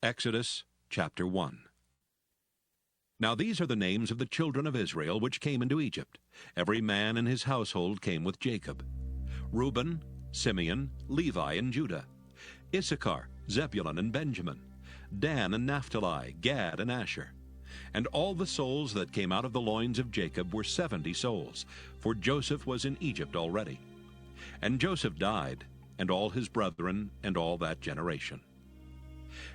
Exodus chapter 1. Now these are the names of the children of Israel which came into Egypt. Every man in his household came with Jacob: Reuben, Simeon, Levi, and Judah; Issachar, Zebulun, and Benjamin; Dan and Naphtali, Gad and Asher. And all the souls that came out of the loins of Jacob were 70 souls, for Joseph was in Egypt already. And Joseph died, and all his brethren, and all that generation.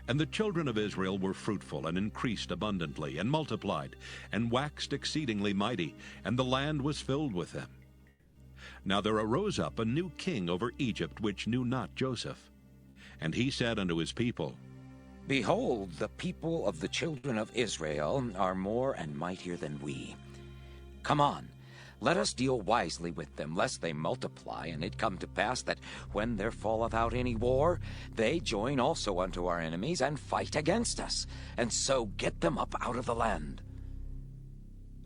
And the children of Israel were fruitful, and increased abundantly, and multiplied, and waxed exceedingly mighty, and the land was filled with them. Now there arose up a new king over Egypt, which knew not Joseph. And he said unto his people, Behold, the people of the children of Israel are more and mightier than we. Come on, let us deal wisely with them, lest they multiply, and it come to pass that when there falleth out any war, they join also unto our enemies, and fight against us, and so get them up out of the land.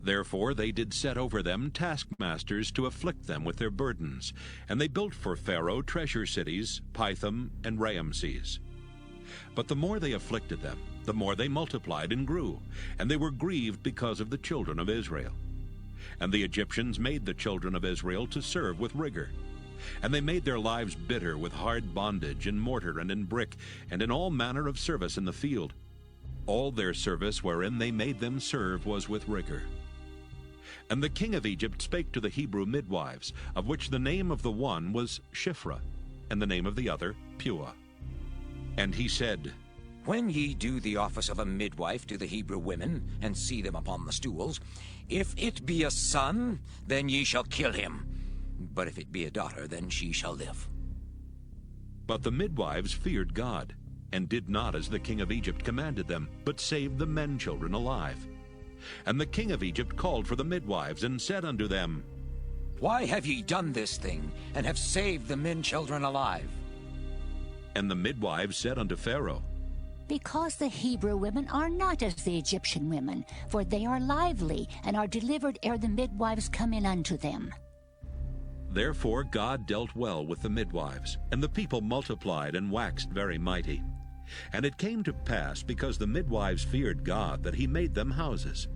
Therefore they did set over them taskmasters to afflict them with their burdens. And they built for Pharaoh treasure cities, Pithom and Raamses. But the more they afflicted them, the more they multiplied and grew, and they were grieved because of the children of Israel. And the Egyptians made the children of Israel to serve with rigor. And they made their lives bitter with hard bondage, in mortar and in brick, and in all manner of service in the field. All their service wherein they made them serve was with rigor. And the king of Egypt spake to the Hebrew midwives, of which the name of the one was Shiphrah, and the name of the other Puah. And he said, When ye do the office of a midwife to the Hebrew women, and see them upon the stools, if it be a son, then ye shall kill him. But if it be a daughter, then she shall live. But the midwives feared God, and did not as the king of Egypt commanded them, but saved the men children alive. And the king of Egypt called for the midwives, and said unto them, Why have ye done this thing, and have saved the men children alive? And the midwives said unto Pharaoh, Because the Hebrew women are not as the Egyptian women, for they are lively, and are delivered ere the midwives come in unto them. Therefore God dealt well with the midwives, and the people multiplied and waxed very mighty. And it came to pass, because the midwives feared God, that he made them houses.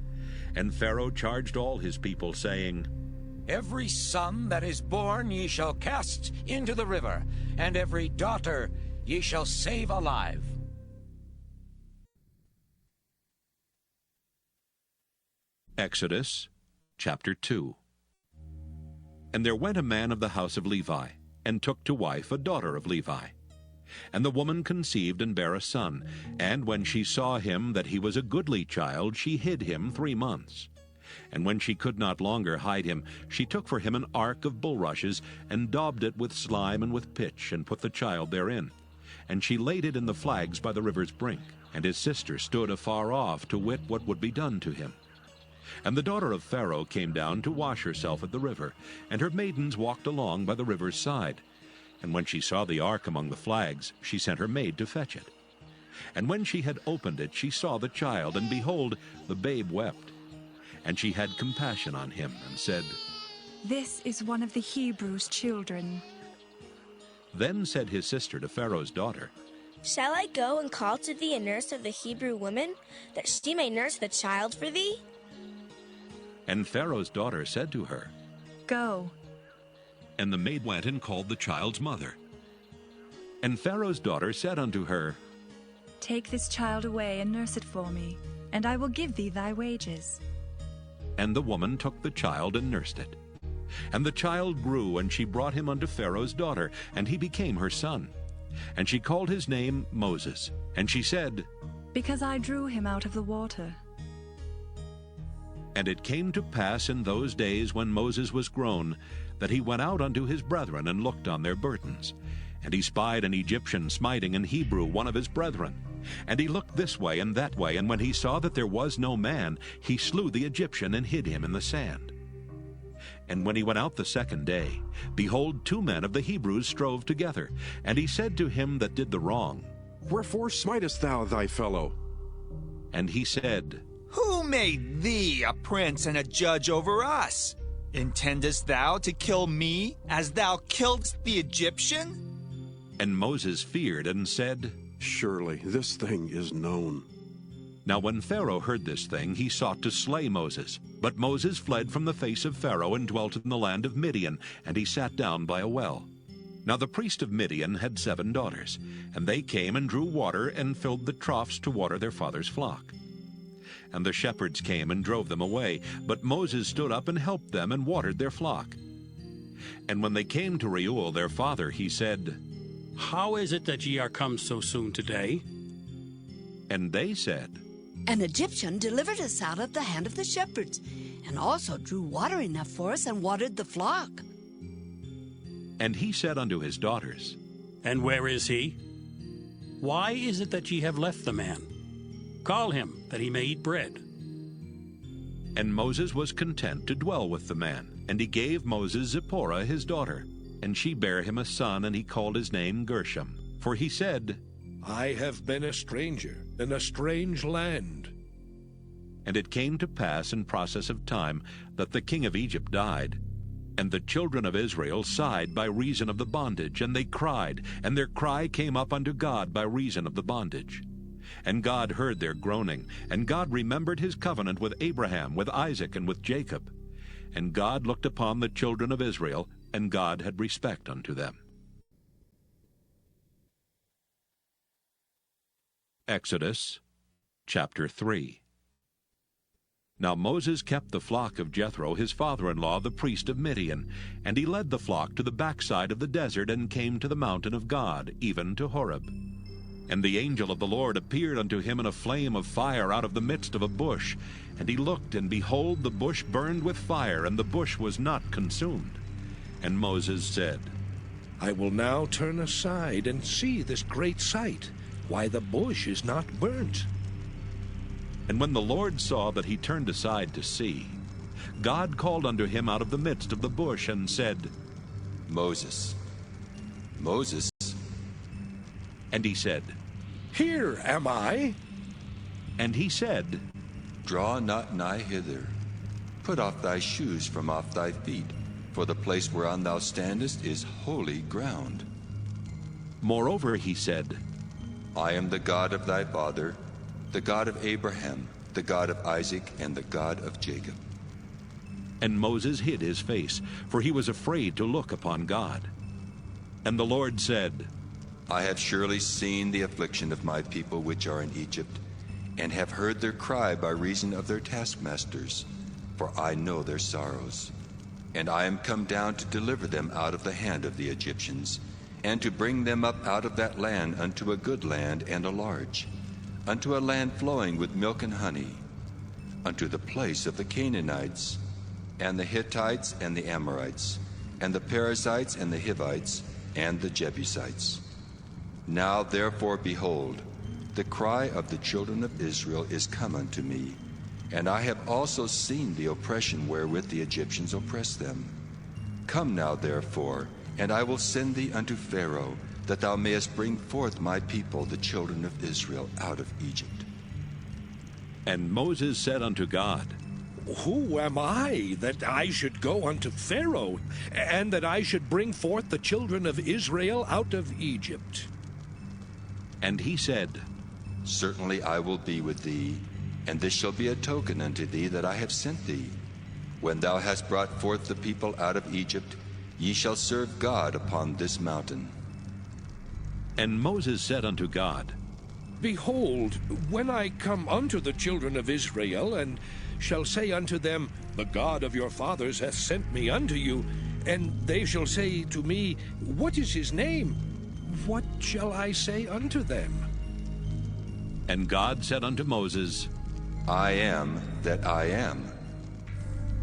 And Pharaoh charged all his people, saying, Every son that is born ye shall cast into the river, and every daughter ye shall save alive. Exodus chapter 2. And there went a man of the house of Levi, and took to wife a daughter of Levi. And the woman conceived and bare a son, and when she saw him that he was a goodly child, she hid him 3 months. And when she could not longer hide him, she took for him an ark of bulrushes, and daubed it with slime and with pitch, and put the child therein. And she laid it in the flags by the river's brink. And his sister stood afar off to wit what would be done to him. And the daughter of Pharaoh came down to wash herself at the river, and her maidens walked along by the river's side. And when she saw the ark among the flags, she sent her maid to fetch it. And when she had opened it, she saw the child, and behold, the babe wept. And she had compassion on him, and said, This is one of the Hebrews' children. Then said his sister to Pharaoh's daughter, Shall I go and call to thee a nurse of the Hebrew woman, that she may nurse the child for thee? And Pharaoh's daughter said to her, Go. And the maid went and called the child's mother. And Pharaoh's daughter said unto her, Take this child away and nurse it for me, and I will give thee thy wages. And the woman took the child and nursed it. And the child grew, and she brought him unto Pharaoh's daughter, and he became her son. And she called his name Moses. And she said, Because I drew him out of the water. And it came to pass in those days when Moses was grown, that he went out unto his brethren, and looked on their burdens. And he spied an Egyptian smiting an Hebrew, one of his brethren. And he looked this way and that way, and when he saw that there was no man, he slew the Egyptian, and hid him in the sand. And when he went out the second day, behold, 2 men of the Hebrews strove together. And he said to him that did the wrong, Wherefore smitest thou thy fellow? And he said, Who made thee a prince and a judge over us? Intendest thou to kill me, as thou killedst the Egyptian? And Moses feared, and said, Surely this thing is known. Now when Pharaoh heard this thing, he sought to slay Moses. But Moses fled from the face of Pharaoh and dwelt in the land of Midian, and he sat down by a well. Now the priest of Midian had 7 daughters, and they came and drew water and filled the troughs to water their father's flock. And the shepherds came and drove them away, but Moses stood up and helped them and watered their flock. And when they came to Reuel their father, he said, How is it that ye are come so soon today? And they said, An Egyptian delivered us out of the hand of the shepherds, and also drew water enough for us and watered the flock. And he said unto his daughters, And where is he? Why is it that ye have left the man? Call him, that he may eat bread. And Moses was content to dwell with the man, and he gave Moses Zipporah his daughter. And she bare him a son, and he called his name Gershom. For he said, I have been a stranger in a strange land. And it came to pass in process of time that the king of Egypt died. And the children of Israel sighed by reason of the bondage, and they cried, and their cry came up unto God by reason of the bondage. And God heard their groaning, and God remembered his covenant with Abraham, with Isaac, and with Jacob. And God looked upon the children of Israel, and God had respect unto them. Exodus chapter 3. Now Moses kept the flock of Jethro his father-in-law, the priest of Midian, and he led the flock to the backside of the desert, and came to the mountain of God, even to Horeb. And the angel of the Lord appeared unto him in a flame of fire out of the midst of a bush. And he looked, and behold, the bush burned with fire, and the bush was not consumed. And Moses said, I will now turn aside and see this great sight, why the bush is not burnt. And when the Lord saw that he turned aside to see, God called unto him out of the midst of the bush, and said, Moses, Moses. And he said, Here am I. And he said, Draw not nigh hither. Put off thy shoes from off thy feet, for the place whereon thou standest is holy ground. Moreover he said, I am the God of thy father, the God of Abraham, the God of Isaac, and the God of Jacob. And Moses hid his face, for he was afraid to look upon God. And the Lord said, I have surely seen the affliction of my people which are in Egypt, and have heard their cry by reason of their taskmasters, for I know their sorrows. And I am come down to deliver them out of the hand of the Egyptians, and to bring them up out of that land unto a good land and a large, unto a land flowing with milk and honey, unto the place of the Canaanites, and the Hittites, and the Amorites, and the Perizzites, and the Hivites, and the Jebusites. Now therefore, behold, the cry of the children of Israel is come unto me, and I have also seen the oppression wherewith the Egyptians oppress them. Come now therefore, and I will send thee unto Pharaoh, that thou mayest bring forth my people, the children of Israel, out of Egypt. And Moses said unto God, Who am I, that I should go unto Pharaoh, and that I should bring forth the children of Israel out of Egypt? And he said, Certainly I will be with thee, and this shall be a token unto thee that I have sent thee. When thou hast brought forth the people out of Egypt, ye shall serve God upon this mountain. And Moses said unto God, Behold, when I come unto the children of Israel, and shall say unto them, The God of your fathers hath sent me unto you, and they shall say to me, What is his name? What shall I say unto them? And God said unto Moses, I am that I am.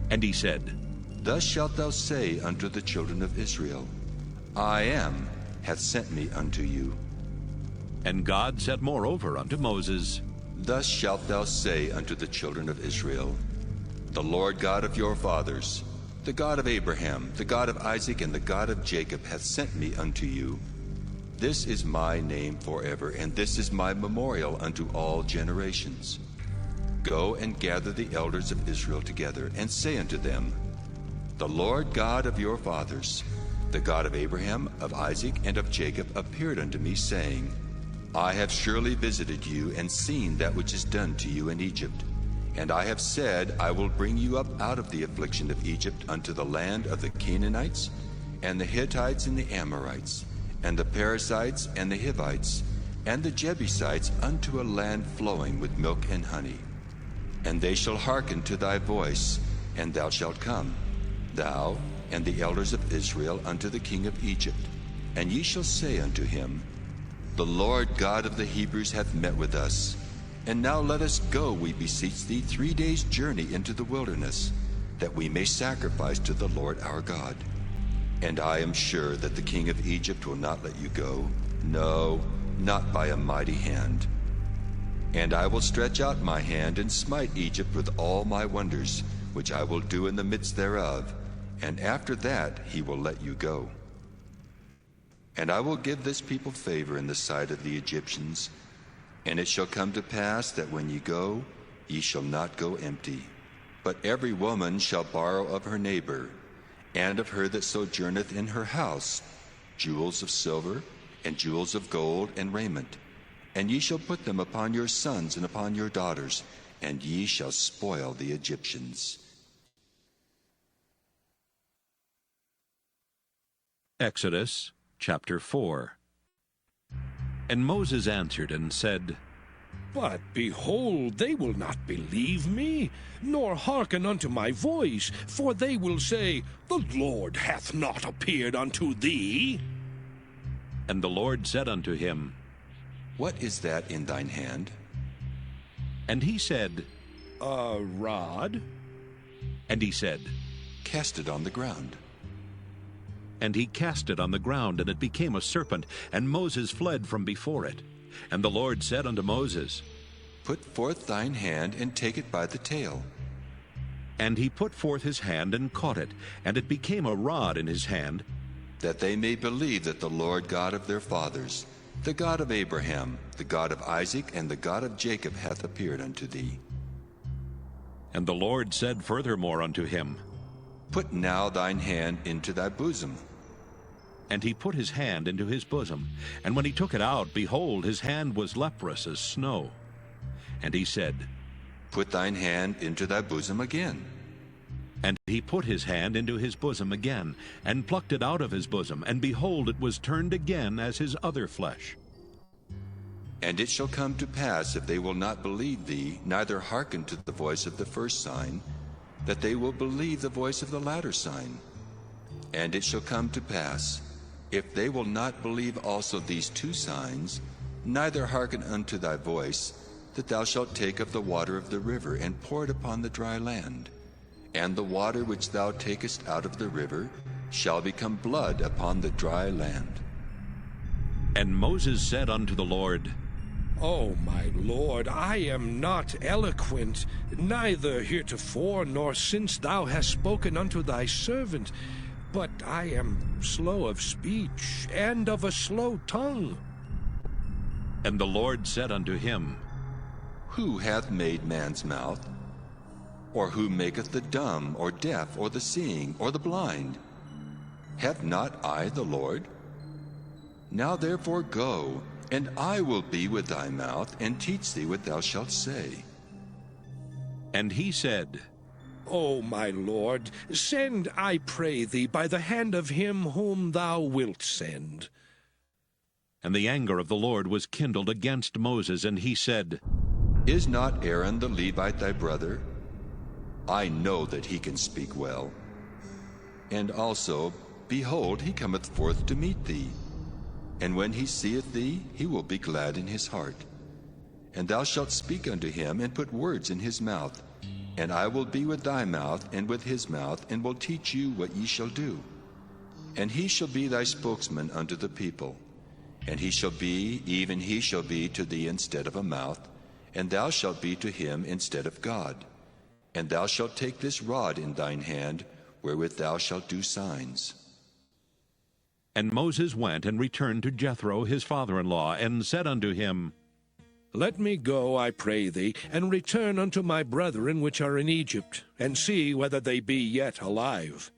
And he said, Thus shalt thou say unto the children of Israel, I am hath sent me unto you. And God said moreover unto Moses, Thus shalt thou say unto the children of Israel, The Lord God of your fathers, the God of Abraham, the God of Isaac, and the God of Jacob hath sent me unto you. This is my name forever, and this is my memorial unto all generations. Go and gather the elders of Israel together, and say unto them, The Lord God of your fathers, the God of Abraham, of Isaac, and of Jacob, appeared unto me, saying, I have surely visited you and seen that which is done to you in Egypt. And I have said, I will bring you up out of the affliction of Egypt unto the land of the Canaanites, and the Hittites, and the Amorites, and the Perizzites, and the Hivites, and the Jebusites, unto a land flowing with milk and honey. And they shall hearken to thy voice, and thou shalt come, thou and the elders of Israel, unto the king of Egypt. And ye shall say unto him, The Lord God of the Hebrews hath met with us. And now let us go, we beseech thee, 3 days' journey into the wilderness, that we may sacrifice to the Lord our God. And I am sure that the king of Egypt will not let you go, no, not by a mighty hand. And I will stretch out my hand and smite Egypt with all my wonders, which I will do in the midst thereof, and after that he will let you go. And I will give this people favor in the sight of the Egyptians, and it shall come to pass that when ye go, ye shall not go empty. But every woman shall borrow of her neighbor, and of her that sojourneth in her house, jewels of silver, and jewels of gold, and raiment. And ye shall put them upon your sons and upon your daughters, and ye shall spoil the Egyptians. Exodus chapter 4. And Moses answered and said, But behold, they will not believe me, nor hearken unto my voice, for they will say, The Lord hath not appeared unto thee. And the Lord said unto him, What is that in thine hand? And he said, A rod. And he said, Cast it on the ground. And he cast it on the ground, and it became a serpent, and Moses fled from before it. And the Lord said unto Moses, Put forth thine hand, and take it by the tail. And he put forth his hand, and caught it, and it became a rod in his hand, that they may believe that the Lord God of their fathers, the God of Abraham, the God of Isaac, and the God of Jacob hath appeared unto thee. And the Lord said furthermore unto him, Put now thine hand into thy bosom. And he put his hand into his bosom, and when he took it out, behold, his hand was leprous as snow. And he said, Put thine hand into thy bosom again. And he put his hand into his bosom again, and plucked it out of his bosom, and behold, it was turned again as his other flesh. And it shall come to pass, if they will not believe thee, neither hearken to the voice of the first sign, that they will believe the voice of the latter sign. And it shall come to pass, if they will not believe also these 2 signs, neither hearken unto thy voice, that thou shalt take of the water of the river, and pour it upon the dry land. And the water which thou takest out of the river shall become blood upon the dry land. And Moses said unto the Lord, O my Lord, I am not eloquent, neither heretofore nor since thou hast spoken unto thy servant, but I am slow of speech, and of a slow tongue. And the Lord said unto him, Who hath made man's mouth? Or who maketh the dumb, or deaf, or the seeing, or the blind? Have not I the Lord? Now therefore go, and I will be with thy mouth, and teach thee what thou shalt say. And he said, O my Lord, send, I pray thee, by the hand of him whom thou wilt send. And the anger of the Lord was kindled against Moses, and he said, Is not Aaron the Levite thy brother? I know that he can speak well. And also, behold, he cometh forth to meet thee. And when he seeth thee, he will be glad in his heart. And thou shalt speak unto him, and put words in his mouth. And I will be with thy mouth, and with his mouth, and will teach you what ye shall do. And he shall be thy spokesman unto the people. And he shall be, even he shall be to thee instead of a mouth, and thou shalt be to him instead of God. And thou shalt take this rod in thine hand, wherewith thou shalt do signs. And Moses went and returned to Jethro his father-in-law, and said unto him, Let me go, I pray thee, and return unto my brethren which are in Egypt, and see whether they be yet alive.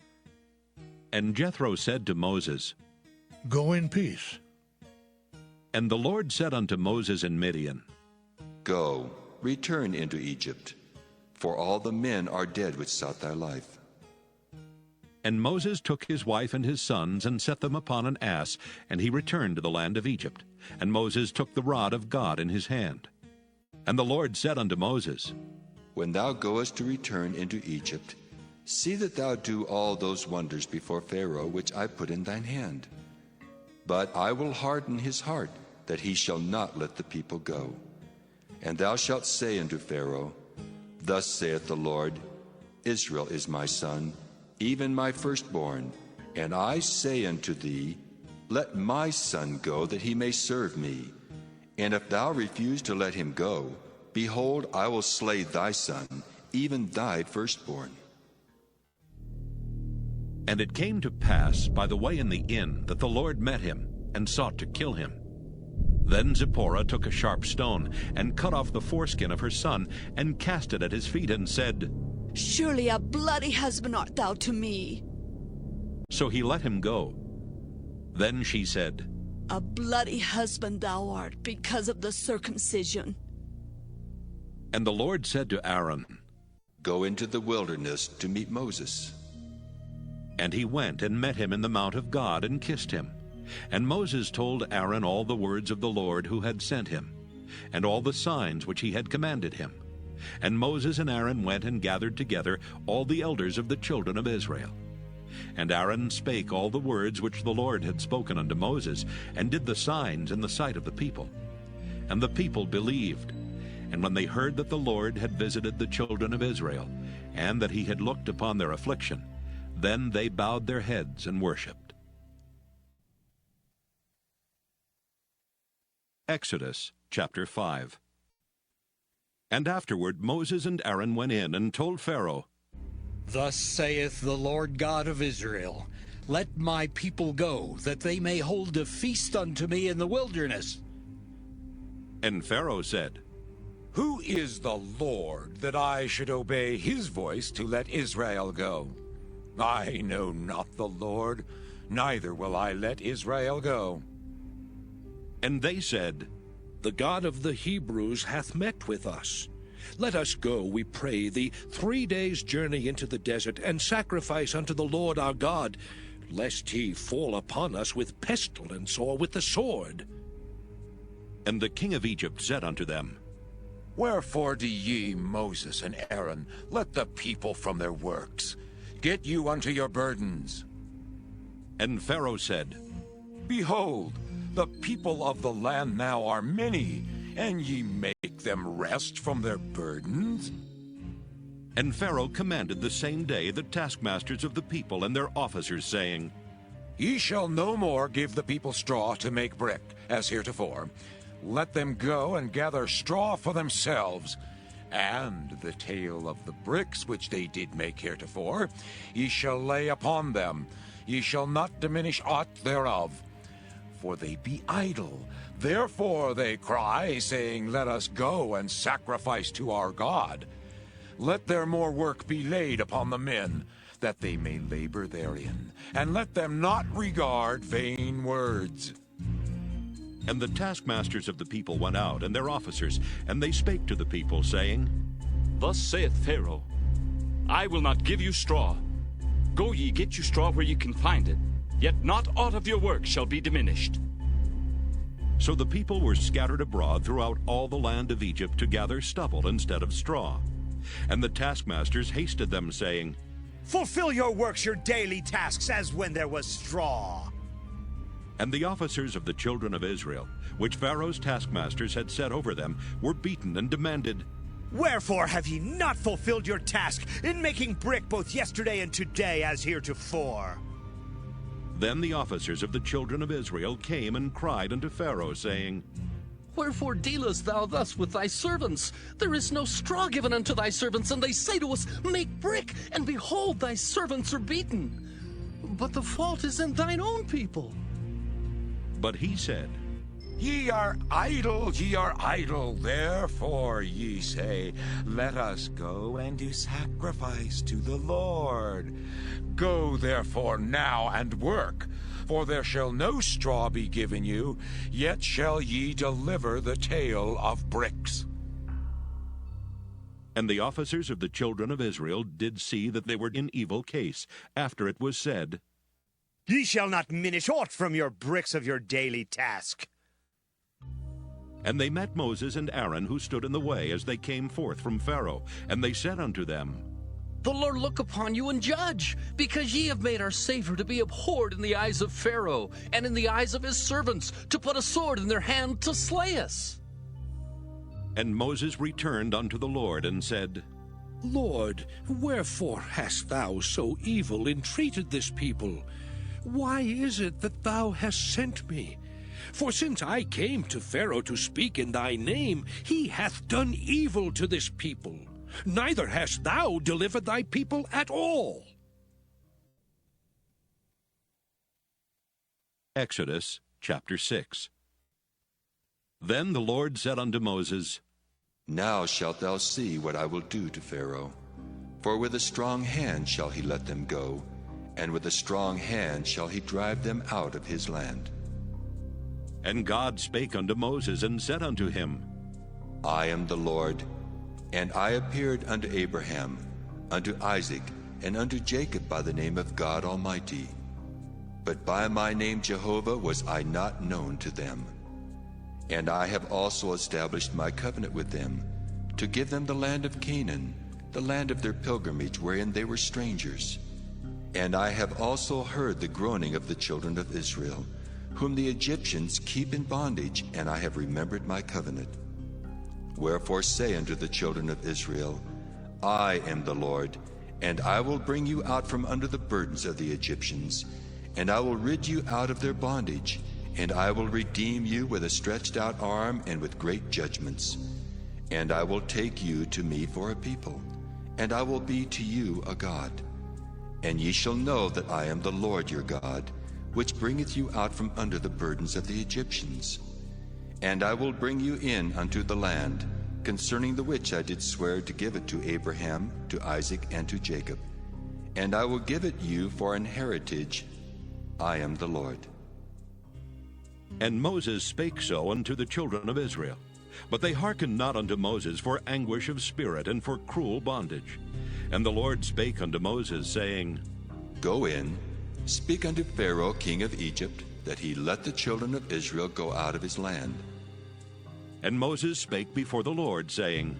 And Jethro said to Moses, Go in peace. And the Lord said unto Moses in Midian, Go, return into Egypt, for all the men are dead which sought thy life. And Moses took his wife and his sons, and set them upon an ass, and he returned to the land of Egypt. And Moses took the rod of God in his hand. And the Lord said unto Moses, When thou goest to return into Egypt, see that thou do all those wonders before Pharaoh which I put in thine hand. But I will harden his heart, that he shall not let the people go. And thou shalt say unto Pharaoh, Thus saith the Lord, Israel is my son, even my firstborn. And I say unto thee, Let my son go, that he may serve me. And if thou refuse to let him go, behold, I will slay thy son, even thy firstborn. And it came to pass by the way in the inn that the Lord met him, and sought to kill him. Then Zipporah took a sharp stone, and cut off the foreskin of her son, and cast it at his feet, and said, Surely a bloody husband art thou to me. So he let him go. Then she said, A bloody husband thou art, because of the circumcision. And the Lord said to Aaron, Go into the wilderness to meet Moses. And he went and met him in the mount of God, and kissed him. And Moses told Aaron all the words of the Lord who had sent him, and all the signs which he had commanded him. And Moses and Aaron went and gathered together all the elders of the children of Israel. And Aaron spake all the words which the Lord had spoken unto Moses, and did the signs in the sight of the people. And the people believed. And when they heard that the Lord had visited the children of Israel, and that he had looked upon their affliction, then they bowed their heads and worshipped. Exodus chapter 5. And afterward Moses and Aaron went in and told Pharaoh, Thus saith the Lord God of Israel, Let my people go, that they may hold a feast unto me in the wilderness. And Pharaoh said, Who is the Lord, that I should obey his voice to let Israel go? I know not the Lord, neither will I let Israel go. And they said, The God of the Hebrews hath met with us. Let us go, we pray thee, 3 days' journey into the desert, and sacrifice unto the Lord our God, lest he fall upon us with pestilence or with the sword. And the king of Egypt said unto them, Wherefore do ye, Moses and Aaron, let the people from their works? Get you unto your burdens. And Pharaoh said, Behold, the people of the land now are many, and ye make them rest from their burdens? And Pharaoh commanded the same day the taskmasters of the people and their officers, saying, Ye shall no more give the people straw to make brick, as heretofore. Let them go and gather straw for themselves, and the tale of the bricks which they did make heretofore ye shall lay upon them. Ye shall not diminish aught thereof. For they be idle. Therefore they cry, saying, Let us go and sacrifice to our God. Let their more work be laid upon the men, that they may labor therein, and let them not regard vain words. And the taskmasters of the people went out, and their officers, and they spake to the people, saying, Thus saith Pharaoh, I will not give you straw. Go ye, get you straw where ye can find it, yet not aught of your work shall be diminished. So the people were scattered abroad throughout all the land of Egypt to gather stubble instead of straw. And the taskmasters hasted them, saying, Fulfill your works, your daily tasks, as when there was straw. And the officers of the children of Israel, which Pharaoh's taskmasters had set over them, were beaten and demanded, Wherefore have ye not fulfilled your task in making brick both yesterday and today as heretofore? Then the officers of the children of Israel came and cried unto Pharaoh, saying, Wherefore dealest thou thus with thy servants? There is no straw given unto thy servants, and they say to us, Make brick, and behold, thy servants are beaten. But the fault is in thine own people. But he said, Ye are idle, therefore ye say, Let us go and do sacrifice to the Lord. Go therefore now and work, For there shall no straw be given you, yet shall ye deliver the tale of bricks. And the officers of the children of Israel did see that they were in evil case, after it was said, Ye shall not minish aught from your bricks of your daily task. And they met Moses and Aaron, who stood in the way as they came forth from Pharaoh. And they said unto them, The Lord look upon you and judge, because ye have made our Savior to be abhorred in the eyes of Pharaoh, and in the eyes of his servants, to put a sword in their hand to slay us. And Moses returned unto the Lord, and said, Lord, wherefore hast thou so evil entreated this people? Why is it that thou hast sent me? For since I came to Pharaoh to speak in thy name, he hath done evil to this people. Neither hast thou delivered thy people at all. Exodus chapter 6. Then the Lord said unto Moses, Now shalt thou see what I will do to Pharaoh. For with a strong hand shall he let them go, and with a strong hand shall he drive them out of his land. And God spake unto Moses, and said unto him, I am the Lord, and I appeared unto Abraham, unto Isaac, and unto Jacob by the name of God Almighty. But by my name Jehovah was I not known to them. And I have also established my covenant with them, to give them the land of Canaan, the land of their pilgrimage wherein they were strangers. And I have also heard the groaning of the children of Israel, whom the Egyptians keep in bondage, and I have remembered my covenant. Wherefore say unto the children of Israel, I am the Lord, and I will bring you out from under the burdens of the Egyptians, and I will rid you out of their bondage, and I will redeem you with a stretched out arm and with great judgments. And I will take you to me for a people, and I will be to you a God. And ye shall know that I am the Lord your God, which bringeth you out from under the burdens of the Egyptians. And I will bring you in unto the land, concerning the which I did swear to give it to Abraham, to Isaac, and to Jacob. And I will give it you for an heritage. I am the Lord. And Moses spake so unto the children of Israel. But they hearkened not unto Moses for anguish of spirit and for cruel bondage. And the Lord spake unto Moses, saying, Go in, speak unto Pharaoh king of Egypt, that he let the children of Israel go out of his land. And Moses spake before the Lord, saying,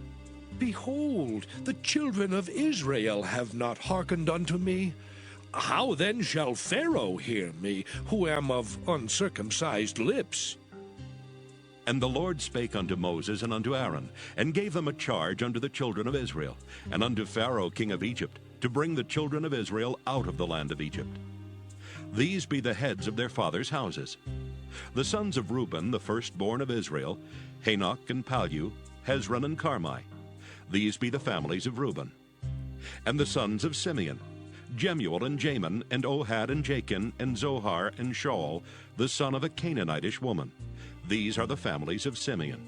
Behold, the children of Israel have not hearkened unto me. How then shall Pharaoh hear me, who am of uncircumcised lips? And the Lord spake unto Moses and unto Aaron, and gave them a charge unto the children of Israel, and unto Pharaoh king of Egypt, to bring the children of Israel out of the land of Egypt. These be the heads of their fathers' houses. The sons of Reuben, the firstborn of Israel, Hanok and Palu, Hezron and Carmi. These be the families of Reuben. And the sons of Simeon, Jemuel and Jamin, and Ohad and Jachin, and Zohar and Shaul, the son of a Canaanitish woman. These are the families of Simeon.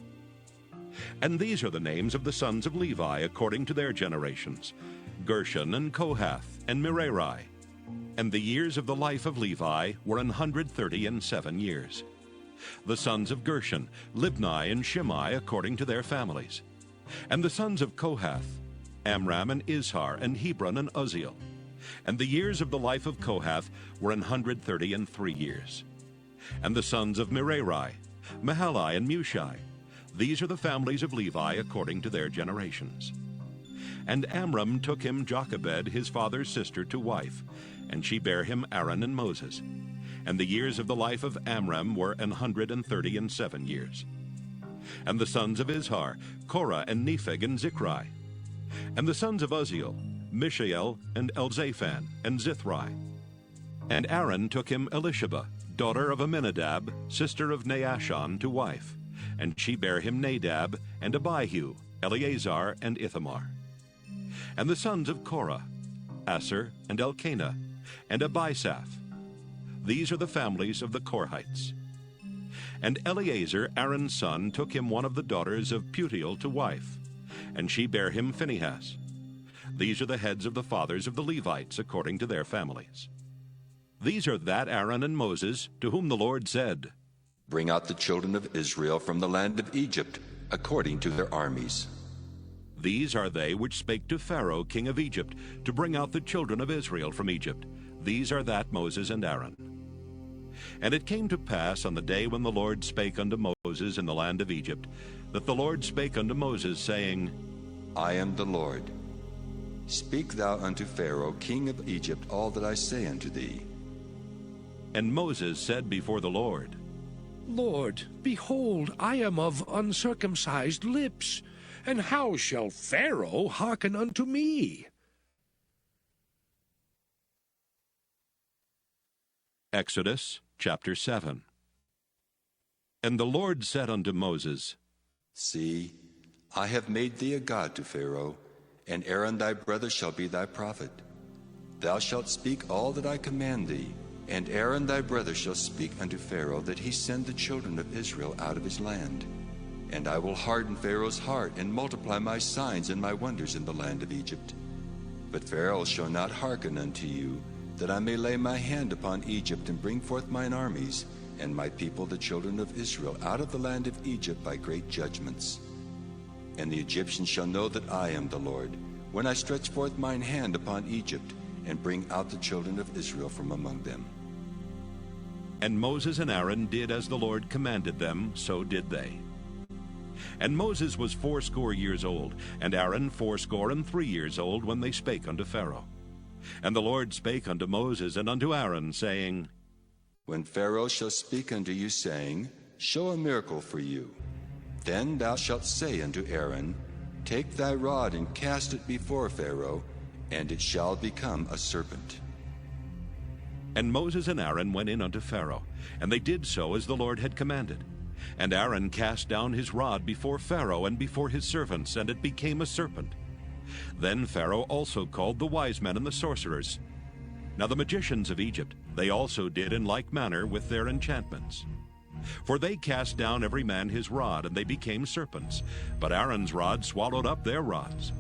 And these are the names of the sons of Levi according to their generations, Gershon and Kohath and Merari. And the years of the life of Levi were 137 years. The sons of Gershon, Libni and Shimei according to their families. And the sons of Kohath, Amram and Izhar and Hebron and Uzziel. And the years of the life of Kohath were 133 years. And the sons of Merari, Mahali and Mushi. These are the families of Levi according to their generations. And Amram took him Jochebed, his father's sister, to wife, and she bare him Aaron and Moses. And the years of the life of Amram were 137 years. And the sons of Izhar, Korah and Nepheg and Zichri. And the sons of Uzziel, Mishael and Elzaphan and Zithri. And Aaron took him Elisheba, daughter of Aminadab, sister of Naashon, to wife. And she bare him Nadab and Abihu, Eleazar and Ithamar. And the sons of Korah, Asher and Elkanah, and Abisaph. These are the families of the Korhites. And Eleazar, Aaron's son, took him one of the daughters of Putiel to wife, and she bare him Phinehas. These are the heads of the fathers of the Levites according to their families. These are that Aaron and Moses, to whom the Lord said, Bring out the children of Israel from the land of Egypt, according to their armies. These are they which spake to Pharaoh king of Egypt, to bring out the children of Israel from Egypt. These are that Moses and Aaron. And it came to pass on the day when the Lord spake unto Moses in the land of Egypt, that the Lord spake unto Moses, saying, I am the Lord. Speak thou unto Pharaoh king of Egypt all that I say unto thee. And Moses said before the Lord, Lord, behold, I am of uncircumcised lips, and how shall Pharaoh hearken unto me? Exodus chapter 7. And the Lord said unto Moses, See, I have made thee a god to Pharaoh, and Aaron thy brother shall be thy prophet. Thou shalt speak all that I command thee, and Aaron thy brother shall speak unto Pharaoh, that he send the children of Israel out of his land. And I will harden Pharaoh's heart, and multiply my signs and my wonders in the land of Egypt. But Pharaoh shall not hearken unto you, that I may lay my hand upon Egypt, and bring forth mine armies, and my people the children of Israel out of the land of Egypt by great judgments. And the Egyptians shall know that I am the Lord, when I stretch forth mine hand upon Egypt, and bring out the children of Israel from among them. And Moses and Aaron did as the Lord commanded them, so did they. And Moses was 80 years old, and Aaron 83 years old, when they spake unto Pharaoh. And the Lord spake unto Moses and unto Aaron, saying, When Pharaoh shall speak unto you, saying, Show a miracle for you, then thou shalt say unto Aaron, Take thy rod and cast it before Pharaoh, and it shall become a serpent. And Moses and Aaron went in unto Pharaoh, and they did so as the Lord had commanded. And Aaron cast down his rod before Pharaoh and before his servants, and it became a serpent. Then Pharaoh also called the wise men and the sorcerers. Now the magicians of Egypt, they also did in like manner with their enchantments. For they cast down every man his rod, and they became serpents. But Aaron's rod swallowed up their rods.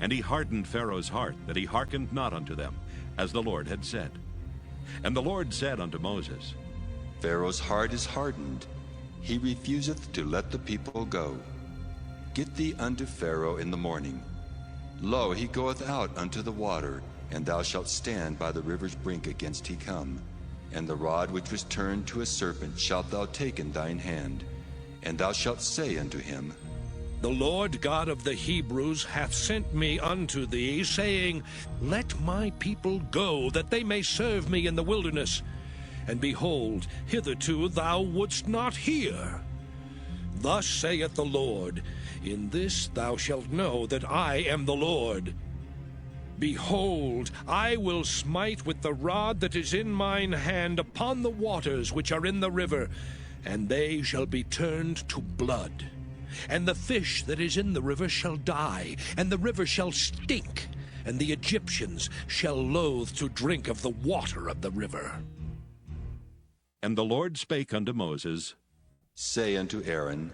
And he hardened Pharaoh's heart, that he hearkened not unto them, as the Lord had said. And the Lord said unto Moses, Pharaoh's heart is hardened, he refuseth to let the people go. Get thee unto Pharaoh in the morning. Lo, he goeth out unto the water, and thou shalt stand by the river's brink against he come. And the rod which was turned to a serpent shalt thou take in thine hand, and thou shalt say unto him, The Lord God of the Hebrews hath sent me unto thee, saying, Let my people go, that they may serve me in the wilderness. And behold, hitherto thou wouldst not hear. Thus saith the Lord, In this thou shalt know that I am the Lord. Behold, I will smite with the rod that is in mine hand upon the waters which are in the river, and they shall be turned to blood. And the fish that is in the river shall die, and the river shall stink, and the Egyptians shall loathe to drink of the water of the river. And the Lord spake unto Moses, Say unto Aaron,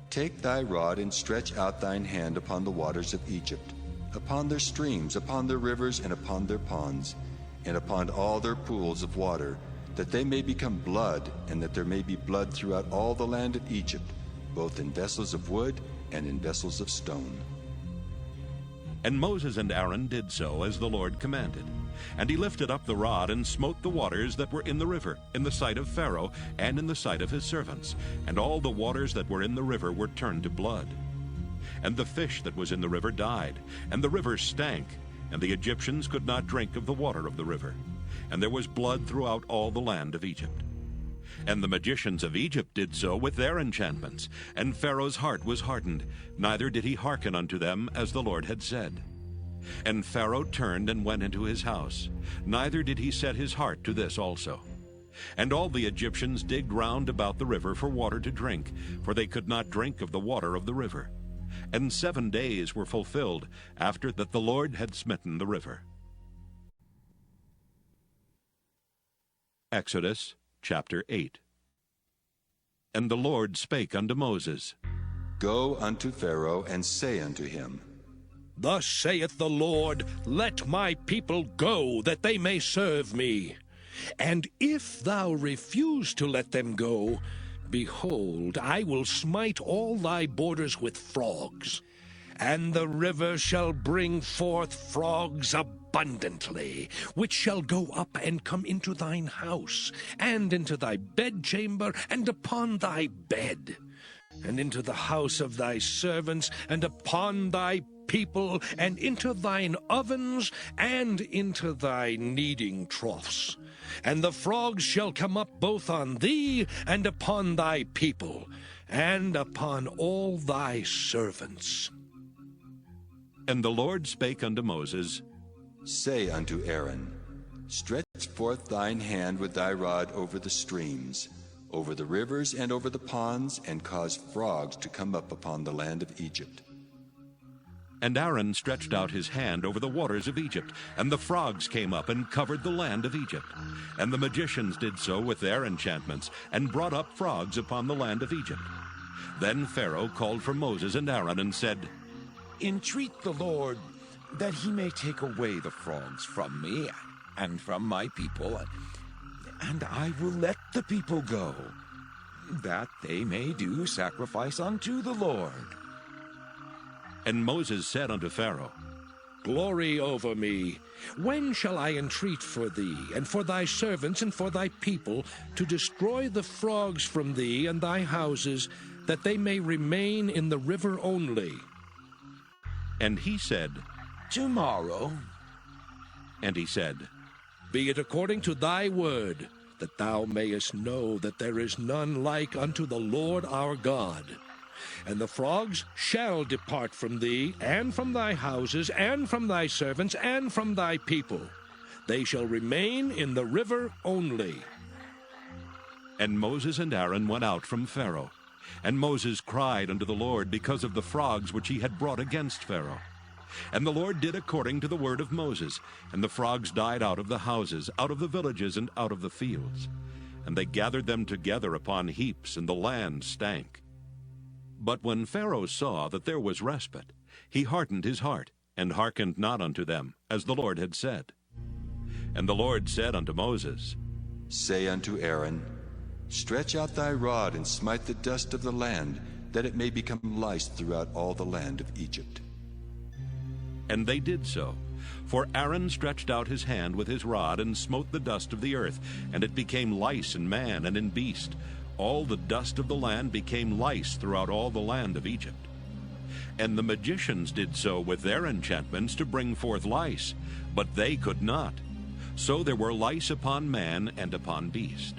Take thy rod and stretch out thine hand upon the waters of Egypt, upon their streams, upon their rivers, and upon their ponds, and upon all their pools of water, that they may become blood, and that there may be blood throughout all the land of Egypt, both in vessels of wood and in vessels of stone. And Moses and Aaron did so as the Lord commanded. And he lifted up the rod and smote the waters that were in the river, in the sight of Pharaoh, and in the sight of his servants. And all the waters that were in the river were turned to blood. And the fish that was in the river died, and the river stank, and the Egyptians could not drink of the water of the river. And there was blood throughout all the land of Egypt. And the magicians of Egypt did so with their enchantments, and Pharaoh's heart was hardened, neither did he hearken unto them as the Lord had said. And Pharaoh turned and went into his house, neither did he set his heart to this also. And all the Egyptians digged round about the river for water to drink, for they could not drink of the water of the river. And 7 days were fulfilled after that the Lord had smitten the river. Exodus chapter 8. And the Lord spake unto Moses, Go unto Pharaoh, and say unto him, Thus saith the Lord, Let my people go, that they may serve me. And if thou refuse to let them go, behold, I will smite all thy borders with frogs, and the river shall bring forth frogs abundantly, which shall go up and come into thine house, and into thy bedchamber, and upon thy bed, and into the house of thy servants, and upon thy people, and into thine ovens, and into thy kneading troughs. And the frogs shall come up both on thee, and upon thy people, and upon all thy servants. And the Lord spake unto Moses, Say unto Aaron, Stretch forth thine hand with thy rod over the streams, over the rivers and over the ponds, and cause frogs to come up upon the land of Egypt. And Aaron stretched out his hand over the waters of Egypt, and the frogs came up and covered the land of Egypt. And the magicians did so with their enchantments, and brought up frogs upon the land of Egypt. Then Pharaoh called for Moses and Aaron, and said, Entreat the Lord that he may take away the frogs from me and from my people, and I will let the people go, that they may do sacrifice unto the Lord. And Moses said unto Pharaoh, Glory over me. When shall I entreat for thee, and for thy servants, and for thy people, to destroy the frogs from thee and thy houses, that they may remain in the river only? And he said, Tomorrow. And he said, Be it according to thy word, that thou mayest know that there is none like unto the Lord our God. And the frogs shall depart from thee, and from thy houses, and from thy servants, and from thy people. They shall remain in the river only. And Moses and Aaron went out from Pharaoh. And Moses cried unto the Lord because of the frogs which he had brought against Pharaoh. And the Lord did according to the word of Moses, and the frogs died out of the houses, out of the villages, and out of the fields. And they gathered them together upon heaps, and the land stank. But when Pharaoh saw that there was respite, he hardened his heart, and hearkened not unto them, as the Lord had said. And the Lord said unto Moses, Say unto Aaron, Stretch out thy rod, and smite the dust of the land, that it may become lice throughout all the land of Egypt. And they did so. For Aaron stretched out his hand with his rod, and smote the dust of the earth, and it became lice in man and in beast. All the dust of the land became lice throughout all the land of Egypt. And the magicians did so with their enchantments to bring forth lice, but they could not. So there were lice upon man and upon beast.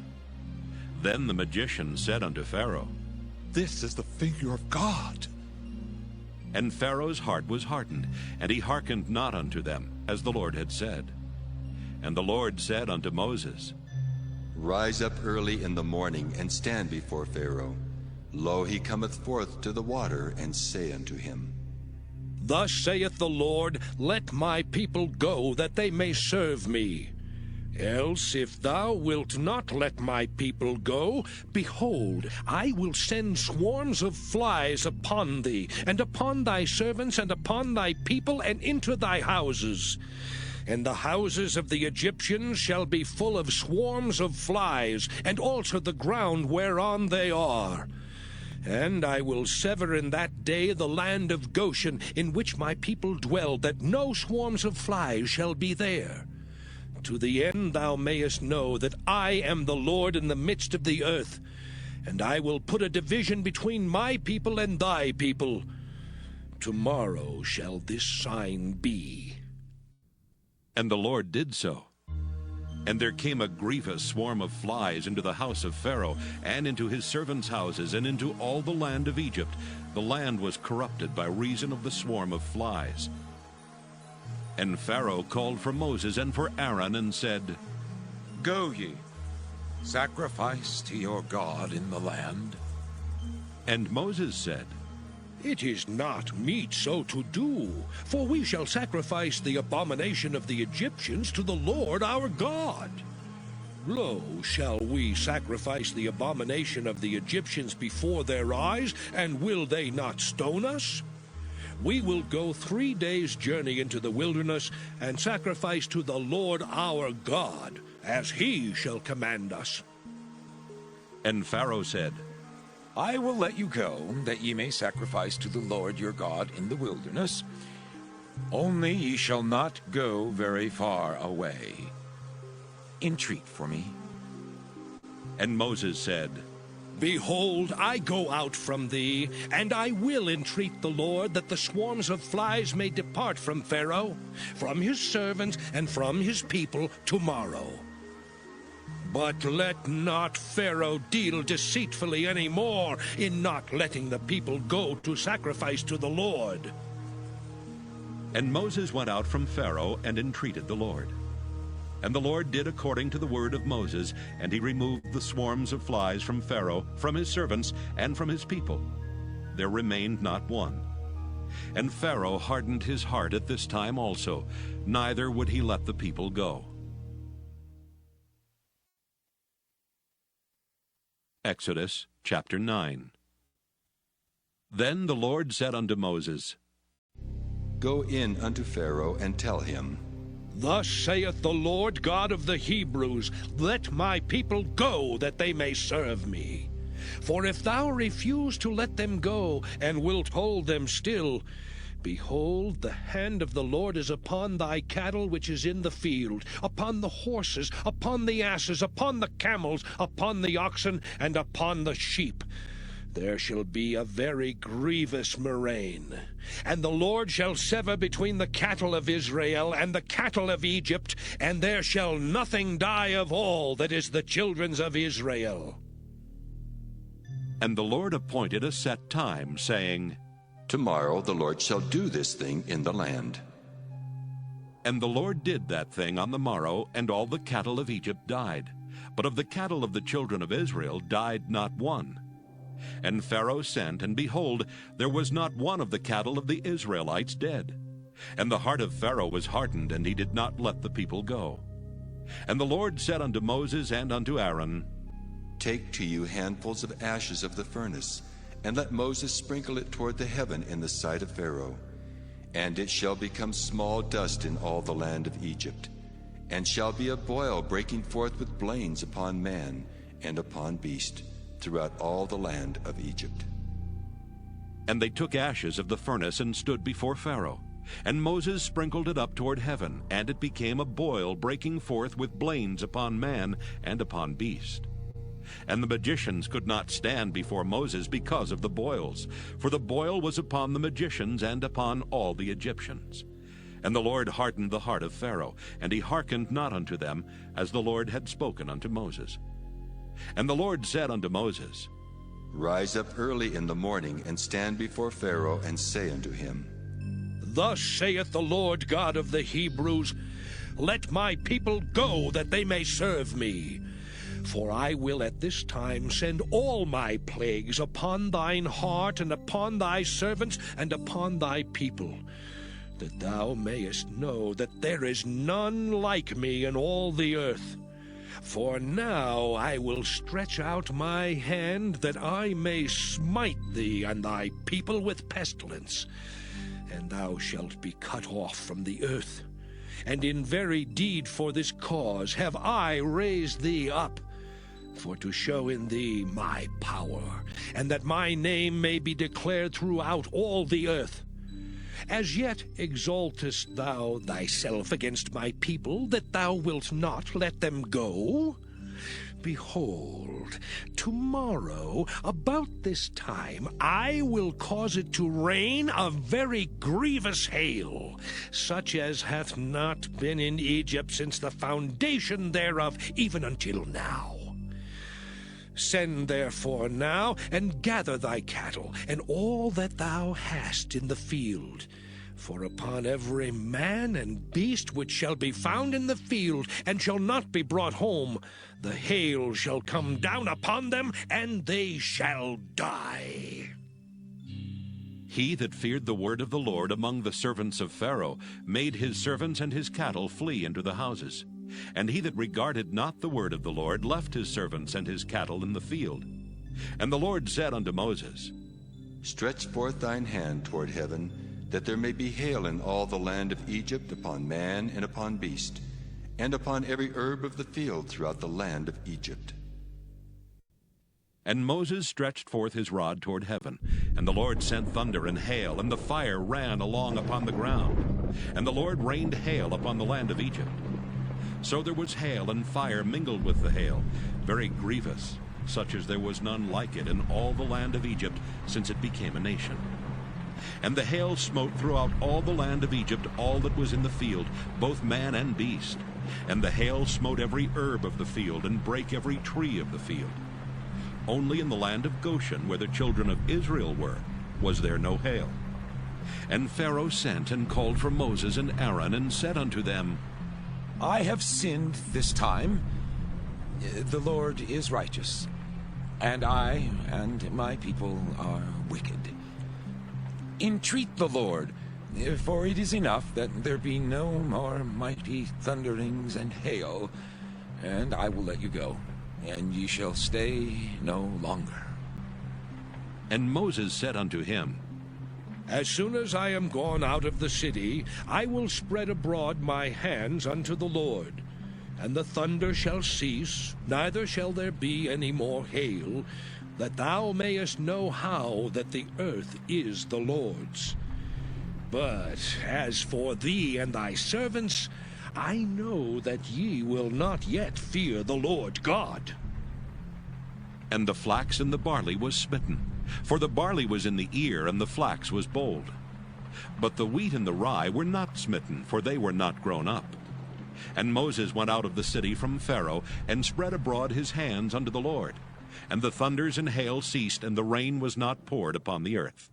Then the magician said unto Pharaoh, This is the finger of God. And Pharaoh's heart was hardened, and he hearkened not unto them, as the Lord had said. And the Lord said unto Moses, Rise up early in the morning, and stand before Pharaoh. Lo, he cometh forth to the water, and say unto him, Thus saith the Lord, Let my people go, that they may serve me. Else, if thou wilt not let my people go, behold, I will send swarms of flies upon thee, and upon thy servants, and upon thy people, and into thy houses. And the houses of the Egyptians shall be full of swarms of flies, and also the ground whereon they are. And I will sever in that day the land of Goshen, in which my people dwell, that no swarms of flies shall be there. To the end thou mayest know that I am the Lord in the midst of the earth, and I will put a division between my people and thy people. Tomorrow shall this sign be. And the Lord did so. And there came a grievous swarm of flies into the house of Pharaoh, and into his servants' houses, and into all the land of Egypt. The land was corrupted by reason of the swarm of flies. And Pharaoh called for Moses and for Aaron, and said, Go ye, sacrifice to your God in the land. And Moses said, It is not meet so to do, for we shall sacrifice the abomination of the Egyptians to the Lord our God. Lo, shall we sacrifice the abomination of the Egyptians before their eyes, and will they not stone us? We will go 3 days' journey into the wilderness, and sacrifice to the Lord our God, as he shall command us. And Pharaoh said, I will let you go, that ye may sacrifice to the Lord your God in the wilderness. Only ye shall not go very far away. Entreat for me. And Moses said, Behold, I go out from thee, and I will entreat the Lord that the swarms of flies may depart from Pharaoh, from his servants, and from his people tomorrow. But let not Pharaoh deal deceitfully any more in not letting the people go to sacrifice to the Lord. And Moses went out from Pharaoh and entreated the Lord. And the Lord did according to the word of Moses, and he removed the swarms of flies from Pharaoh, from his servants, and from his people. There remained not one. And Pharaoh hardened his heart at this time also, neither would he let the people go. Exodus chapter 9. Then the Lord said unto Moses, Go in unto Pharaoh, and tell him, Thus saith the Lord God of the Hebrews, Let my people go, that they may serve me. For if thou refuse to let them go, and wilt hold them still, behold, the hand of the Lord is upon thy cattle which is in the field, upon the horses, upon the asses, upon the camels, upon the oxen, and upon the sheep. There shall be a very grievous murrain. And the Lord shall sever between the cattle of Israel and the cattle of Egypt, and there shall nothing die of all that is the children's of Israel. And the Lord appointed a set time, saying, Tomorrow the Lord shall do this thing in the land. And the Lord did that thing on the morrow, and all the cattle of Egypt died. But of the cattle of the children of Israel died not one. And Pharaoh sent, and behold, there was not one of the cattle of the Israelites dead. And the heart of Pharaoh was hardened, and he did not let the people go. And the Lord said unto Moses and unto Aaron, Take to you handfuls of ashes of the furnace, and let Moses sprinkle it toward the heaven in the sight of Pharaoh. And it shall become small dust in all the land of Egypt, and shall be a boil breaking forth with blains upon man and upon beast, throughout all the land of Egypt. And they took ashes of the furnace and stood before Pharaoh. And Moses sprinkled it up toward heaven, and it became a boil breaking forth with blains upon man and upon beast. And the magicians could not stand before Moses because of the boils, for the boil was upon the magicians and upon all the Egyptians. And the Lord hardened the heart of Pharaoh, and he hearkened not unto them, as the Lord had spoken unto Moses. And the Lord said unto Moses, Rise up early in the morning, and stand before Pharaoh, and say unto him, Thus saith the Lord God of the Hebrews, Let my people go, that they may serve me. For I will at this time send all my plagues upon thine heart, and upon thy servants, and upon thy people, that thou mayest know that there is none like me in all the earth. For now I will stretch out my hand, that I may smite thee and thy people with pestilence, and thou shalt be cut off from the earth. And in very deed for this cause have I raised thee up, for to show in thee my power, and that my name may be declared throughout all the earth. As yet exaltest thou thyself against my people, that thou wilt not let them go? Behold, tomorrow, about this time, I will cause it to rain a very grievous hail, such as hath not been in Egypt since the foundation thereof, even until now. Send therefore now, and gather thy cattle, and all that thou hast in the field. For upon every man and beast which shall be found in the field, and shall not be brought home, the hail shall come down upon them, and they shall die. He that feared the word of the Lord among the servants of Pharaoh made his servants and his cattle flee into the houses. And he that regarded not the word of the Lord left his servants and his cattle in the field. And the Lord said unto Moses, Stretch forth thine hand toward heaven, that there may be hail in all the land of Egypt upon man and upon beast, and upon every herb of the field throughout the land of Egypt. And Moses stretched forth his rod toward heaven, and the Lord sent thunder and hail, and the fire ran along upon the ground. And the Lord rained hail upon the land of Egypt. So there was hail and fire mingled with the hail, very grievous, such as there was none like it in all the land of Egypt since it became a nation. And the hail smote throughout all the land of Egypt all that was in the field, both man and beast. And the hail smote every herb of the field, and brake every tree of the field. Only in the land of Goshen, where the children of Israel were, was there no hail. And Pharaoh sent and called for Moses and Aaron, and said unto them, I have sinned this time. The Lord is righteous, and I and my people are wicked. Entreat the Lord, for it is enough that there be no more mighty thunderings and hail, and I will let you go, and ye shall stay no longer. And Moses said unto him, As soon as I am gone out of the city, I will spread abroad my hands unto the Lord. And the thunder shall cease, neither shall there be any more hail, that thou mayest know how that the earth is the Lord's. But as for thee and thy servants, I know that ye will not yet fear the Lord God. And the flax and the barley was smitten, for the barley was in the ear, and the flax was bold. But the wheat and the rye were not smitten, for they were not grown up. And Moses went out of the city from Pharaoh, and spread abroad his hands unto the Lord. And the thunders and hail ceased, and the rain was not poured upon the earth.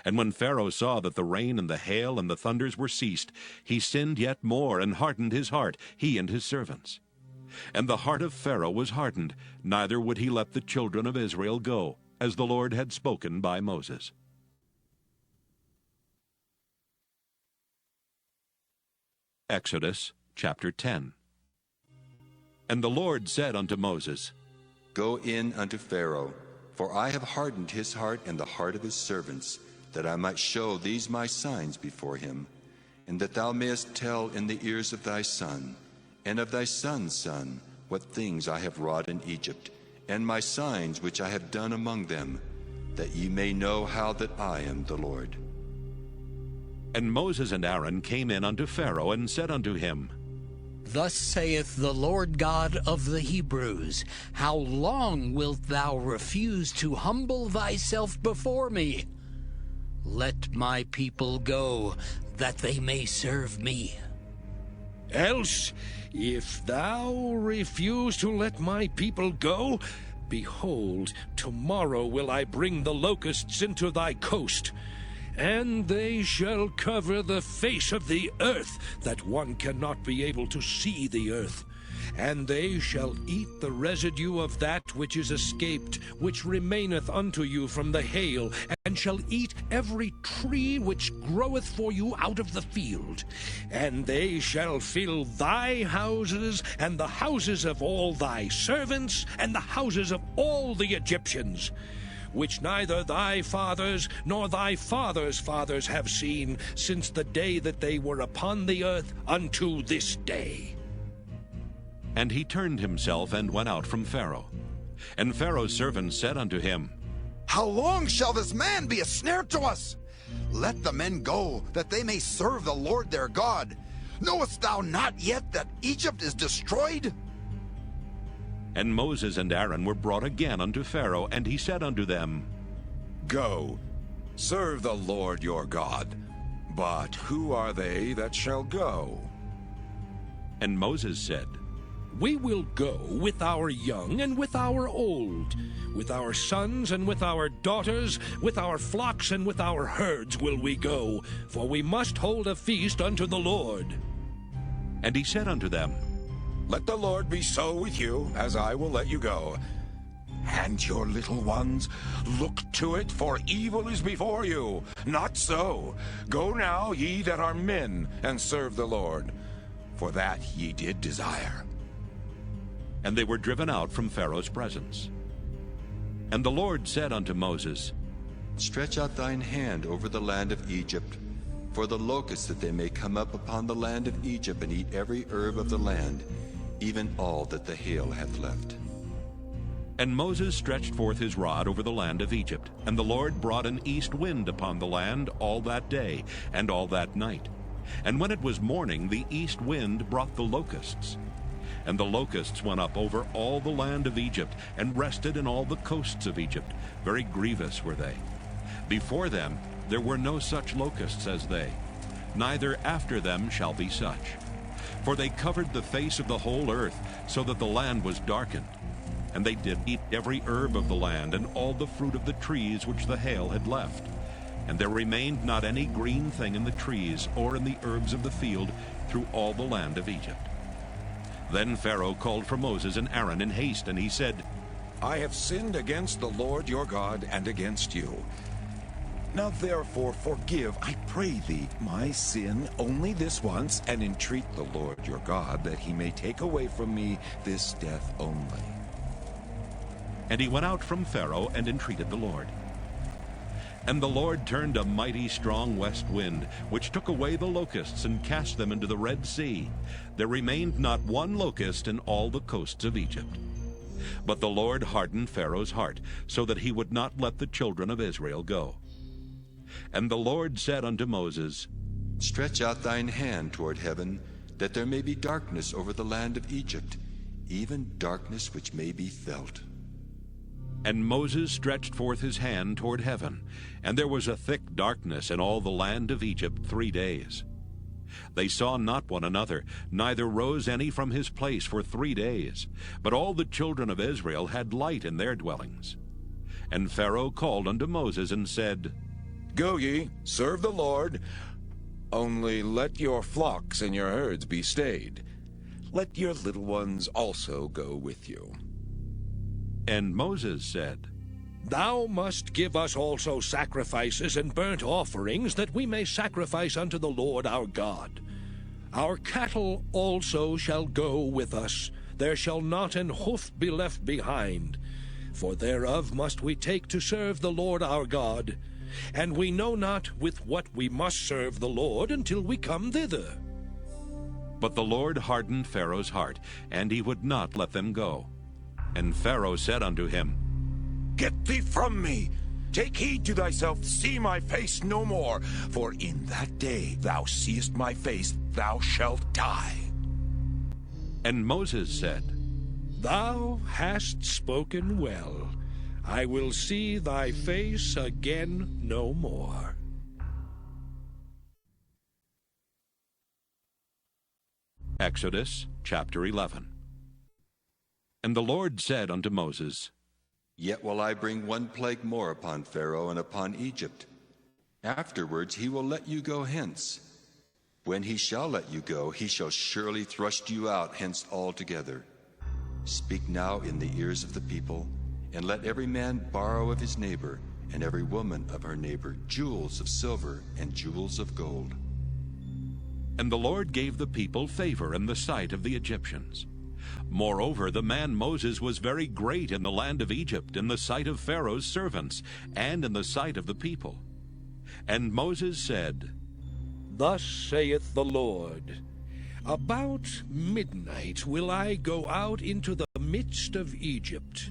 And when Pharaoh saw that the rain and the hail and the thunders were ceased, he sinned yet more, and hardened his heart, he and his servants. And the heart of Pharaoh was hardened, neither would he let the children of Israel go, as the Lord had spoken by Moses. Exodus chapter 10. And the Lord said unto Moses, Go in unto Pharaoh, for I have hardened his heart and the heart of his servants, that I might show these my signs before him, and that thou mayest tell in the ears of thy son, and of thy son's son, what things I have wrought in Egypt, and my signs which I have done among them, that ye may know how that I am the Lord. And Moses and Aaron came in unto Pharaoh, and said unto him, Thus saith the Lord God of the Hebrews, How long wilt thou refuse to humble thyself before me? Let my people go, that they may serve me. Else, if thou refuse to let my people go, behold, tomorrow will I bring the locusts into thy coast, and they shall cover the face of the earth, that one cannot be able to see the earth. And they shall eat the residue of that which is escaped, which remaineth unto you from the hail, and shall eat every tree which groweth for you out of the field. And they shall fill thy houses, and the houses of all thy servants, and the houses of all the Egyptians, which neither thy fathers nor thy fathers' fathers have seen, since the day that they were upon the earth unto this day. And he turned himself and went out from Pharaoh. And Pharaoh's servants said unto him, How long shall this man be a snare to us? Let the men go, that they may serve the Lord their God. Knowest thou not yet that Egypt is destroyed? And Moses and Aaron were brought again unto Pharaoh, and he said unto them, Go, serve the Lord your God. But who are they that shall go? And Moses said, We will go with our young and with our old, with our sons and with our daughters, with our flocks and with our herds will we go, for we must hold a feast unto the Lord. And he said unto them, Let the Lord be so with you, as I will let you go. And your little ones, look to it, for evil is before you. Not so. Go now, ye that are men, and serve the Lord, for that ye did desire. And they were driven out from Pharaoh's presence. And the Lord said unto Moses, Stretch out thine hand over the land of Egypt, for the locusts, that they may come up upon the land of Egypt and eat every herb of the land, even all that the hail hath left. And Moses stretched forth his rod over the land of Egypt, and the Lord brought an east wind upon the land all that day and all that night. And when it was morning, the east wind brought the locusts. And the locusts went up over all the land of Egypt, and rested in all the coasts of Egypt. Very grievous were they. Before them there were no such locusts as they, neither after them shall be such. For they covered the face of the whole earth, so that the land was darkened. And they did eat every herb of the land, and all the fruit of the trees which the hail had left. And there remained not any green thing in the trees, or in the herbs of the field, through all the land of Egypt. Then Pharaoh called for Moses and Aaron in haste, and he said, I have sinned against the Lord your God and against you. Now therefore forgive, I pray thee, my sin only this once, and entreat the Lord your God that he may take away from me this death only. And he went out from Pharaoh and entreated the Lord. And the Lord turned a mighty strong west wind, which took away the locusts and cast them into the Red Sea. There remained not one locust in all the coasts of Egypt. But the Lord hardened Pharaoh's heart, so that he would not let the children of Israel go. And the Lord said unto Moses, Stretch out thine hand toward heaven, that there may be darkness over the land of Egypt, even darkness which may be felt. And Moses stretched forth his hand toward heaven, and there was a thick darkness in all the land of Egypt 3 days. They saw not one another, neither rose any from his place for 3 days. But all the children of Israel had light in their dwellings. And Pharaoh called unto Moses and said, Go ye, serve the Lord, only let your flocks and your herds be stayed. Let your little ones also go with you. And Moses said, Thou must give us also sacrifices and burnt offerings, that we may sacrifice unto the Lord our God. Our cattle also shall go with us. There shall not an hoof be left behind. For thereof must we take to serve the Lord our God. And we know not with what we must serve the Lord until we come thither. But the Lord hardened Pharaoh's heart, and he would not let them go. And Pharaoh said unto him, Get thee from me! Take heed to thyself, see my face no more, for in that day thou seest my face, thou shalt die. And Moses said, Thou hast spoken well. I will see thy face again no more. Exodus chapter 11. And the Lord said unto Moses, Yet will I bring one plague more upon Pharaoh and upon Egypt. Afterwards he will let you go hence. When he shall let you go, he shall surely thrust you out hence altogether. Speak now in the ears of the people, and let every man borrow of his neighbor, and every woman of her neighbor, jewels of silver and jewels of gold. And the Lord gave the people favor in the sight of the Egyptians. Moreover, the man Moses was very great in the land of Egypt, in the sight of Pharaoh's servants, and in the sight of the people. And Moses said, Thus saith the Lord, About midnight will I go out into the midst of Egypt,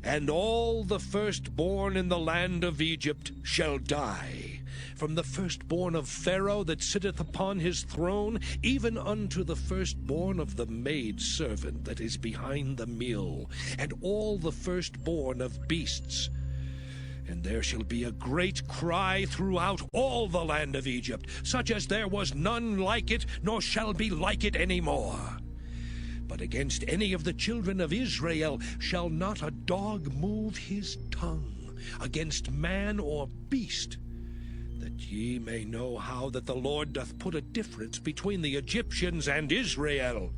and all the firstborn in the land of Egypt shall die, from the firstborn of Pharaoh that sitteth upon his throne, even unto the firstborn of the maidservant that is behind the mill, and all the firstborn of beasts. And there shall be a great cry throughout all the land of Egypt, such as there was none like it, nor shall be like it any more. But against any of the children of Israel shall not a dog move his tongue, against man or beast, that ye may know how that the Lord doth put a difference between the Egyptians and Israel.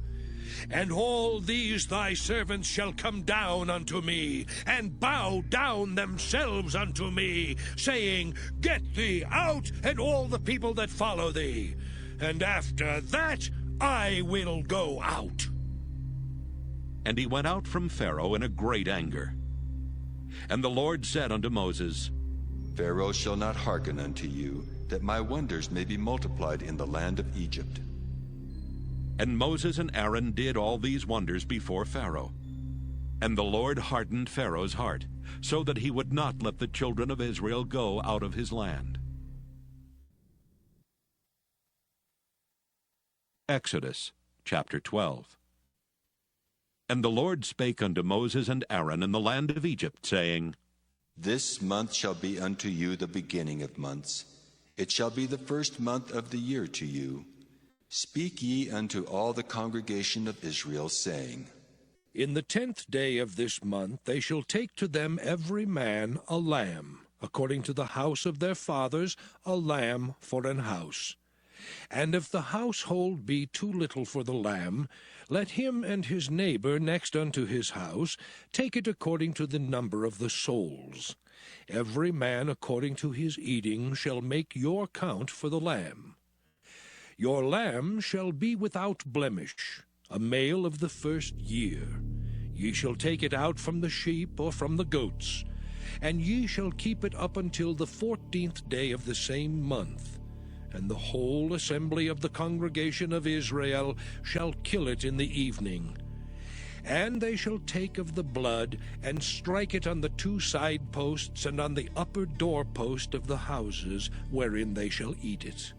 And all these thy servants shall come down unto me, and bow down themselves unto me, saying, Get thee out, and all the people that follow thee. And after that I will go out. And he went out from Pharaoh in a great anger. And the Lord said unto Moses, Pharaoh shall not hearken unto you, that my wonders may be multiplied in the land of Egypt. And Moses and Aaron did all these wonders before Pharaoh. And the Lord hardened Pharaoh's heart, so that he would not let the children of Israel go out of his land. Exodus chapter 12. And the Lord spake unto Moses and Aaron in the land of Egypt, saying, This month shall be unto you the beginning of months. It shall be the first month of the year to you. Speak ye unto all the congregation of Israel, saying, In the 10th day of this month they shall take to them every man a lamb, according to the house of their fathers, a lamb for an house. And if the household be too little for the lamb, let him and his neighbor next unto his house take it according to the number of the souls. Every man according to his eating shall make your count for the lamb. Your lamb shall be without blemish, a male of the first year. Ye shall take it out from the sheep or from the goats, and ye shall keep it up until the 14th day of the same month. And the whole assembly of the congregation of Israel shall kill it in the evening. And they shall take of the blood, and strike it on the 2 side posts and on the upper doorpost of the houses wherein they shall eat it.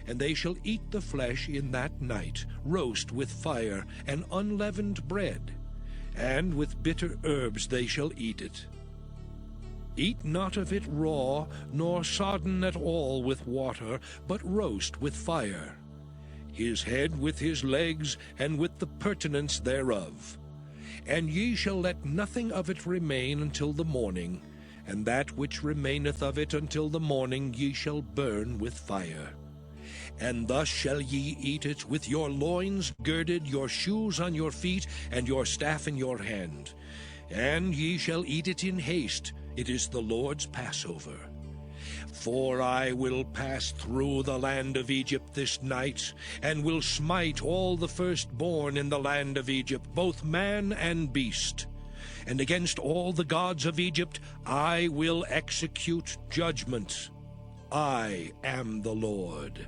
And they shall eat the flesh in that night, roast with fire, and unleavened bread, and with bitter herbs they shall eat it. Eat not of it raw, nor sodden at all with water, but roast with fire, his head with his legs, and with the purtenance thereof. And ye shall let nothing of it remain until the morning, and that which remaineth of it until the morning ye shall burn with fire. And thus shall ye eat it, with your loins girded, your shoes on your feet, and your staff in your hand. And ye shall eat it in haste. It is the Lord's Passover. For I will pass through the land of Egypt this night, and will smite all the firstborn in the land of Egypt, both man and beast. And against all the gods of Egypt I will execute judgment. I am the Lord.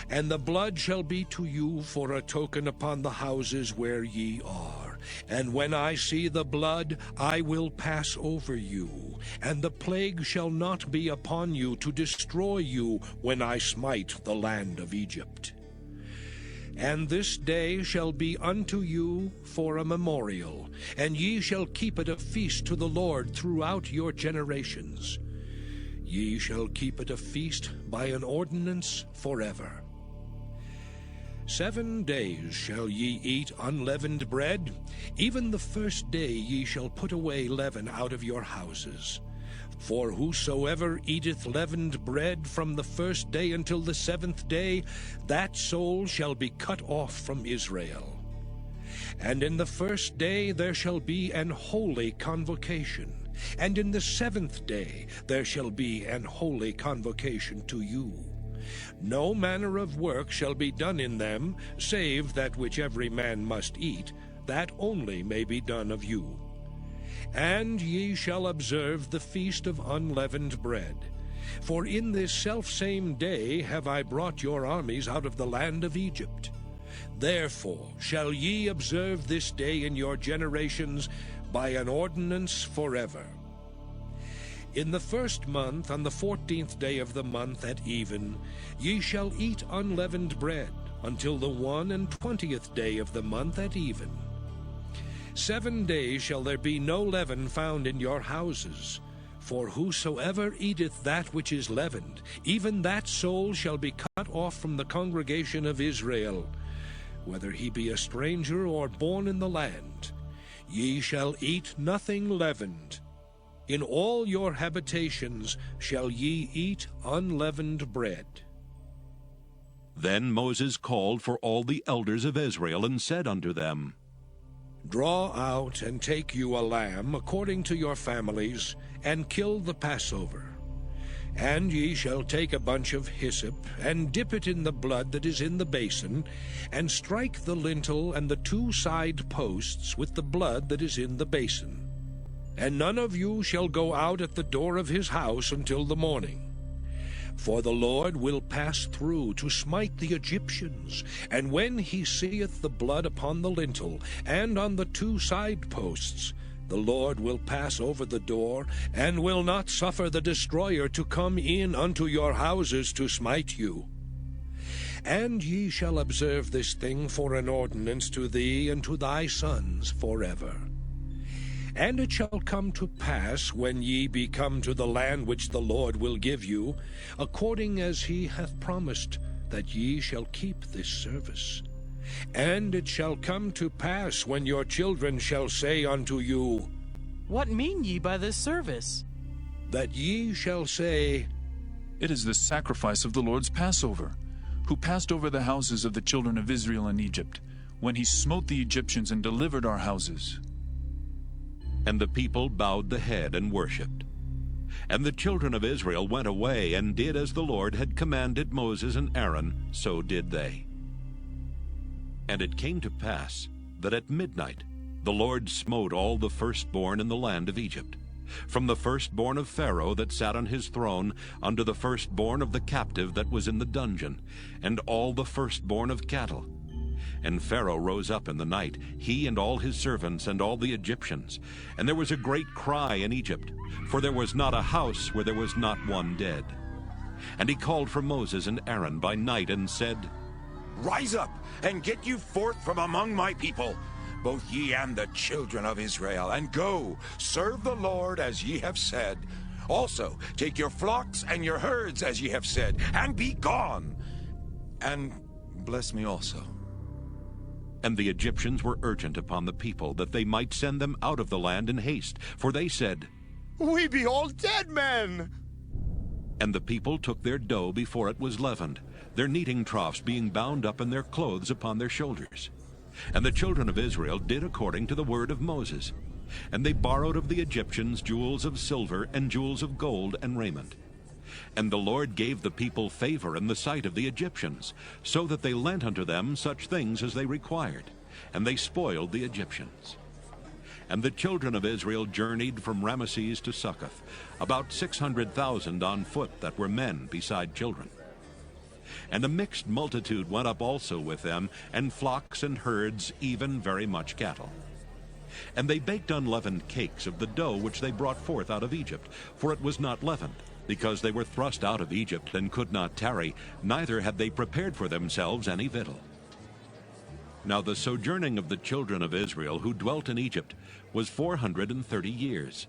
And the blood shall be to you for a token upon the houses where ye are. And when I see the blood, I will pass over you, and the plague shall not be upon you to destroy you when I smite the land of Egypt. And this day shall be unto you for a memorial, and ye shall keep it a feast to the Lord throughout your generations. Ye shall keep it a feast by an ordinance forever. 7 days shall ye eat unleavened bread. Even the first day ye shall put away leaven out of your houses. For whosoever eateth leavened bread from the first day until the 7th day, that soul shall be cut off from Israel. And in the first day there shall be an holy convocation. And in the 7th day there shall be an holy convocation to you. No manner of work shall be done in them, save that which every man must eat, that only may be done of you. And ye shall observe the feast of unleavened bread. For in this selfsame day have I brought your armies out of the land of Egypt. Therefore shall ye observe this day in your generations by an ordinance forever. In the 1st month, on the 14th day of the month at even, ye shall eat unleavened bread, until the 21st day of the month at even. 7 days shall there be no leaven found in your houses. For whosoever eateth that which is leavened, even that soul shall be cut off from the congregation of Israel, whether he be a stranger or born in the land. Ye shall eat nothing leavened. In all your habitations shall ye eat unleavened bread. Then Moses called for all the elders of Israel, and said unto them, Draw out and take you a lamb according to your families, and kill the Passover. And ye shall take a bunch of hyssop, and dip it in the blood that is in the basin, and strike the lintel and the 2 side posts with the blood that is in the basin. And none of you shall go out at the door of his house until the morning. For the Lord will pass through to smite the Egyptians, and when he seeth the blood upon the lintel and on the 2 side posts, the Lord will pass over the door, and will not suffer the destroyer to come in unto your houses to smite you. And ye shall observe this thing for an ordinance to thee and to thy sons forever. And it shall come to pass, when ye be come to the land which the Lord will give you, according as he hath promised, that ye shall keep this service. And it shall come to pass, when your children shall say unto you, What mean ye by this service? That ye shall say, It is the sacrifice of the Lord's Passover, who passed over the houses of the children of Israel in Egypt, when he smote the Egyptians and delivered our houses. And the people bowed the head and worshipped. And the children of Israel went away and did as the Lord had commanded Moses and Aaron, so did they. And it came to pass that at midnight the Lord smote all the firstborn in the land of Egypt, from the firstborn of Pharaoh that sat on his throne unto the firstborn of the captive that was in the dungeon, and all the firstborn of cattle. And Pharaoh rose up in the night, he and all his servants and all the Egyptians. And there was a great cry in Egypt, for there was not a house where there was not one dead. And he called for Moses and Aaron by night and said, Rise up, and get you forth from among my people, both ye and the children of Israel, and go, serve the Lord as ye have said. Also take your flocks and your herds as ye have said, and be gone. And bless me also. And the Egyptians were urgent upon the people, that they might send them out of the land in haste, for they said, We be all dead men. And the people took their dough before it was leavened, their kneading troughs being bound up in their clothes upon their shoulders. And the children of Israel did according to the word of Moses. And they borrowed of the Egyptians jewels of silver and jewels of gold and raiment. And the Lord gave the people favor in the sight of the Egyptians, so that they lent unto them such things as they required, and they spoiled the Egyptians. And the children of Israel journeyed from Ramesses to Succoth, about 600,000 on foot that were men beside children. And a mixed multitude went up also with them, and flocks and herds, even very much cattle. And they baked unleavened cakes of the dough which they brought forth out of Egypt, for it was not leavened, because they were thrust out of Egypt and could not tarry, neither had they prepared for themselves any victual. Now the sojourning of the children of Israel who dwelt in Egypt was 430 years.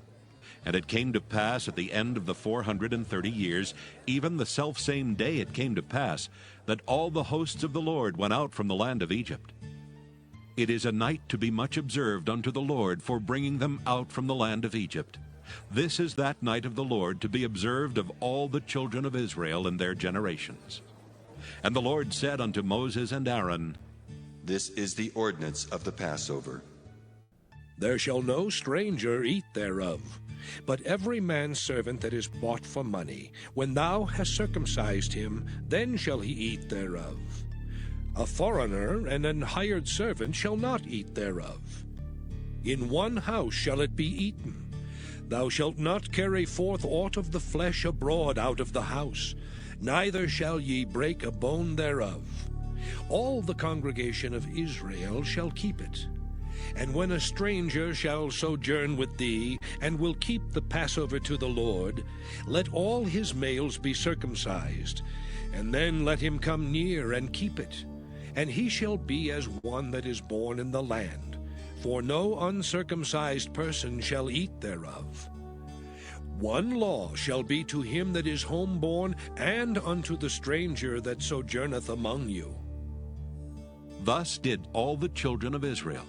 And it came to pass at the end of the 430 years, even the selfsame day it came to pass, that all the hosts of the Lord went out from the land of Egypt. It is a night to be much observed unto the Lord for bringing them out from the land of Egypt. This is that night of the Lord to be observed of all the children of Israel in their generations. And the Lord said unto Moses and Aaron, This is the ordinance of the Passover. There shall no stranger eat thereof, but every man's servant that is bought for money, when thou hast circumcised him, then shall he eat thereof. A foreigner and an hired servant shall not eat thereof. In one house shall it be eaten. Thou shalt not carry forth aught of the flesh abroad out of the house, neither shall ye break a bone thereof. All the congregation of Israel shall keep it. And when a stranger shall sojourn with thee, and will keep the Passover to the Lord, let all his males be circumcised, and then let him come near and keep it. And he shall be as one that is born in the land, for no uncircumcised person shall eat thereof. One law shall be to him that is homeborn, and unto the stranger that sojourneth among you. Thus did all the children of Israel.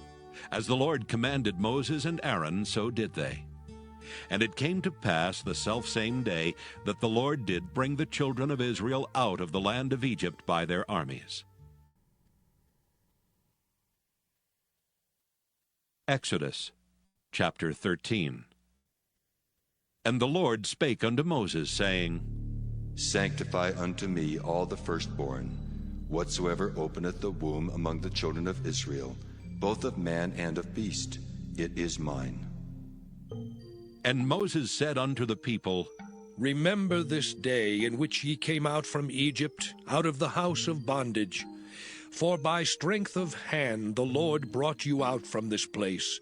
As the Lord commanded Moses and Aaron, so did they. And it came to pass the selfsame day that the Lord did bring the children of Israel out of the land of Egypt by their armies. Exodus chapter 13. And the Lord spake unto Moses, saying, Sanctify unto me all the firstborn, whatsoever openeth the womb among the children of Israel, both of man and of beast, it is mine. And Moses said unto the people, Remember this day in which ye came out from Egypt, out of the house of bondage. For by strength of hand the Lord brought you out from this place.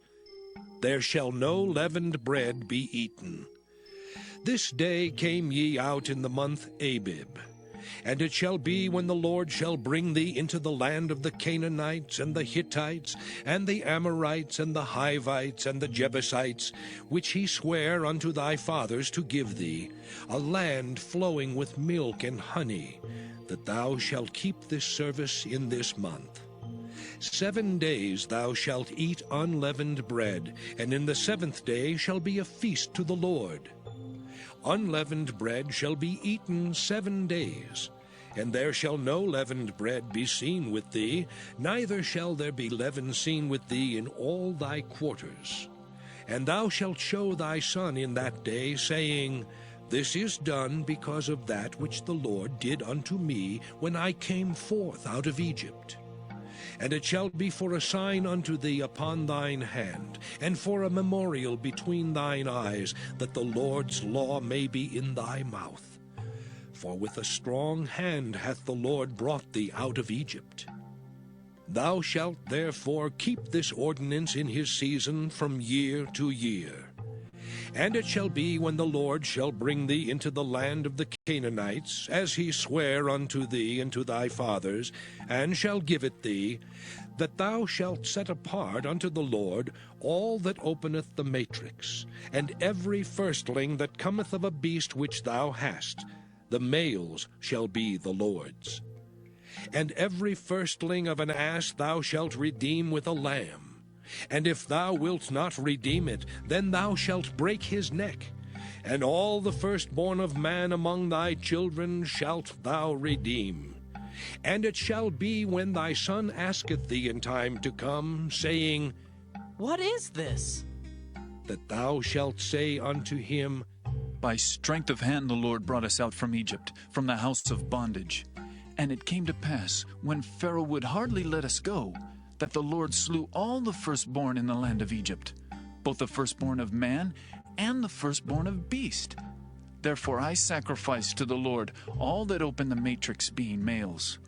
There shall no leavened bread be eaten. This day came ye out in the month Abib. And it shall be when the Lord shall bring thee into the land of the Canaanites, and the Hittites, and the Amorites, and the Hivites, and the Jebusites, which he sware unto thy fathers to give thee, a land flowing with milk and honey, that thou shalt keep this service in this month. 7 days thou shalt eat unleavened bread, and in the 7th day shall be a feast to the Lord. Unleavened bread shall be eaten 7 days, and there shall no leavened bread be seen with thee, neither shall there be leaven seen with thee in all thy quarters. And thou shalt show thy son in that day, saying, This is done because of that which the Lord did unto me when I came forth out of Egypt. And it shall be for a sign unto thee upon thine hand, and for a memorial between thine eyes, that the Lord's law may be in thy mouth. For with a strong hand hath the Lord brought thee out of Egypt. Thou shalt therefore keep this ordinance in his season from year to year. And it shall be when the Lord shall bring thee into the land of the Canaanites, as he sware unto thee and to thy fathers, and shall give it thee, that thou shalt set apart unto the Lord all that openeth the matrix, and every firstling that cometh of a beast which thou hast, the males shall be the Lord's. And every firstling of an ass thou shalt redeem with a lamb. And if thou wilt not redeem it, then thou shalt break his neck. And all the firstborn of man among thy children shalt thou redeem. And it shall be when thy son asketh thee in time to come, saying, What is this? That thou shalt say unto him, By strength of hand the Lord brought us out from Egypt, from the house of bondage. And it came to pass, when Pharaoh would hardly let us go, that the Lord slew all the firstborn in the land of Egypt, both the firstborn of man and the firstborn of beast. Therefore I sacrifice to the Lord all that open the matrix, being males.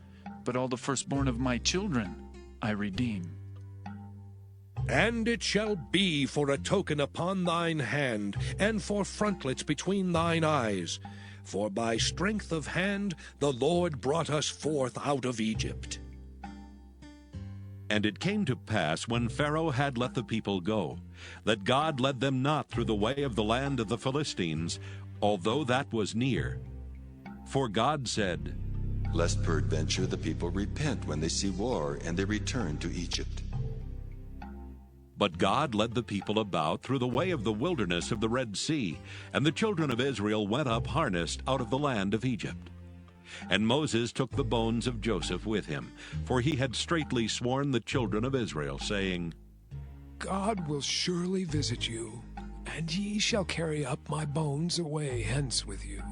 But all the firstborn of my children I redeem. And it shall be for a token upon thine hand, and for frontlets between thine eyes. For by strength of hand the Lord brought us forth out of Egypt. And it came to pass, when Pharaoh had let the people go, that God led them not through the way of the land of the Philistines, although that was near. For God said, Lest peradventure the people repent when they see war, and they return to Egypt. But God led the people about through the way of the wilderness of the Red Sea, and the children of Israel went up harnessed out of the land of Egypt. And Moses took the bones of Joseph with him, for he had straitly sworn the children of Israel, saying, God will surely visit you, and ye shall carry up my bones away hence with you.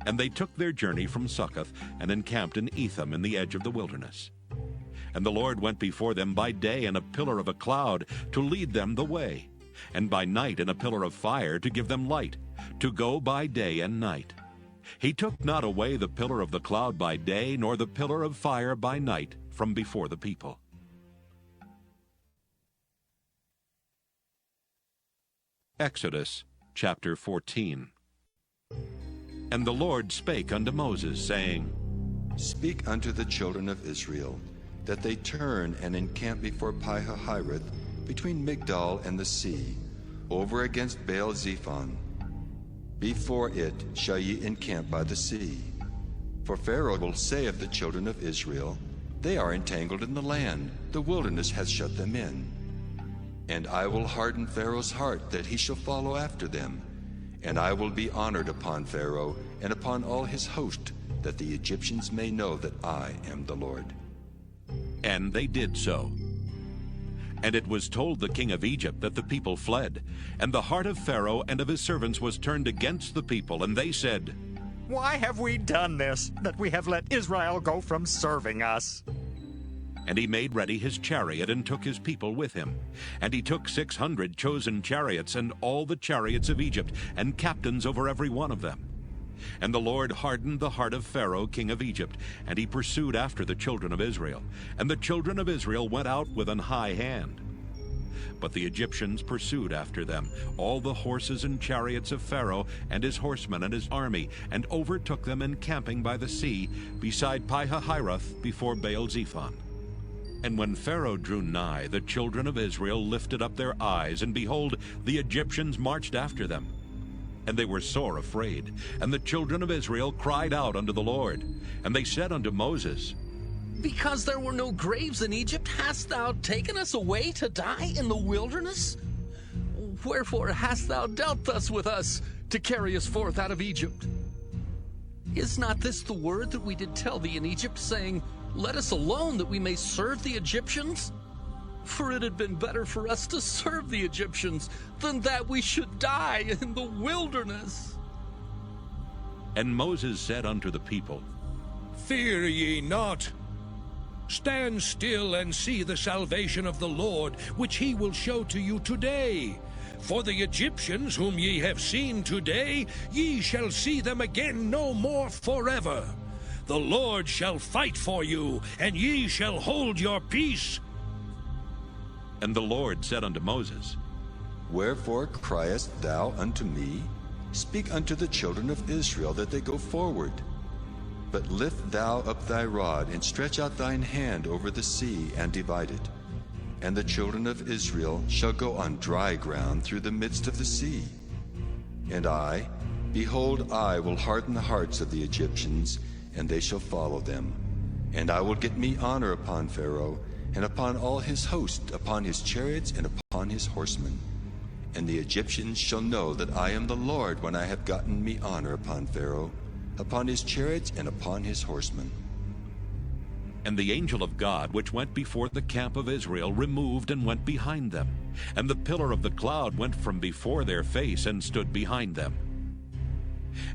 And they took their journey from Succoth, and encamped in Etham in the edge of the wilderness. And the Lord went before them by day in a pillar of a cloud, to lead them the way, and by night in a pillar of fire, to give them light, to go by day and night. He took not away the pillar of the cloud by day, nor the pillar of fire by night from before the people. Exodus chapter 14. And the Lord spake unto Moses, saying, Speak unto the children of Israel, that they turn and encamp before Pi-hahiroth, between Migdol and the sea, over against Baal-zephon. Before it shall ye encamp by the sea. For Pharaoh will say of the children of Israel, They are entangled in the land, the wilderness hath shut them in. And I will harden Pharaoh's heart, that he shall follow after them. And I will be honored upon Pharaoh, and upon all his host, that the Egyptians may know that I am the Lord. And they did so. And it was told the king of Egypt that the people fled. And the heart of Pharaoh and of his servants was turned against the people, and they said, Why have we done this, that we have let Israel go from serving us? And he made ready his chariot and took his people with him. And he took 600 chosen chariots and all the chariots of Egypt, and captains over every one of them. And the Lord hardened the heart of Pharaoh, king of Egypt, and he pursued after the children of Israel. And the children of Israel went out with an high hand. But the Egyptians pursued after them, all the horses and chariots of Pharaoh and his horsemen and his army, and overtook them encamping by the sea, beside Pi-hahiroth, before Baal-zephon. And when Pharaoh drew nigh, the children of Israel lifted up their eyes, and behold, the Egyptians marched after them. And they were sore afraid. And the children of Israel cried out unto the Lord. And they said unto Moses, Because there were no graves in Egypt, hast thou taken us away to die in the wilderness? Wherefore hast thou dealt thus with us, to carry us forth out of Egypt? Is not this the word that we did tell thee in Egypt, saying, Let us alone, that we may serve the Egyptians? For it had been better for us to serve the Egyptians, than that we should die in the wilderness. And Moses said unto the people, Fear ye not. Stand still and see the salvation of the Lord, which he will show to you today. For the Egyptians whom ye have seen today, ye shall see them again no more forever. The Lord shall fight for you, and ye shall hold your peace. And the Lord said unto Moses, Wherefore criest thou unto me? Speak unto the children of Israel that they go forward. But lift thou up thy rod, and stretch out thine hand over the sea, and divide it. And the children of Israel shall go on dry ground through the midst of the sea. And I, behold, I will harden the hearts of the Egyptians, and they shall follow them. And I will get me honor upon Pharaoh, and upon all his host, upon his chariots, and upon his horsemen. And the Egyptians shall know that I am the Lord, when I have gotten me honor upon Pharaoh, upon his chariots, and upon his horsemen. And the angel of God, which went before the camp of Israel, removed and went behind them. And the pillar of the cloud went from before their face, and stood behind them.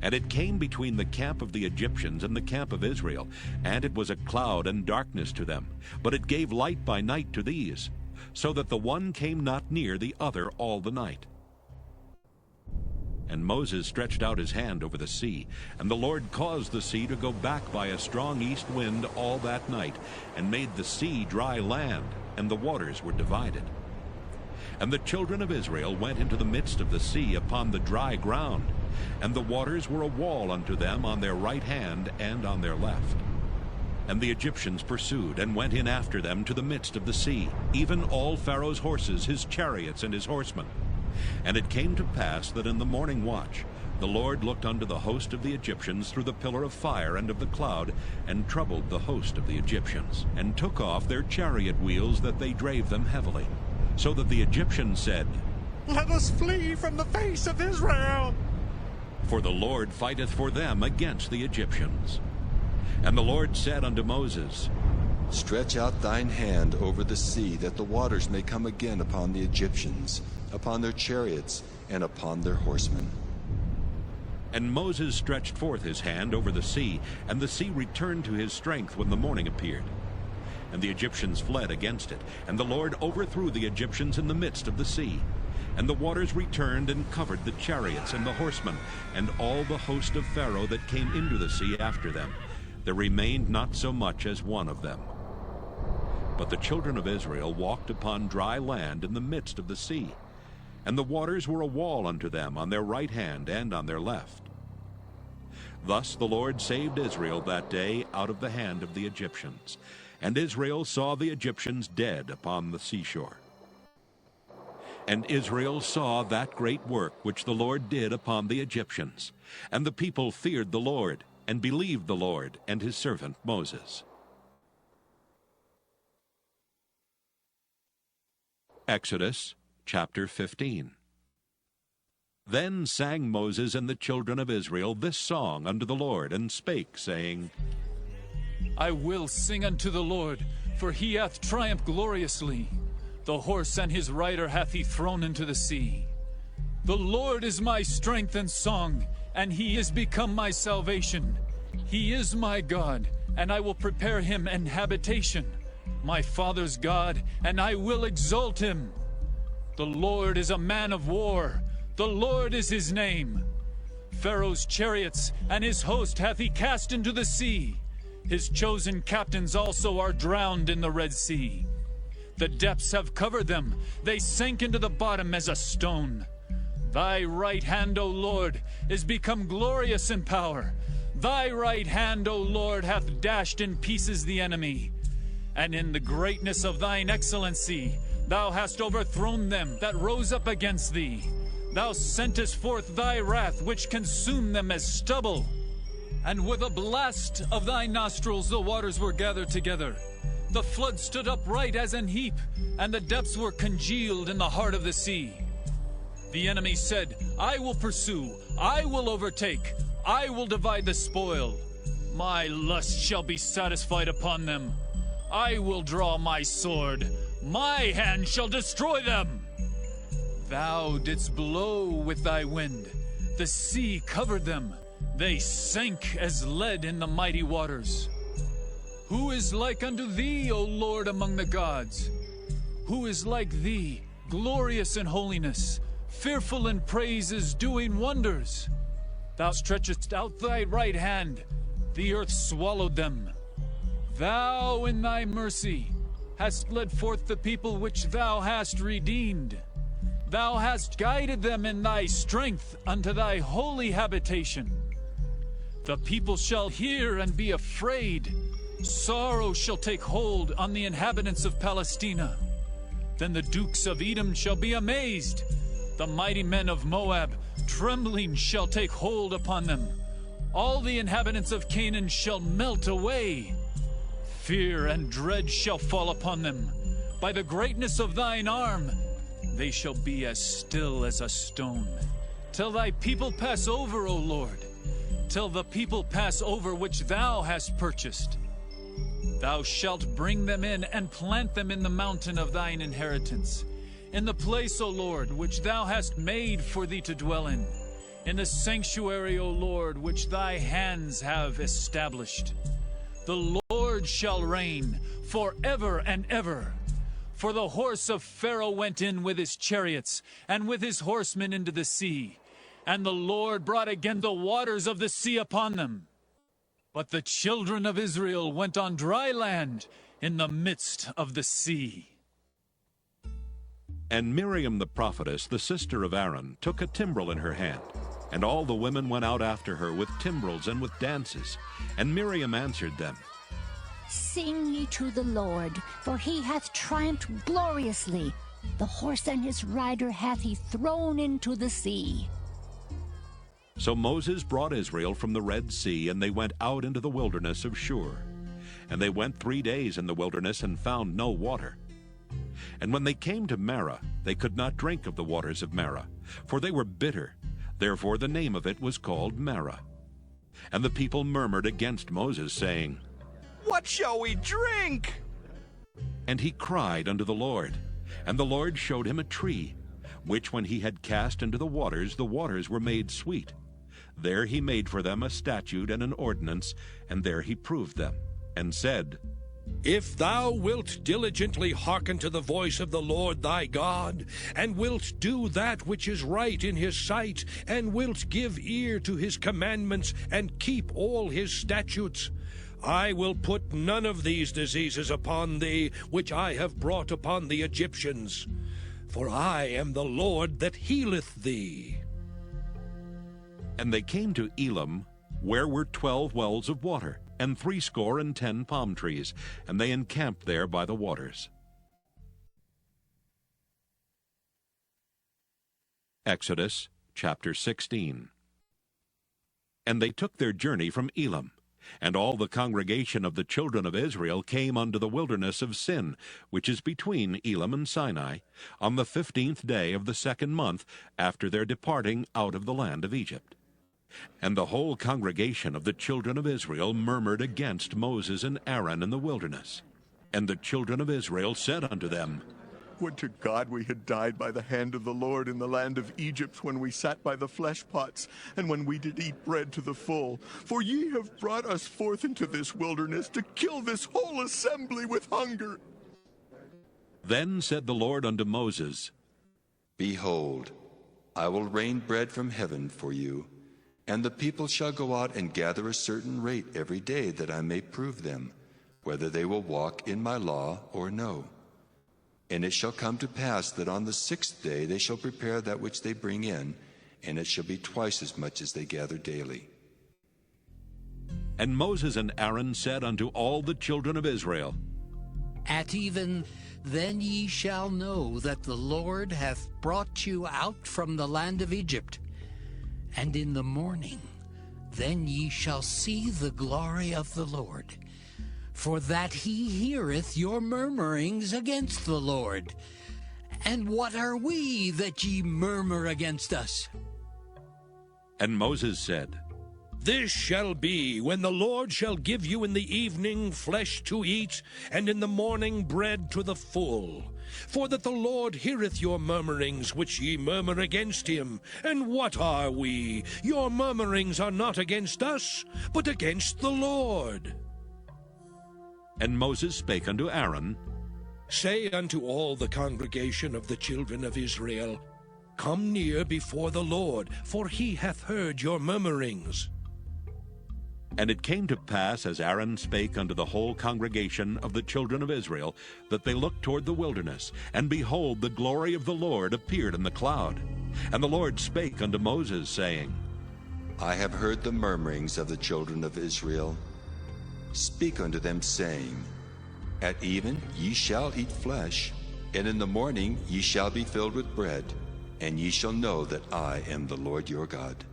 And it came between the camp of the Egyptians and the camp of Israel, and it was a cloud and darkness to them, but it gave light by night to these, so that the one came not near the other all the night. And Moses stretched out his hand over the sea, and the Lord caused the sea to go back by a strong east wind all that night, and made the sea dry land, and the waters were divided. And the children of Israel went into the midst of the sea upon the dry ground, and the waters were a wall unto them on their right hand and on their left. And the Egyptians pursued, and went in after them to the midst of the sea, even all Pharaoh's horses, his chariots, and his horsemen. And it came to pass that in the morning watch the Lord looked unto the host of the Egyptians through the pillar of fire and of the cloud, and troubled the host of the Egyptians, and took off their chariot wheels, that they drave them heavily. So that the Egyptians said, Let us flee from the face of Israel. For the Lord fighteth for them against the Egyptians. And the Lord said unto Moses, Stretch out thine hand over the sea, that the waters may come again upon the Egyptians, upon their chariots, and upon their horsemen. And Moses stretched forth his hand over the sea, and the sea returned to his strength when the morning appeared. And the Egyptians fled against it, and the Lord overthrew the Egyptians in the midst of the sea. And the waters returned and covered the chariots and the horsemen, and all the host of Pharaoh that came into the sea after them. There remained not so much as one of them. But the children of Israel walked upon dry land in the midst of the sea, and the waters were a wall unto them on their right hand and on their left. Thus the Lord saved Israel that day out of the hand of the Egyptians. And Israel saw the Egyptians dead upon the seashore. And Israel saw that great work which the Lord did upon the Egyptians. And the people feared the Lord, and believed the Lord and his servant Moses. Exodus chapter 15. Then sang Moses and the children of Israel this song unto the Lord, and spake, saying, I will sing unto the Lord, for he hath triumphed gloriously. The horse and his rider hath he thrown into the sea. The Lord is my strength and song, and he is become my salvation. He is my God, and I will prepare him an habitation. my father's God, and I will exalt him. The Lord is a man of war, the Lord is his name. Pharaoh's chariots and his host hath he cast into the sea. His chosen captains also are drowned in the Red Sea. The depths have covered them, they sank into the bottom as a stone. Thy right hand, O Lord, is become glorious in power. Thy right hand, O Lord, hath dashed in pieces the enemy. And in the greatness of thine excellency, thou hast overthrown them that rose up against thee. Thou sentest forth thy wrath, which consumed them as stubble. And with a blast of thy nostrils the waters were gathered together. The flood stood upright as an heap, and the depths were congealed in the heart of the sea. The enemy said, I will pursue, I will overtake, I will divide the spoil. My lust shall be satisfied upon them. I will draw my sword, my hand shall destroy them. Thou didst blow with thy wind, the sea covered them. They sank as lead in the mighty waters. Who is like unto thee, O Lord, among the gods? Who is like thee, glorious in holiness, fearful in praises, doing wonders? Thou stretchest out thy right hand, the earth swallowed them. Thou in thy mercy hast led forth the people which thou hast redeemed. Thou hast guided them in thy strength unto thy holy habitation. The people shall hear and be afraid. Sorrow shall take hold on the inhabitants of Palestina. Then the dukes of Edom shall be amazed. The mighty men of Moab, trembling, shall take hold upon them. All the inhabitants of Canaan shall melt away. Fear and dread shall fall upon them. By the greatness of thine arm, they shall be as still as a stone. Till thy people pass over, O Lord. Till the people pass over which thou hast purchased. Thou shalt bring them in and plant them in the mountain of thine inheritance, in the place, O Lord, which thou hast made for thee to dwell in the sanctuary, O Lord, which thy hands have established. The Lord shall reign forever and ever. For the horse of Pharaoh went in with his chariots and with his horsemen into the sea, and the Lord brought again the waters of the sea upon them. But the children of Israel went on dry land in the midst of the sea. And Miriam the prophetess, the sister of Aaron, took a timbrel in her hand. And all the women went out after her with timbrels and with dances. And Miriam answered them, Sing ye to the Lord, for he hath triumphed gloriously. The horse and his rider hath he thrown into the sea. So Moses brought Israel from the Red Sea, and they went out into the wilderness of Shur. And they went 3 days in the wilderness and found no water. And when they came to Marah, they could not drink of the waters of Marah, for they were bitter. Therefore the name of it was called Marah. And the people murmured against Moses, saying, What shall we drink? And he cried unto the Lord, and the Lord showed him a tree, which when he had cast into the waters were made sweet. There he made for them a statute and an ordinance, and there he proved them, and said, If thou wilt diligently hearken to the voice of the Lord thy God, and wilt do that which is right in his sight, and wilt give ear to his commandments, and keep all his statutes, I will put none of these diseases upon thee, which I have brought upon the Egyptians. For I am the Lord that healeth thee. And they came to Elim, where were 12 wells of water, and 70 palm trees, and they encamped there by the waters. Exodus chapter 16. And they took their journey from Elim, and all the congregation of the children of Israel came unto the wilderness of Sin, which is between Elim and Sinai, on the 15th day of the 2nd month after their departing out of the land of Egypt. And the whole congregation of the children of Israel murmured against Moses and Aaron in the wilderness. And the children of Israel said unto them, Would to God we had died by the hand of the Lord in the land of Egypt, when we sat by the flesh pots, and when we did eat bread to the full. For ye have brought us forth into this wilderness to kill this whole assembly with hunger. Then said the Lord unto Moses, Behold, I will rain bread from heaven for you, and the people shall go out and gather a certain rate every day, that I may prove them, whether they will walk in my law or no. And it shall come to pass that on the 6th day they shall prepare that which they bring in, and it shall be twice as much as they gather daily. And Moses and Aaron said unto all the children of Israel, At even then ye shall know that the Lord hath brought you out from the land of Egypt. And in the morning then ye shall see the glory of the Lord, for that he heareth your murmurings against the Lord. And what are we that ye murmur against us? And Moses said, This shall be when the Lord shall give you in the evening flesh to eat, and in the morning bread to the full. For that the Lord heareth your murmurings which ye murmur against him. And what are we? Your murmurings are not against us, but against the Lord. And Moses spake unto Aaron, Say unto all the congregation of the children of Israel, Come near before the Lord, for he hath heard your murmurings. And it came to pass, as Aaron spake unto the whole congregation of the children of Israel, that they looked toward the wilderness, and behold, the glory of the Lord appeared in the cloud. And the Lord spake unto Moses, saying, I have heard the murmurings of the children of Israel. Speak unto them, saying, At even ye shall eat flesh, and in the morning ye shall be filled with bread, and ye shall know that I am the Lord your God.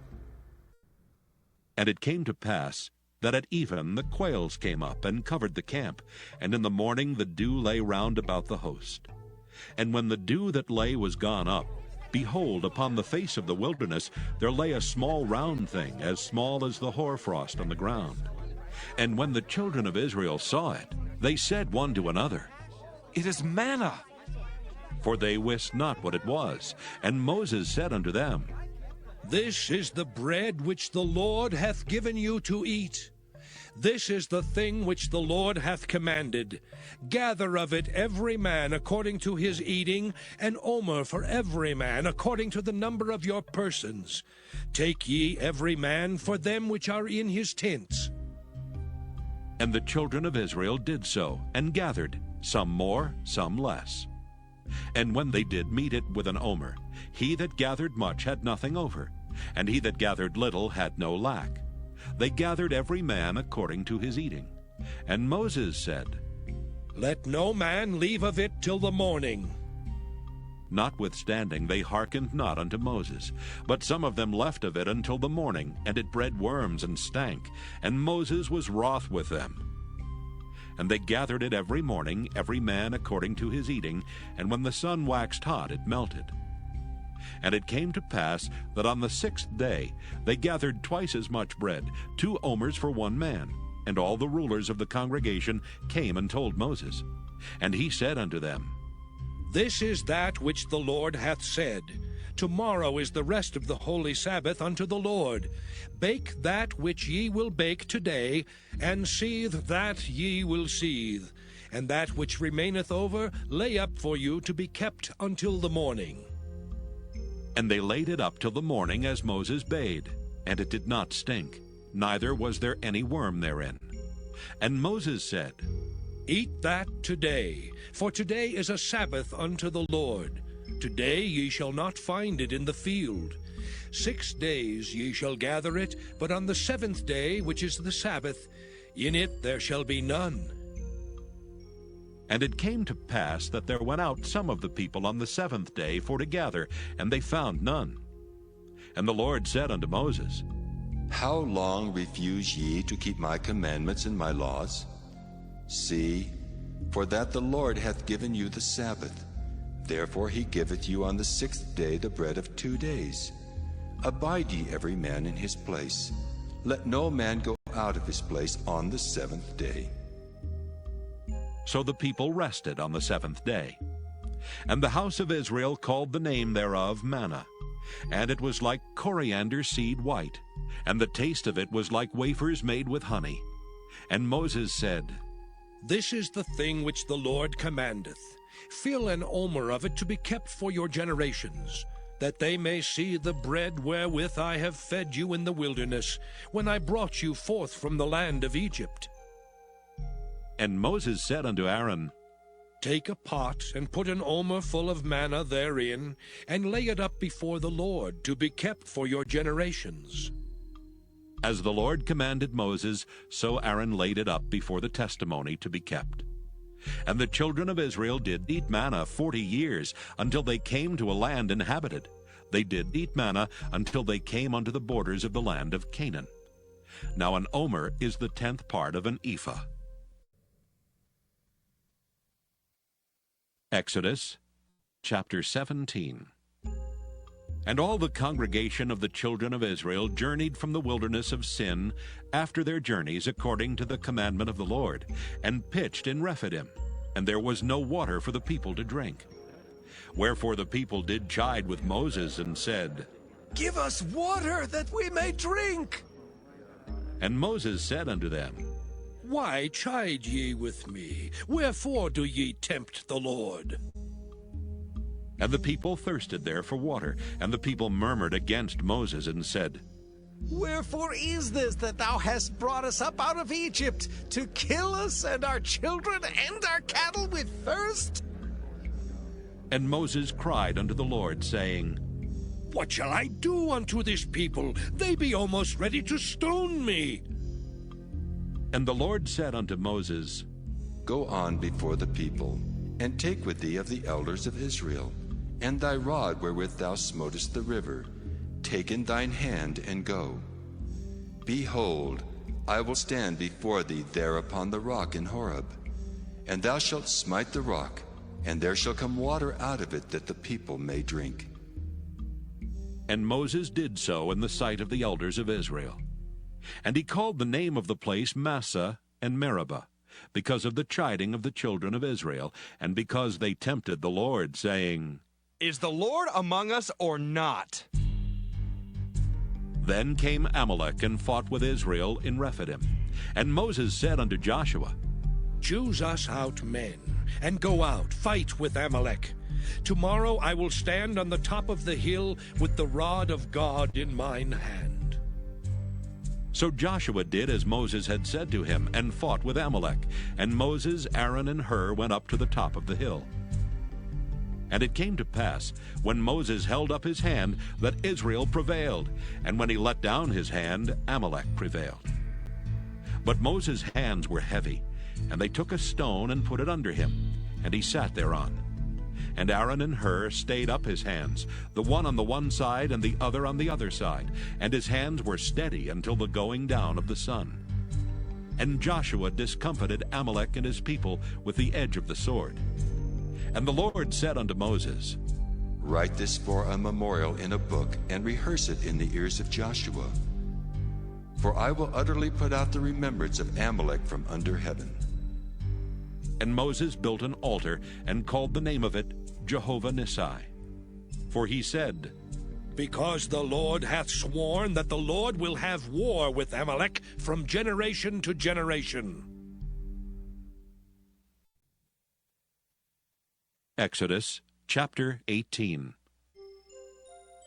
And it came to pass that at even the quails came up and covered the camp, and in the morning the dew lay round about the host. And when the dew that lay was gone up, behold, upon the face of the wilderness there lay a small round thing, as small as the hoarfrost on the ground. And when the children of Israel saw it, they said one to another, It is manna. For they wist not what it was. And Moses said unto them, This is the bread which the Lord hath given you to eat. This is the thing which the Lord hath commanded. Gather of it every man according to his eating, an omer for every man according to the number of your persons. Take ye every man for them which are in his tents. And the children of Israel did so, and gathered, some more, some less. And when they did meet it with an omer, he that gathered much had nothing over, and he that gathered little had no lack. They gathered every man according to his eating. And Moses said, Let no man leave of it till the morning. Notwithstanding they hearkened not unto Moses, but some of them left of it until the morning, and it bred worms and stank, and Moses was wroth with them. And they gathered it every morning, every man according to his eating, and when the sun waxed hot, it melted. And it came to pass that on the 6th day they gathered twice as much bread, 2 omers for one man. And all the rulers of the congregation came and told Moses. And he said unto them, This is that which the Lord hath said. Tomorrow is the rest of the holy Sabbath unto the Lord. Bake that which ye will bake today, and seethe that ye will seethe. And that which remaineth over lay up for you to be kept until the morning. And they laid it up till the morning, as Moses bade, and it did not stink, neither was there any worm therein. And Moses said, Eat that today, for today is a Sabbath unto the Lord. Today ye shall not find it in the field. 6 days ye shall gather it, but on the 7th day, which is the Sabbath, in it there shall be none. And it came to pass that there went out some of the people on the 7th day for to gather, and they found none. And the Lord said unto Moses, How long refuse ye to keep my commandments and my laws? See, for that the Lord hath given you the Sabbath. Therefore he giveth you on the 6th day the bread of 2 days. Abide ye every man in his place. Let no man go out of his place on the 7th day. So the people rested on the 7th day. And the house of Israel called the name thereof manna. And it was like coriander seed white, and the taste of it was like wafers made with honey. And Moses said, This is the thing which the Lord commandeth. Fill an omer of it to be kept for your generations, that they may see the bread wherewith I have fed you in the wilderness, when I brought you forth from the land of Egypt. And Moses said unto Aaron, Take a pot, and put an omer full of manna therein, and lay it up before the Lord, to be kept for your generations. As the Lord commanded Moses, so Aaron laid it up before the testimony to be kept. And the children of Israel did eat manna 40 years, until they came to a land inhabited. They did eat manna until they came unto the borders of the land of Canaan. Now an omer is the 10th part of an ephah. Exodus chapter 17. And all the congregation of the children of Israel journeyed from the wilderness of Sin after their journeys according to the commandment of the Lord, and pitched in Rephidim, and there was no water for the people to drink. Wherefore the people did chide with Moses, and said, Give us water that we may drink. And Moses said unto them, Why chide ye with me? Wherefore do ye tempt the Lord? And the people thirsted there for water, and the people murmured against Moses, and said, Wherefore is this that thou hast brought us up out of Egypt, to kill us and our children and our cattle with thirst? And Moses cried unto the Lord, saying, What shall I do unto this people? They be almost ready to stone me. And the Lord said unto Moses, Go on before the people, and take with thee of the elders of Israel, and thy rod wherewith thou smotest the river. Take in thine hand, and go. Behold, I will stand before thee there upon the rock in Horeb. And thou shalt smite the rock, and there shall come water out of it, that the people may drink. And Moses did so in the sight of the elders of Israel. And he called the name of the place Massah and Meribah, because of the chiding of the children of Israel, and because they tempted the Lord, saying, Is the Lord among us or not? Then came Amalek and fought with Israel in Rephidim. And Moses said unto Joshua, Choose us out men, and go out, fight with Amalek. Tomorrow I will stand on the top of the hill with the rod of God in mine hand. So Joshua did as Moses had said to him, and fought with Amalek. And Moses, Aaron, and Hur went up to the top of the hill. And it came to pass, when Moses held up his hand, that Israel prevailed, and when he let down his hand, Amalek prevailed. But Moses' hands were heavy, and they took a stone and put it under him, and he sat thereon. And Aaron and Hur stayed up his hands, the one on the one side and the other on the other side, and his hands were steady until the going down of the sun. And Joshua discomfited Amalek and his people with the edge of the sword. And the Lord said unto Moses, Write this for a memorial in a book, and rehearse it in the ears of Joshua. For I will utterly put out the remembrance of Amalek from under heaven. And Moses built an altar, and called the name of it Jehovah Nissi. For he said, Because the Lord hath sworn that the Lord will have war with Amalek from generation to generation. Exodus chapter 18.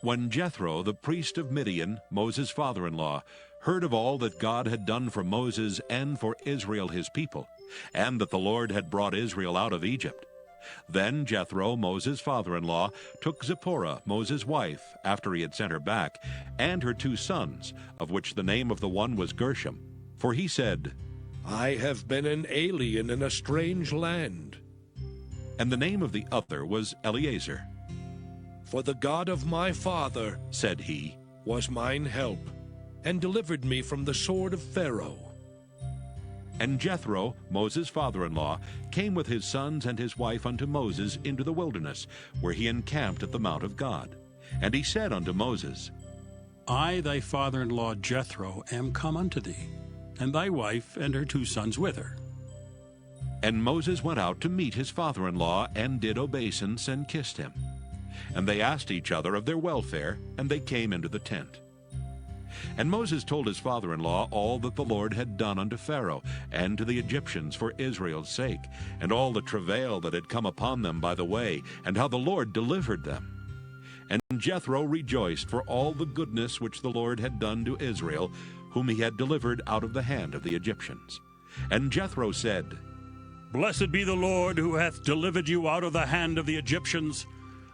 When Jethro, the priest of Midian, Moses' father-in-law, heard of all that God had done for Moses and for Israel his people, and that the Lord had brought Israel out of Egypt, then Jethro, Moses' father-in-law, took Zipporah, Moses' wife, after he had sent her back, and her 2 sons, of which the name of the one was Gershom. For he said, I have been an alien in a strange land. And the name of the other was Eleazar. For the God of my father, said he, was mine help, and delivered me from the sword of Pharaoh. And Jethro, Moses' father-in-law, came with his sons and his wife unto Moses into the wilderness, where he encamped at the mount of God. And he said unto Moses, I, thy father-in-law Jethro, am come unto thee, and thy wife and her 2 sons with her. And Moses went out to meet his father-in-law, and did obeisance, and kissed him. And they asked each other of their welfare, and they came into the tent. And Moses told his father-in-law all that the Lord had done unto Pharaoh and to the Egyptians for Israel's sake, and all the travail that had come upon them by the way, and how the Lord delivered them. And Jethro rejoiced for all the goodness which the Lord had done to Israel, whom he had delivered out of the hand of the Egyptians. And Jethro said, Blessed be the Lord, who hath delivered you out of the hand of the Egyptians,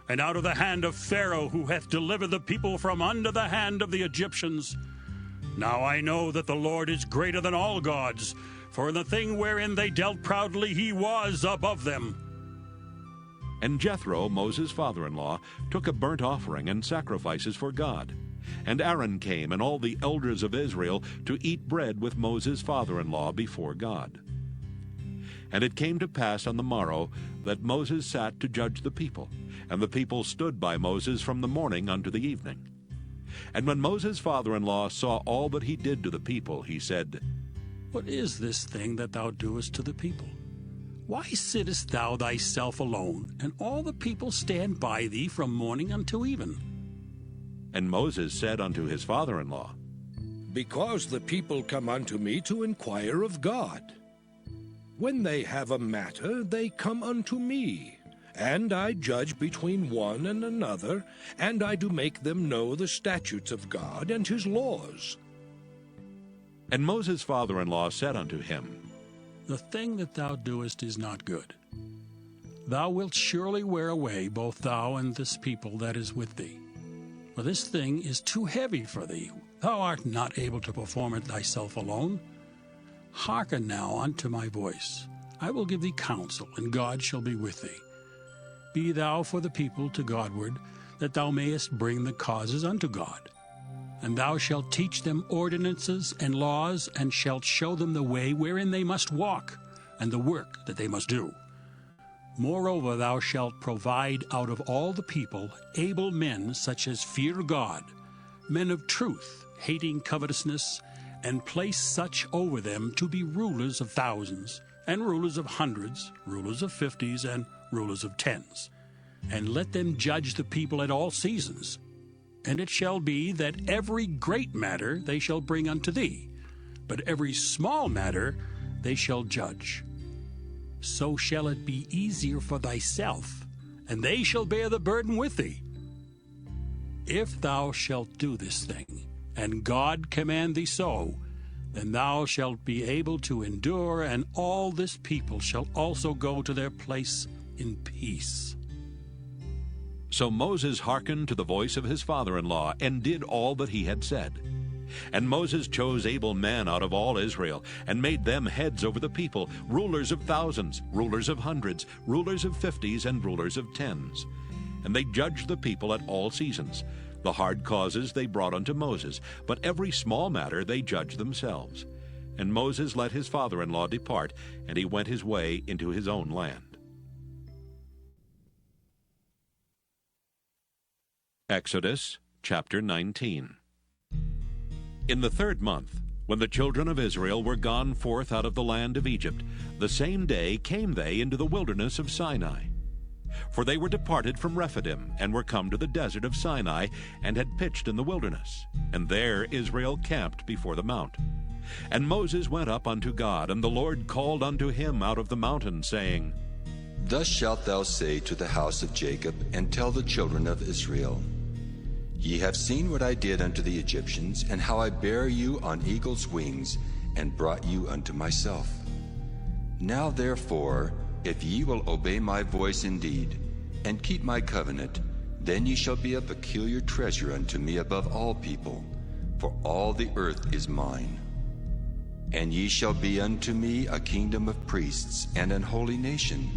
and out of the hand of Pharaoh, who hath delivered the people from under the hand of the Egyptians. Now I know that the Lord is greater than all gods, for in the thing wherein they dealt proudly he was above them. And Jethro, Moses' father-in-law, took a burnt offering and sacrifices for God. And Aaron came, and all the elders of Israel, to eat bread with Moses' father-in-law before God. And it came to pass on the morrow that Moses sat to judge the people, and the people stood by Moses from the morning unto the evening. And when Moses' father-in-law saw all that he did to the people, he said, What is this thing that thou doest to the people? Why sittest thou thyself alone, and all the people stand by thee from morning until even? And Moses said unto his father-in-law, Because the people come unto me to inquire of God. When they have a matter, they come unto me, and I judge between one and another, and I do make them know the statutes of God and his laws. And Moses' father-in-law said unto him, The thing that thou doest is not good. Thou wilt surely wear away both thou and this people that is with thee. For this thing is too heavy for thee. Thou art not able to perform it thyself alone. Hearken now unto my voice. I will give thee counsel, and God shall be with thee. Be thou for the people to Godward, that thou mayest bring the causes unto God. And thou shalt teach them ordinances and laws, and shalt show them the way wherein they must walk, and the work that they must do. Moreover, thou shalt provide out of all the people able men such as fear God, men of truth, hating covetousness, and place such over them to be rulers of thousands, and rulers of hundreds, rulers of 50s, and rulers of 10s. And let them judge the people at all seasons. And it shall be that every great matter they shall bring unto thee, but every small matter they shall judge. So shall it be easier for thyself, and they shall bear the burden with thee. If thou shalt do this thing, and God command thee so, then thou shalt be able to endure, and all this people shall also go to their place in peace. So Moses hearkened to the voice of his father-in-law, and did all that he had said. And Moses chose able men out of all Israel, and made them heads over the people, rulers of thousands, rulers of hundreds, rulers of 50s, and rulers of 10s. And they judged the people at all seasons. The hard causes they brought unto Moses, but every small matter they judged themselves. And Moses let his father-in-law depart, and he went his way into his own land. Exodus chapter 19. In the 3rd month, when the children of Israel were gone forth out of the land of Egypt, the same day came they into the wilderness of Sinai. For they were departed from Rephidim, and were come to the desert of Sinai, and had pitched in the wilderness. And there Israel camped before the mount. And Moses went up unto God, and the Lord called unto him out of the mountain, saying, Thus shalt thou say to the house of Jacob, and tell the children of Israel, Ye have seen what I did unto the Egyptians, and how I bare you on eagle's wings, and brought you unto myself. Now therefore, if ye will obey my voice indeed, and keep my covenant, then ye shall be a peculiar treasure unto me above all people, for all the earth is mine. And ye shall be unto me a kingdom of priests, and an holy nation.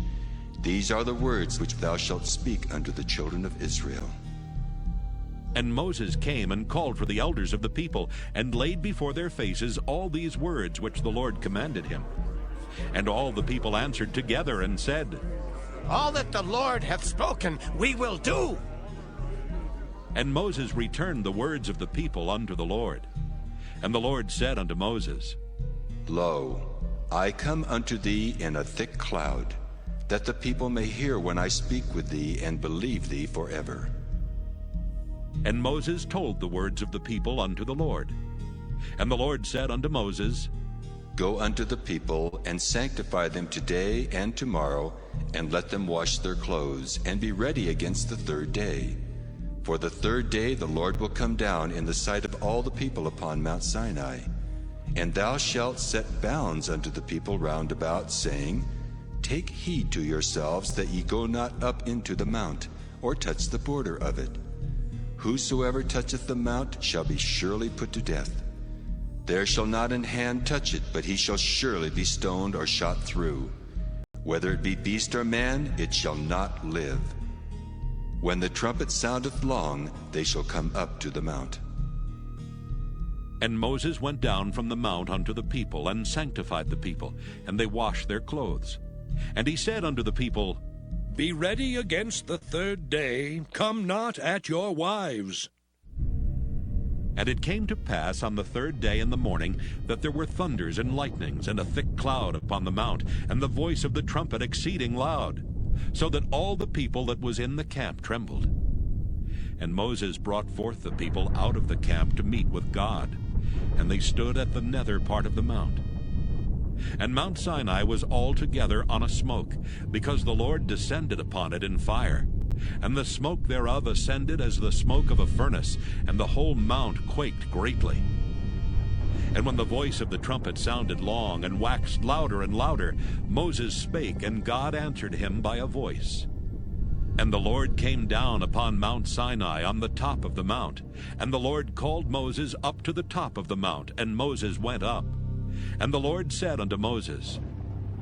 These are the words which thou shalt speak unto the children of Israel. And Moses came and called for the elders of the people, and laid before their faces all these words which the Lord commanded him. And all the people answered together and said, All that the Lord hath spoken, we will do. And Moses returned the words of the people unto the Lord. And the Lord said unto Moses, Lo, I come unto thee in a thick cloud, that the people may hear when I speak with thee and believe thee forever. And Moses told the words of the people unto the Lord. And the Lord said unto Moses, Go unto the people, and sanctify them today and tomorrow, and let them wash their clothes, and be ready against the third day. For the third day the Lord will come down in the sight of all the people upon Mount Sinai. And thou shalt set bounds unto the people round about, saying, Take heed to yourselves that ye go not up into the mount, or touch the border of it. Whosoever toucheth the mount shall be surely put to death. There shall not an hand touch it, but he shall surely be stoned or shot through. Whether it be beast or man, it shall not live. When the trumpet soundeth long, they shall come up to the mount. And Moses went down from the mount unto the people, and sanctified the people, and they washed their clothes. And he said unto the people, Be ready against the third day, come not at your wives. And it came to pass on the third day in the morning that there were thunders and lightnings, and a thick cloud upon the mount, and the voice of the trumpet exceeding loud, so that all the people that was in the camp trembled. And Moses brought forth the people out of the camp to meet with God, and they stood at the nether part of the mount. And Mount Sinai was altogether on a smoke, because the Lord descended upon it in fire. And the smoke thereof ascended as the smoke of a furnace, and the whole mount quaked greatly. And when the voice of the trumpet sounded long, and waxed louder and louder, Moses spake, and God answered him by a voice. And the Lord came down upon Mount Sinai on the top of the mount. And the Lord called Moses up to the top of the mount, and Moses went up. And the Lord said unto Moses,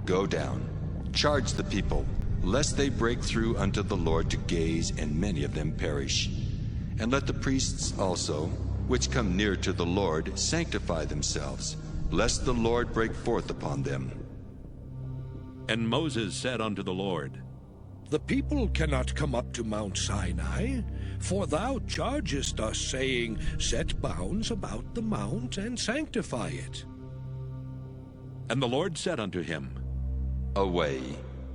Go down, charge the people, lest they break through unto the Lord to gaze, and many of them perish. And let the priests also, which come near to the Lord, sanctify themselves, lest the Lord break forth upon them. And Moses said unto the Lord, The people cannot come up to Mount Sinai, for thou chargest us, saying, Set bounds about the mount, and sanctify it. And the Lord said unto him, Away,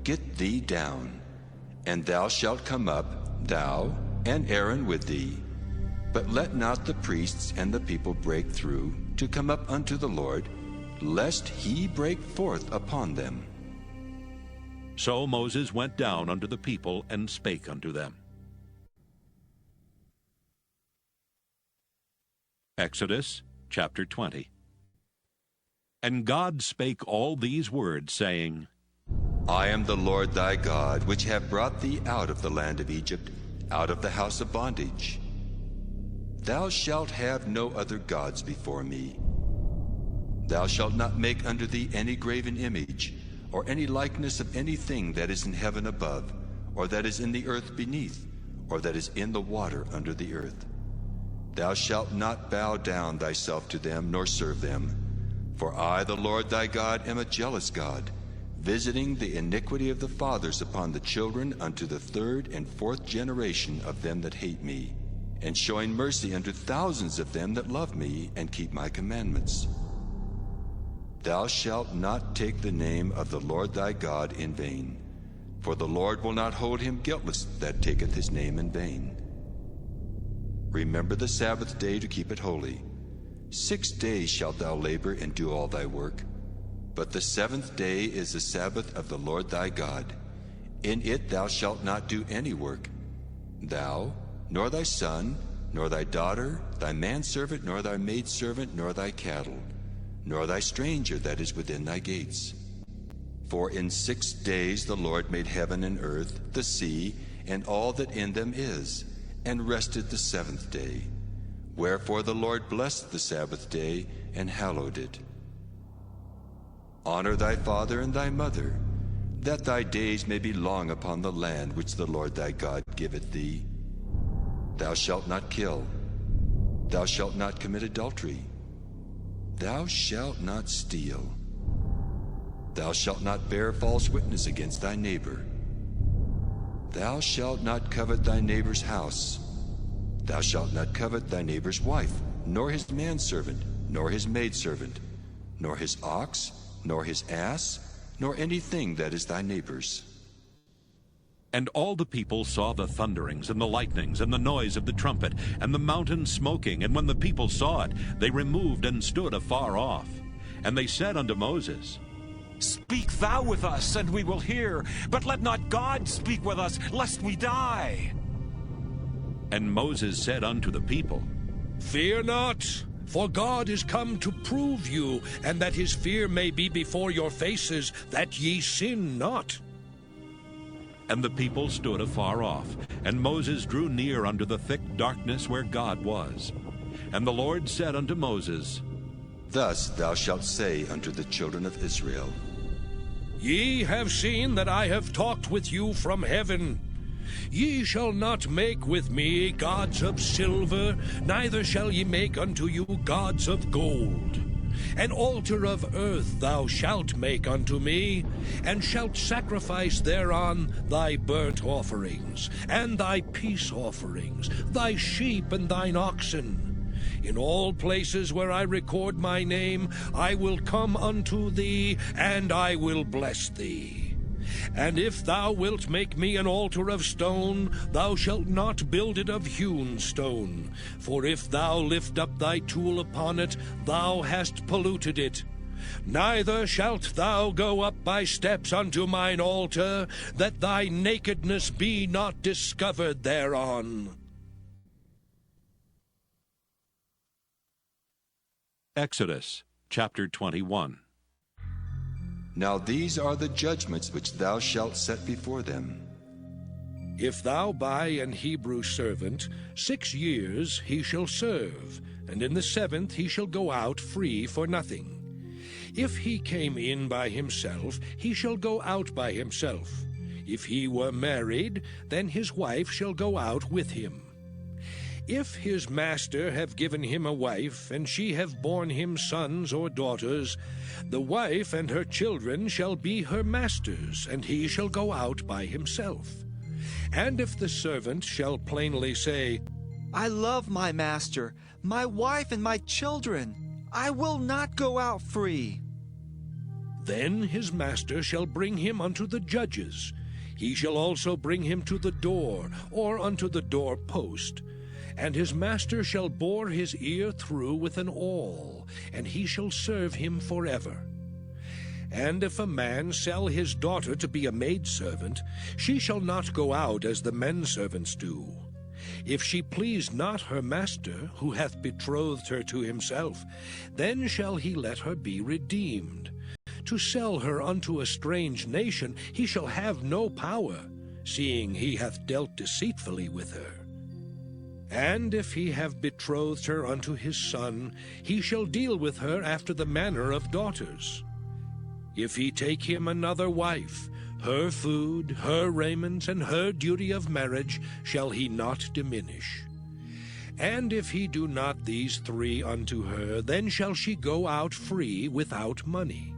get thee down, and thou shalt come up, thou and Aaron with thee. But let not the priests and the people break through to come up unto the Lord, lest he break forth upon them. So Moses went down unto the people, and spake unto them. Exodus chapter 20. And God spake all these words, saying, I am the Lord thy God, which have brought thee out of the land of Egypt, out of the house of bondage. Thou shalt have no other gods before me. Thou shalt not make unto thee any graven image, or any likeness of anything that is in heaven above, or that is in the earth beneath, or that is in the water under the earth. Thou shalt not bow down thyself to them, nor serve them. For I, the Lord thy God, am a jealous God, visiting the iniquity of the fathers upon the children unto the third and fourth generation of them that hate me, and showing mercy unto thousands of them that love me and keep my commandments. Thou shalt not take the name of the Lord thy God in vain, for the Lord will not hold him guiltless that taketh his name in vain. Remember the Sabbath day to keep it holy. 6 days shalt thou labor and do all thy work. But the seventh day is the Sabbath of the Lord thy God. In it thou shalt not do any work, thou, nor thy son, nor thy daughter, thy manservant, nor thy maidservant, nor thy cattle, nor thy stranger that is within thy gates. For in 6 days the Lord made heaven and earth, the sea, and all that in them is, and rested the seventh day. Wherefore the Lord blessed the Sabbath day, and hallowed it. Honor thy father and thy mother, that thy days may be long upon the land which the Lord thy God giveth thee. Thou shalt not kill. Thou shalt not commit adultery. Thou shalt not steal. Thou shalt not bear false witness against thy neighbor. Thou shalt not covet thy neighbor's house. Thou shalt not covet thy neighbor's wife, nor his manservant, nor his maidservant, nor his ox, nor his ass, nor anything that is thy neighbor's. And all the people saw the thunderings and the lightnings and the noise of the trumpet and the mountain smoking. And when the people saw it, they removed and stood afar off. And they said unto Moses, Speak thou with us, and we will hear, but let not God speak with us, lest we die. And Moses said unto the people, Fear not, for God is come to prove you, and that his fear may be before your faces, that ye sin not. And the people stood afar off, and Moses drew near unto the thick darkness where God was. And the Lord said unto Moses, Thus thou shalt say unto the children of Israel, Ye have seen that I have talked with you from heaven. Ye shall not make with me gods of silver, neither shall ye make unto you gods of gold. An altar of earth thou shalt make unto me, and shalt sacrifice thereon thy burnt offerings, and thy peace offerings, thy sheep and thine oxen. In all places where I record my name, I will come unto thee, and I will bless thee. And if thou wilt make me an altar of stone, thou shalt not build it of hewn stone. For if thou lift up thy tool upon it, thou hast polluted it. Neither shalt thou go up by steps unto mine altar, that thy nakedness be not discovered thereon. Exodus chapter 21. Now these are the judgments which thou shalt set before them. If thou buy an Hebrew servant, 6 years he shall serve, and in the 7th he shall go out free for nothing. If he came in by himself, he shall go out by himself. If he were married, then his wife shall go out with him. If his master have given him a wife, and she have borne him sons or daughters, the wife and her children shall be her master's, and he shall go out by himself. And if the servant shall plainly say, I love my master, my wife and my children, I will not go out free, then his master shall bring him unto the judges. He shall also bring him to the door, or unto the door post. And his master shall bore his ear through with an awl, and he shall serve him forever. And if a man sell his daughter to be a maidservant, she shall not go out as the men servants do. If she please not her master, who hath betrothed her to himself, then shall he let her be redeemed. To sell her unto a strange nation he shall have no power, seeing he hath dealt deceitfully with her. And if he have betrothed her unto his son, he shall deal with her after the manner of daughters. If he take him another wife, her food, her raiment, and her duty of marriage shall he not diminish. And if he do not these 3 unto her, then shall she go out free without money.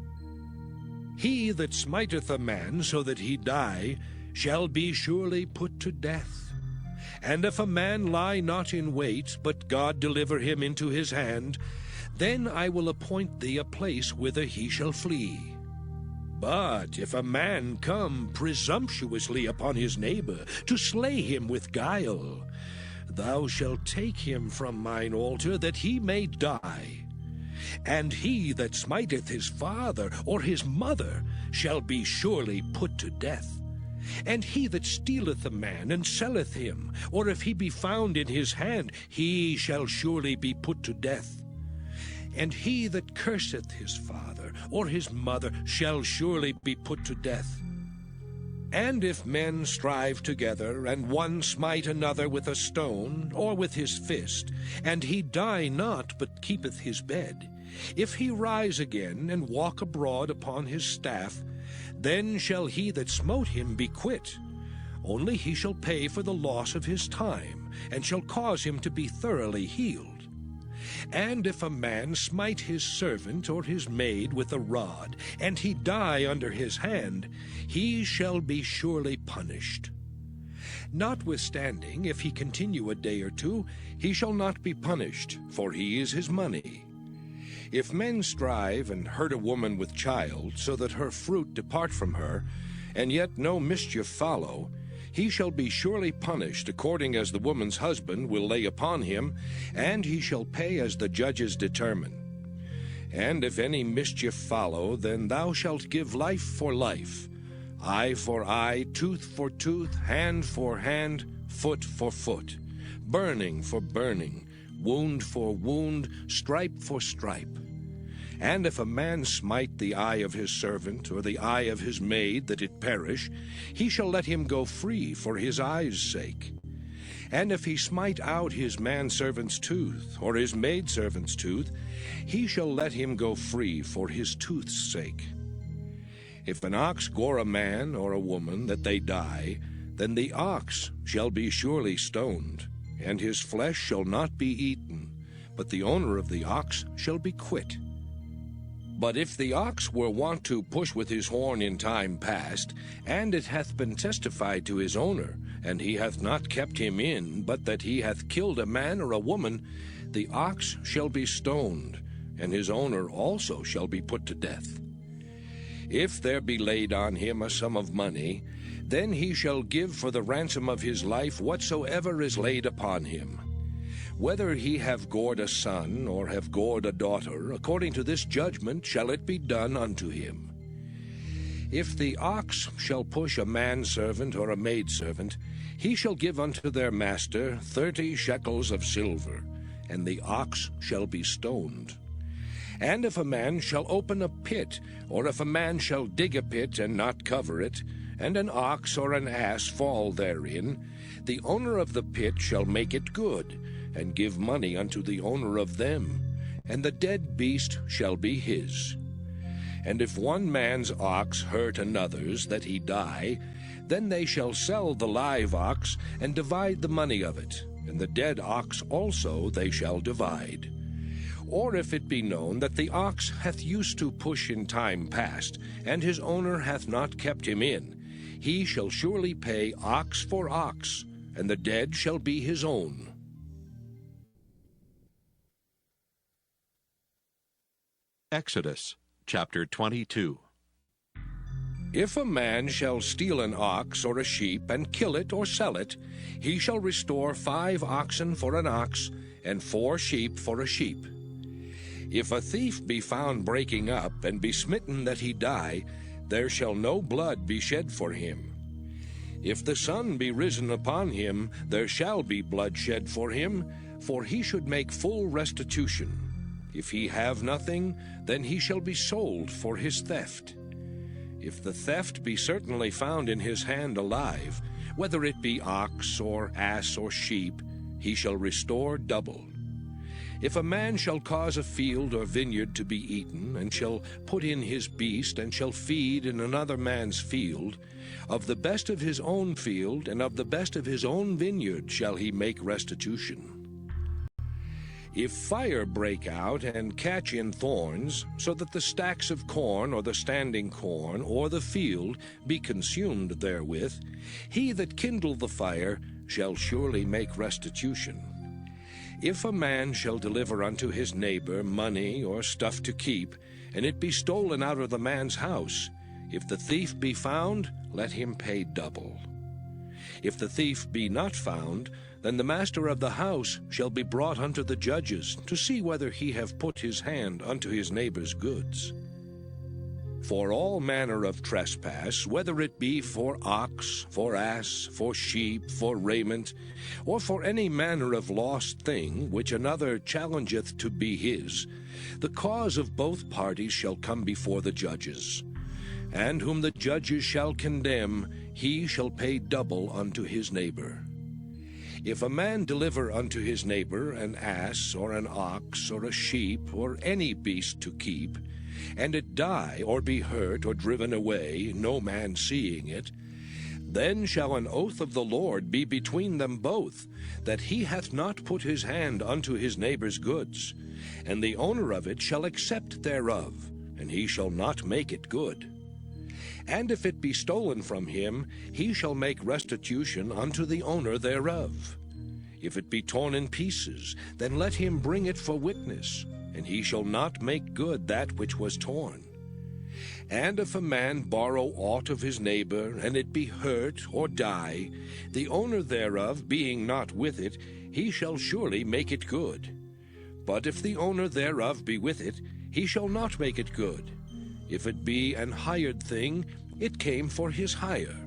He that smiteth a man so that he die shall be surely put to death. And if a man lie not in wait, but God deliver him into his hand, then I will appoint thee a place whither he shall flee. But if a man come presumptuously upon his neighbor, to slay him with guile, thou shalt take him from mine altar, that he may die. And he that smiteth his father or his mother shall be surely put to death. And he that stealeth a man and selleth him, or if he be found in his hand, he shall surely be put to death. And he that curseth his father or his mother shall surely be put to death. And if men strive together, and one smite another with a stone, or with his fist, and he die not, but keepeth his bed, if he rise again, and walk abroad upon his staff, then shall he that smote him be quit. Only he shall pay for the loss of his time, and shall cause him to be thoroughly healed. And if a man smite his servant or his maid with a rod, and he die under his hand, he shall be surely punished. Notwithstanding, if he continue a day or 2, he shall not be punished, for he is his money. If men strive and hurt a woman with child, so that her fruit depart from her, and yet no mischief follow, he shall be surely punished according as the woman's husband will lay upon him, and he shall pay as the judges determine. And if any mischief follow, then thou shalt give life for life, eye for eye, tooth for tooth, hand for hand, foot for foot, burning for burning, wound for wound, stripe for stripe. And if a man smite the eye of his servant, or the eye of his maid, that it perish, he shall let him go free for his eye's sake. And if he smite out his manservant's tooth, or his maidservant's tooth, he shall let him go free for his tooth's sake. If an ox gore a man or a woman, that they die, then the ox shall be surely stoned, and his flesh shall not be eaten, but the owner of the ox shall be quit. But if the ox were wont to push with his horn in time past, and it hath been testified to his owner, and he hath not kept him in, but that he hath killed a man or a woman, the ox shall be stoned, and his owner also shall be put to death. If there be laid on him a sum of money, then he shall give for the ransom of his life whatsoever is laid upon him. Whether he have gored a son, or have gored a daughter, according to this judgment shall it be done unto him. If the ox shall push a manservant or a maidservant, he shall give unto their master 30 shekels of silver, and the ox shall be stoned. And if a man shall open a pit, or if a man shall dig a pit and not cover it, and an ox or an ass fall therein, the owner of the pit shall make it good, and give money unto the owner of them, and the dead beast shall be his. And if one man's ox hurt another's, that he die, then they shall sell the live ox, and divide the money of it, and the dead ox also they shall divide. Or if it be known that the ox hath used to push in time past, and his owner hath not kept him in, he shall surely pay ox for ox, and the dead shall be his own. Exodus chapter 22. If a man shall steal an ox or a sheep, and kill it or sell it, he shall restore 5 oxen for an ox, and 4 sheep for a sheep. If a thief be found breaking up, and be smitten that he die, there shall no blood be shed for him. If the sun be risen upon him, there shall be blood shed for him, for he should make full restitution. If he have nothing, then he shall be sold for his theft. If the theft be certainly found in his hand alive, whether it be ox or ass or sheep, he shall restore double. If a man shall cause a field or vineyard to be eaten, and shall put in his beast, and shall feed in another man's field, of the best of his own field and of the best of his own vineyard shall he make restitution. If fire break out and catch in thorns, so that the stacks of corn or the standing corn or the field be consumed therewith, he that kindled the fire shall surely make restitution. If a man shall deliver unto his neighbor money or stuff to keep, and it be stolen out of the man's house, if the thief be found, let him pay double. If the thief be not found, then the master of the house shall be brought unto the judges, to see whether he have put his hand unto his neighbor's goods. For all manner of trespass, whether it be for ox, for ass, for sheep, for raiment, or for any manner of lost thing which another challengeth to be his, the cause of both parties shall come before the judges. And whom the judges shall condemn, he shall pay double unto his neighbor. If a man deliver unto his neighbor an ass, or an ox, or a sheep, or any beast to keep, and it die, or be hurt, or driven away, no man seeing it, then shall an oath of the Lord be between them both, that he hath not put his hand unto his neighbor's goods, and the owner of it shall accept thereof, and he shall not make it good. And if it be stolen from him, he shall make restitution unto the owner thereof. If it be torn in pieces, then let him bring it for witness, and he shall not make good that which was torn. And if a man borrow aught of his neighbor, and it be hurt or die, the owner thereof being not with it, he shall surely make it good. But if the owner thereof be with it, he shall not make it good. If it be an hired thing, it came for his hire.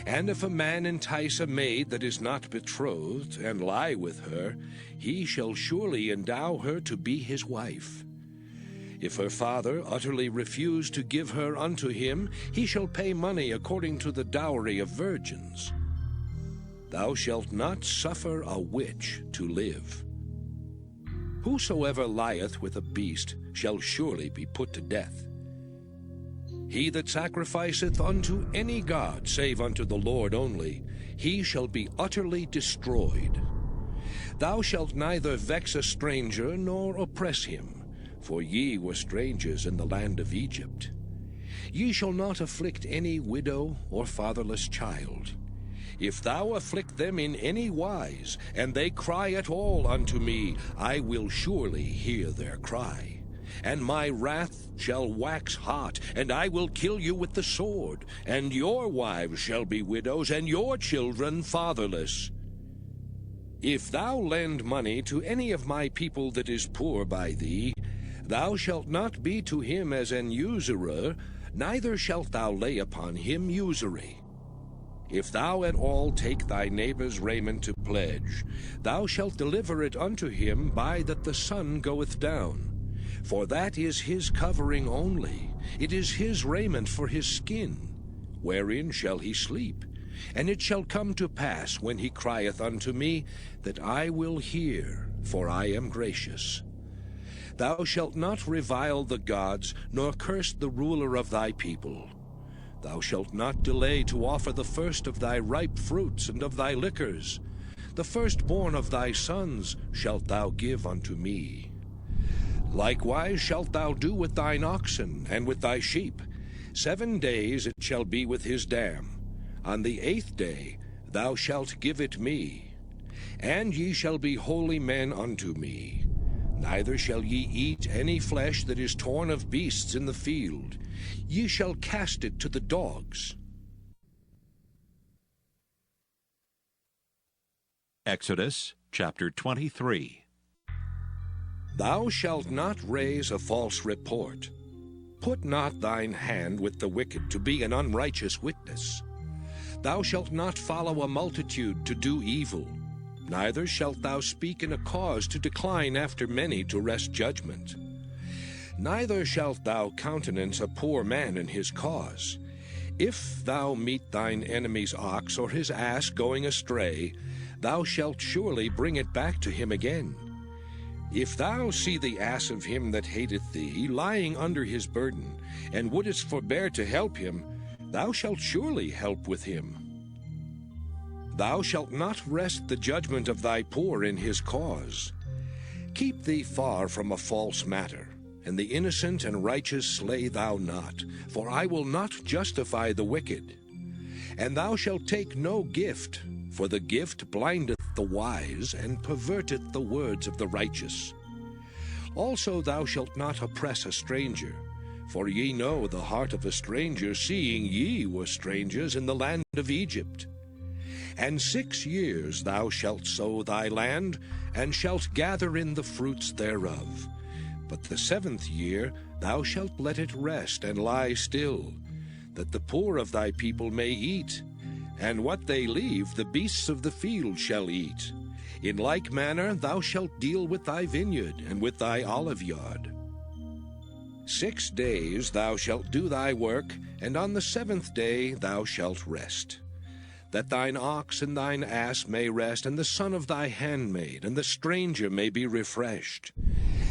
And if a man entice a maid that is not betrothed, and lie with her, he shall surely endow her to be his wife. If her father utterly refuse to give her unto him, he shall pay money according to the dowry of virgins. Thou shalt not suffer a witch to live. Whosoever lieth with a beast shall surely be put to death. He that sacrificeth unto any god save unto the Lord only, he shall be utterly destroyed. Thou shalt neither vex a stranger nor oppress him, for ye were strangers in the land of Egypt. Ye shall not afflict any widow or fatherless child. If thou afflict them in any wise, and they cry at all unto me, I will surely hear their cry. And my wrath shall wax hot, and I will kill you with the sword, and your wives shall be widows, and your children fatherless. If thou lend money to any of my people that is poor by thee, thou shalt not be to him as an usurer, neither shalt thou lay upon him usury. If thou at all take thy neighbor's raiment to pledge, thou shalt deliver it unto him by that the sun goeth down. For that is his covering only, it is his raiment for his skin. Wherein shall he sleep? And it shall come to pass, when he crieth unto me, that I will hear, for I am gracious. Thou shalt not revile the gods, nor curse the ruler of thy people. Thou shalt not delay to offer the first of thy ripe fruits and of thy liquors. The firstborn of thy sons shalt thou give unto me. Likewise shalt thou do with thine oxen and with thy sheep. 7 days it shall be with his dam. On the 8th day thou shalt give it me. And ye shall be holy men unto me. Neither shall ye eat any flesh that is torn of beasts in the field. Ye shall cast it to the dogs. Exodus chapter 23. Thou shalt not raise a false report. Put not thine hand with the wicked to be an unrighteous witness. Thou shalt not follow a multitude to do evil, neither shalt thou speak in a cause to decline after many to wrest judgment. Neither shalt thou countenance a poor man in his cause. If thou meet thine enemy's ox or his ass going astray, thou shalt surely bring it back to him again. If thou see the ass of him that hateth thee lying under his burden, and wouldest forbear to help him, thou shalt surely help with him. Thou shalt not wrest the judgment of thy poor in his cause. Keep thee far from a false matter, and the innocent and righteous slay thou not, for I will not justify the wicked. And thou shalt take no gift, for the gift blindeth the wise, and perverteth the words of the righteous. Also thou shalt not oppress a stranger, for ye know the heart of a stranger, seeing ye were strangers in the land of Egypt. And 6 years thou shalt sow thy land, and shalt gather in the fruits thereof. But the 7th year thou shalt let it rest and lie still, that the poor of thy people may eat, and what they leave the beasts of the field shall eat. In like manner thou shalt deal with thy vineyard and with thy oliveyard. 6 days thou shalt do thy work, and on the 7th day thou shalt rest. That thine ox and thine ass may rest, and the son of thy handmaid, and the stranger may be refreshed.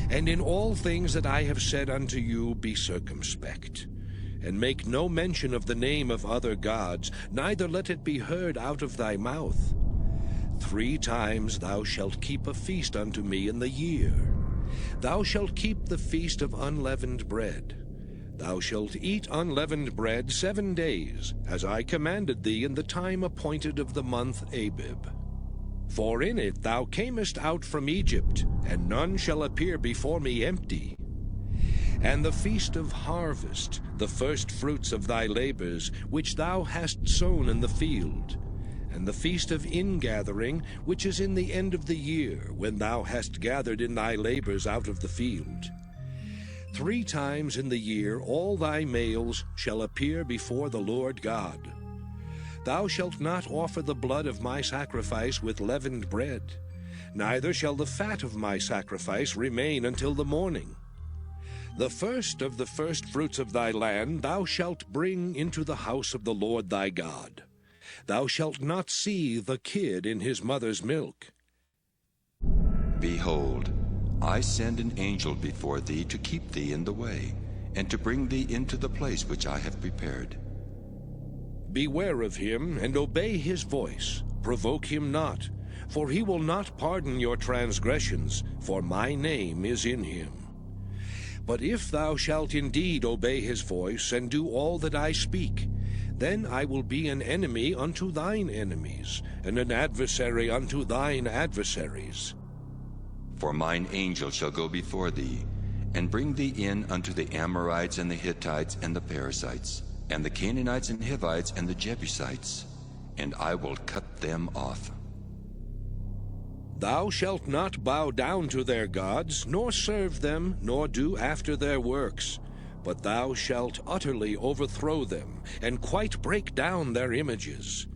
And in all things that I have said unto you be circumspect. And make no mention of the name of other gods, neither let it be heard out of thy mouth. 3 times thou shalt keep a feast unto me in the year. Thou shalt keep the feast of unleavened bread. Thou shalt eat unleavened bread 7 days, as I commanded thee in the time appointed of the month Abib. For in it thou camest out from Egypt, and none shall appear before me empty. And the feast of harvest, the first fruits of thy labors, which thou hast sown in the field, and the feast of ingathering, which is in the end of the year, when thou hast gathered in thy labors out of the field. 3 times in the year all thy males shall appear before the Lord God. Thou shalt not offer the blood of my sacrifice with leavened bread, neither shall the fat of my sacrifice remain until the morning. The first of the first fruits of thy land thou shalt bring into the house of the Lord thy God. Thou shalt not see the kid in his mother's milk. Behold, I send an angel before thee to keep thee in the way, and to bring thee into the place which I have prepared. Beware of him, and obey his voice. Provoke him not, for he will not pardon your transgressions, for my name is in him. But if thou shalt indeed obey his voice, and do all that I speak, then I will be an enemy unto thine enemies, and an adversary unto thine adversaries. For mine angel shall go before thee, and bring thee in unto the Amorites and the Hittites and the Perizzites, and the Canaanites and Hivites and the Jebusites, and I will cut them off. Thou shalt not bow down to their gods, nor serve them, nor do after their works, but thou shalt utterly overthrow them, and quite break down their images.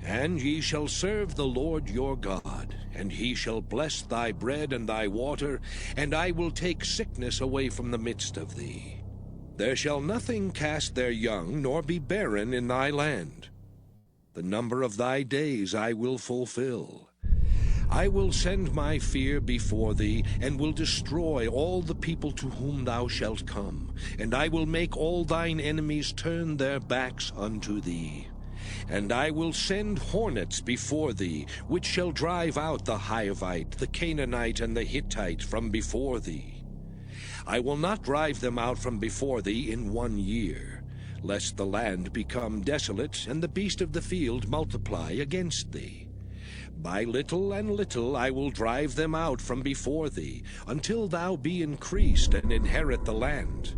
And ye shall serve the Lord your God, and he shall bless thy bread and thy water, and I will take sickness away from the midst of thee. There shall nothing cast their young, nor be barren in thy land. The number of thy days I will fulfill. I will send my fear before thee, and will destroy all the people to whom thou shalt come, and I will make all thine enemies turn their backs unto thee. And I will send hornets before thee, which shall drive out the Hivite, the Canaanite, and the Hittite from before thee. I will not drive them out from before thee in 1 year, lest the land become desolate, and the beast of the field multiply against thee. By little and little I will drive them out from before thee, until thou be increased and inherit the land.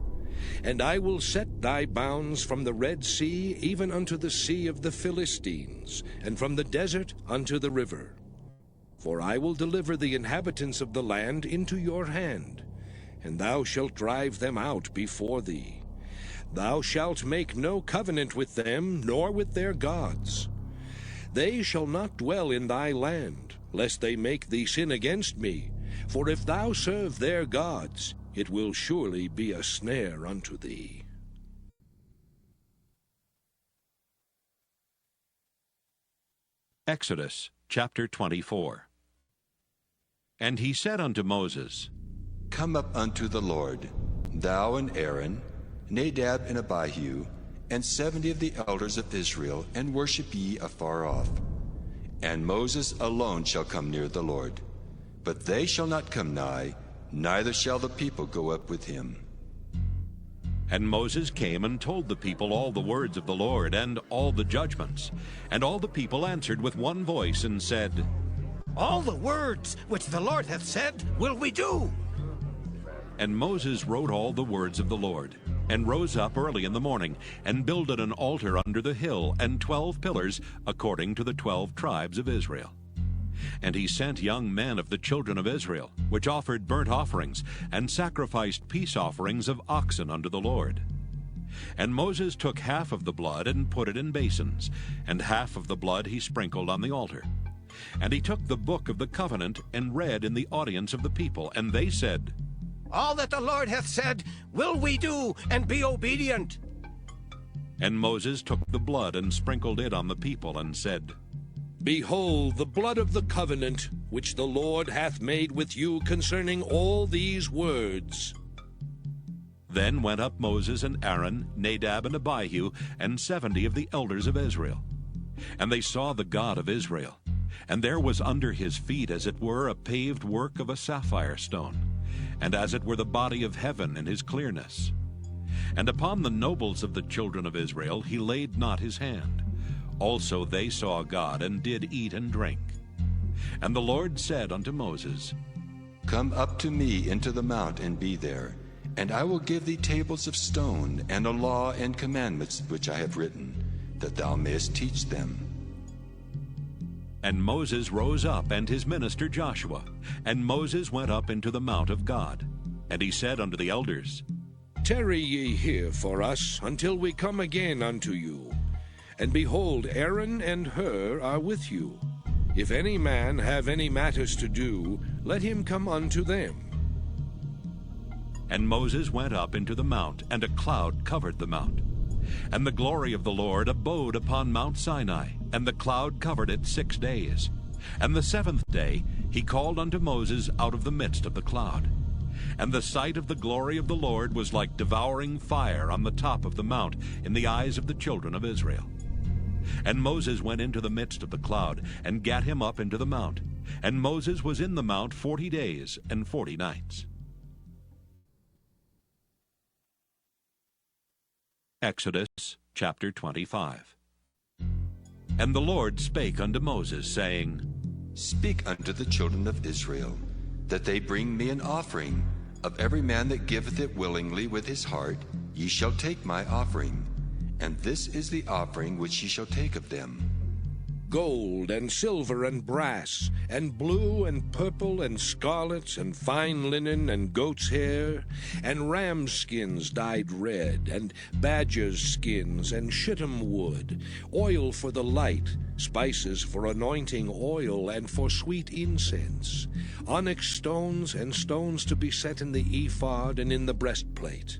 And I will set thy bounds from the Red Sea even unto the sea of the Philistines, and from the desert unto the river. For I will deliver the inhabitants of the land into your hand, and thou shalt drive them out before thee. Thou shalt make no covenant with them, nor with their gods. They shall not dwell in thy land, lest they make thee sin against me. For if thou serve their gods, it will surely be a snare unto thee. Exodus chapter 24. And he said unto Moses, Come up unto the Lord, thou and Aaron, Nadab and Abihu, and 70 of the elders of Israel, and worship ye afar off. And Moses alone shall come near the Lord. But they shall not come nigh, neither shall the people go up with him. And Moses came and told the people all the words of the Lord, and all the judgments. And all the people answered with one voice, and said, All the words which the Lord hath said will we do. And Moses wrote all the words of the Lord, and rose up early in the morning, and builded an altar under the hill, and 12 pillars, according to the 12 tribes of Israel. And he sent young men of the children of Israel, which offered burnt offerings, and sacrificed peace offerings of oxen unto the Lord. And Moses took half of the blood, and put it in basins, and half of the blood he sprinkled on the altar. And he took the book of the covenant, and read in the audience of the people, and they said, All that the Lord hath said will we do, and be obedient. And Moses took the blood, and sprinkled it on the people, and said, Behold the blood of the covenant, which the Lord hath made with you concerning all these words. Then went up Moses and Aaron, Nadab and Abihu, and 70 of the elders of Israel. And they saw the God of Israel. And there was under his feet, as it were, a paved work of a sapphire stone, and as it were the body of heaven in his clearness. And upon the nobles of the children of Israel he laid not his hand. Also they saw God, and did eat and drink. And the Lord said unto Moses, Come up to me into the mount and be there, and I will give thee tables of stone, and a law and commandments which I have written, that thou mayest teach them. And Moses rose up, and his minister Joshua. And Moses went up into the mount of God. And he said unto the elders, Tarry ye here for us until we come again unto you. And behold, Aaron and Hur are with you. If any man have any matters to do, let him come unto them. And Moses went up into the mount, and a cloud covered the mount. And the glory of the Lord abode upon Mount Sinai, and the cloud covered it 6 days. And the 7th day he called unto Moses out of the midst of the cloud. And the sight of the glory of the Lord was like devouring fire on the top of the mount in the eyes of the children of Israel. And Moses went into the midst of the cloud, and gat him up into the mount. And Moses was in the mount 40 days and 40 nights. Exodus chapter 25. And the Lord spake unto Moses, saying, Speak unto the children of Israel, that they bring me an offering. Of every man that giveth it willingly with his heart, ye shall take my offering. And this is the offering which ye shall take of them: gold and silver and brass, and blue and purple and scarlet, and fine linen and goat's hair, and ram's skins dyed red, and badger's skins, and shittim wood, oil for the light, spices for anointing oil and for sweet incense, onyx stones, and stones to be set in the ephod and in the breastplate.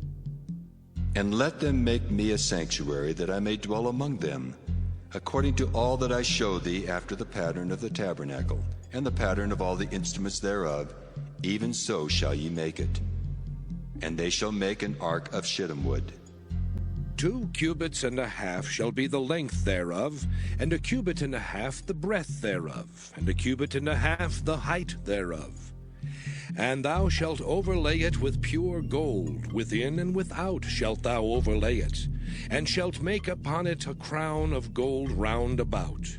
And let them make me a sanctuary, that I may dwell among them, according to all that I show thee, after the pattern of the tabernacle, and the pattern of all the instruments thereof, even so shall ye make it. And they shall make an ark of shittim wood. 2 cubits and a half shall be the length thereof, and 1 cubit and a half the breadth thereof, and 1 cubit and a half the height thereof. And thou shalt overlay it with pure gold, within and without shalt thou overlay it, and shalt make upon it a crown of gold round about.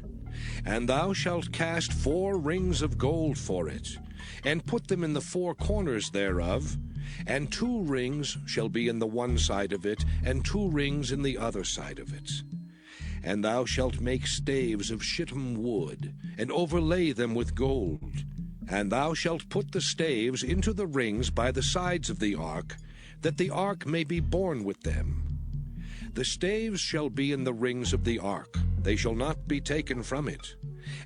And thou shalt cast 4 rings of gold for it, and put them in the 4 corners thereof, and 2 rings shall be in the one side of it, and 2 rings in the other side of it. And thou shalt make staves of shittim wood, and overlay them with gold. And thou shalt put the staves into the rings by the sides of the ark, that the ark may be borne with them. The staves shall be in the rings of the ark, they shall not be taken from it.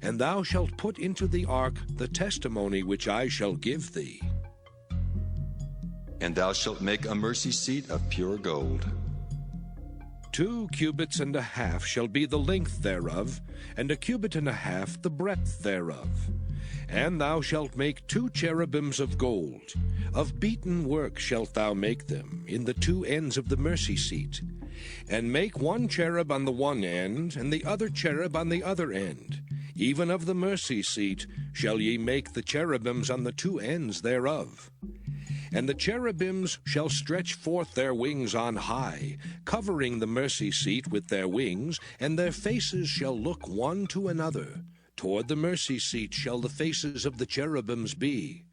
And thou shalt put into the ark the testimony which I shall give thee. And thou shalt make a mercy seat of pure gold. 2 cubits and a half shall be the length thereof, and 1 cubit and a half the breadth thereof. And thou shalt make 2 cherubims of gold. Of beaten work shalt thou make them, in the 2 ends of the mercy seat. And make 1 cherub on the one end, and the other cherub on the other end. Even of the mercy seat shall ye make the cherubims on the 2 ends thereof. And the cherubims shall stretch forth their wings on high, covering the mercy seat with their wings, and their faces shall look one to another. Toward the mercy seat shall the faces of the cherubims be.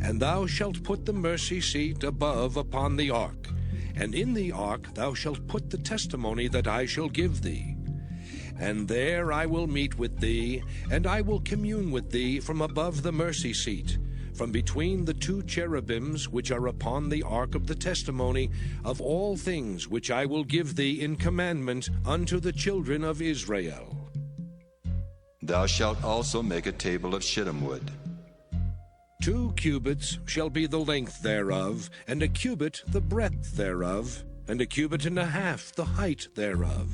And thou shalt put the mercy seat above upon the ark, and in the ark thou shalt put the testimony that I shall give thee. And there I will meet with thee, and I will commune with thee from above the mercy seat, from between the 2 cherubims which are upon the ark of the testimony, of all things which I will give thee in commandment unto the children of Israel. Thou shalt also make a table of shittim wood. 2 cubits shall be the length thereof, and 1 cubit the breadth thereof, and 1 cubit and a half the height thereof.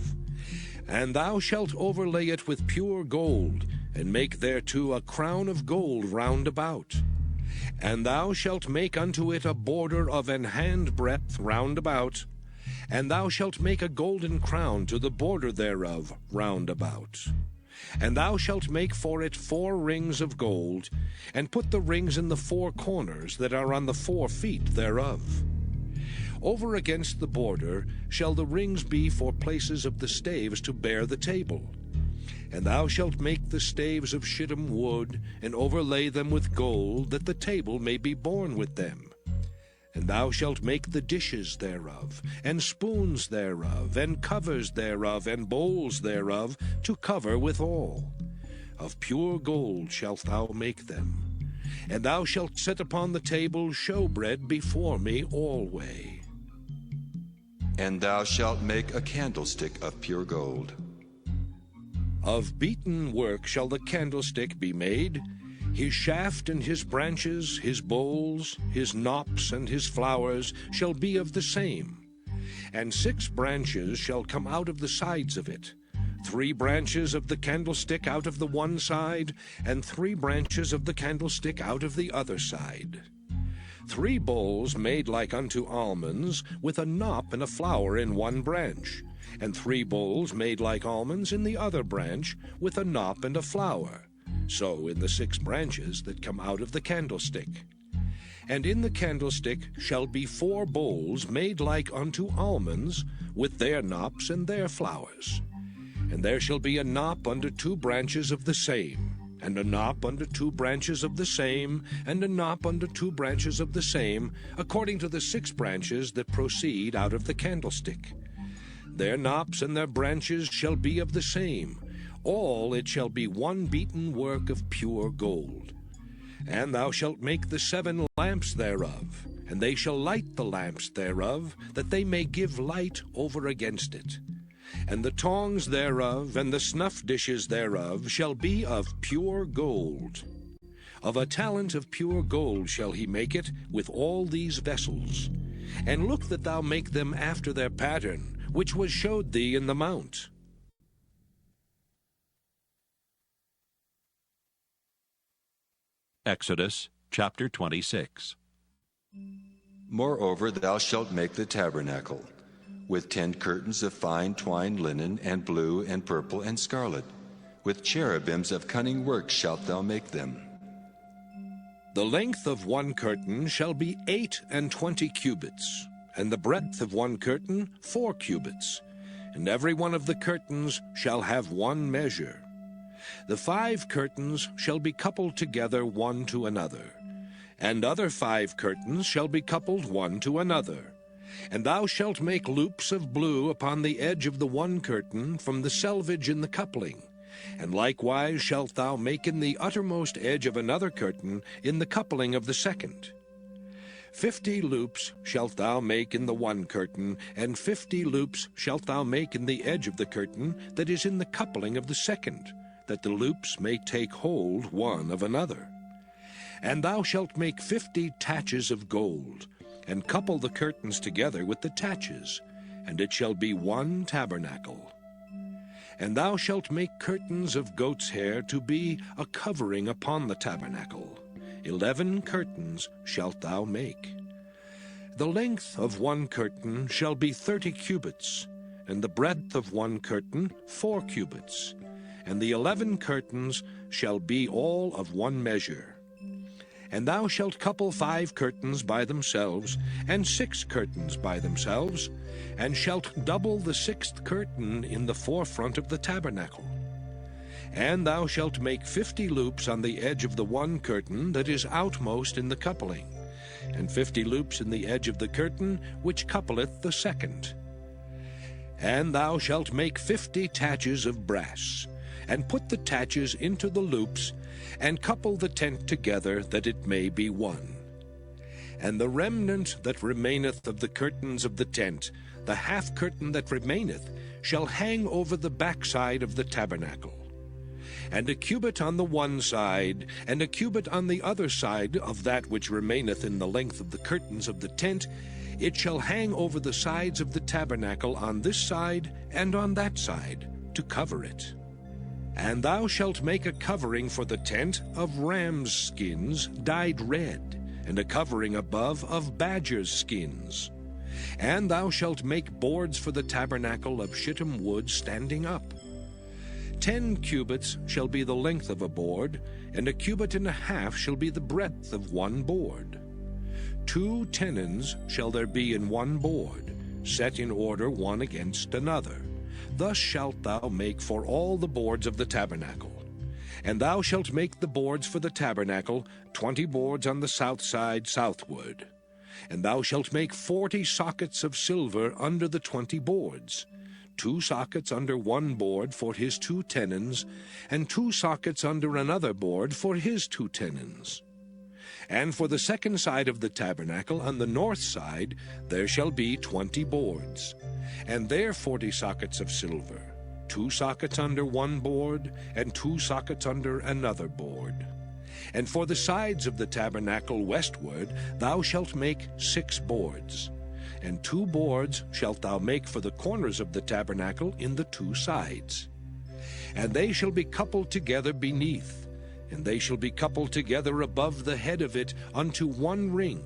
And thou shalt overlay it with pure gold, and make thereto a crown of gold round about. And thou shalt make unto it a border of an hand breadth round about, and thou shalt make a golden crown to the border thereof round about. And thou shalt make for it 4 rings of gold, and put the rings in the 4 corners that are on the 4 feet thereof. Over against the border shall the rings be for places of the staves to bear the table. And thou shalt make the staves of shittim wood, and overlay them with gold, that the table may be borne with them. And thou shalt make the dishes thereof, and spoons thereof, and covers thereof, and bowls thereof, to cover withal. Of pure gold shalt thou make them. And thou shalt set upon the table showbread before me alway. And thou shalt make a candlestick of pure gold. Of beaten work shall the candlestick be made, his shaft and his branches, his bowls, his knops and his flowers shall be of the same. And 6 branches shall come out of the sides of it, 3 branches of the candlestick out of the one side, and 3 branches of the candlestick out of the other side. 3 bowls made like unto almonds, with a knop and a flower in one branch, and 3 bowls made like almonds in the other branch, with a knop and a flower, so in the 6 branches that come out of the candlestick. And in the candlestick shall be 4 bowls made like unto almonds, with their knops and their flowers. And there shall be a knop under 2 branches of the same, and a knop under 2 branches of the same, and a knop under 2 branches of the same, according to the 6 branches that proceed out of the candlestick. Their knops and their branches shall be of the same. All it shall be one beaten work of pure gold. And thou shalt make the 7 lamps thereof, and they shall light the lamps thereof, that they may give light over against it. And the tongs thereof and the snuff dishes thereof shall be of pure gold. Of a talent of pure gold shall he make it with all these vessels. And look that thou make them after their pattern, which was showed thee in the mount. Exodus chapter 26. Moreover, thou shalt make the tabernacle, with 10 curtains of fine twined linen, and blue, and purple, and scarlet. With cherubims of cunning work shalt thou make them. The length of one curtain shall be 28 cubits, and the breadth of one curtain 4 cubits, and every one of the curtains shall have one measure. The 5 curtains shall be coupled together one to another, and other 5 curtains shall be coupled one to another. And thou shalt make loops of blue upon the edge of the one curtain from the selvage in the coupling, and likewise shalt thou make in the uttermost edge of another curtain in the coupling of the second. 50 loops shalt thou make in the one curtain, and 50 loops shalt thou make in the edge of the curtain that is in the coupling of the second, that the loops may take hold one of another. And thou shalt make 50 taches of gold, and couple the curtains together with the taches, and it shall be one tabernacle. And thou shalt make curtains of goat's hair to be a covering upon the tabernacle. 11 curtains shalt thou make. The length of one curtain shall be 30 cubits, and the breadth of one curtain 4 cubits, and the 11 curtains shall be all of one measure. And thou shalt couple 5 curtains by themselves, and 6 curtains by themselves, and shalt double the 6th curtain in the forefront of the tabernacle. And thou shalt make 50 loops on the edge of the one curtain that is outmost in the coupling, and 50 loops in the edge of the curtain which coupleth the second. And thou shalt make 50 taches of brass, and put the taches into the loops, and couple the tent together, that it may be one. And the remnant that remaineth of the curtains of the tent, the half curtain that remaineth, shall hang over the backside of the tabernacle. And a cubit on the one side, and a cubit on the other side of that which remaineth in the length of the curtains of the tent, it shall hang over the sides of the tabernacle on this side and on that side, to cover it. And thou shalt make a covering for the tent of rams' skins dyed red, and a covering above of badgers' skins. And thou shalt make boards for the tabernacle of shittim wood standing up. 10 cubits shall be the length of a board, and a cubit and a half shall be the breadth of one board. 2 tenons shall there be in one board, set in order one against another. thus shalt thou make for all the boards of the tabernacle. And thou shalt make the boards for the tabernacle, 20 boards on the south side southward. And thou shalt make 40 sockets of silver under the 20 boards, 2 sockets under one board for his 2 tenons, and 2 sockets under another board for his 2 tenons. And for the second side of the tabernacle, on the north side, there shall be 20 boards, and there 40 sockets of silver, 2 sockets under one board, and 2 sockets under another board. And for the sides of the tabernacle westward thou shalt make 6 boards, and 2 boards shalt thou make for the corners of the tabernacle in the 2 sides. And they shall be coupled together beneath, and they shall be coupled together above the head of it unto one ring.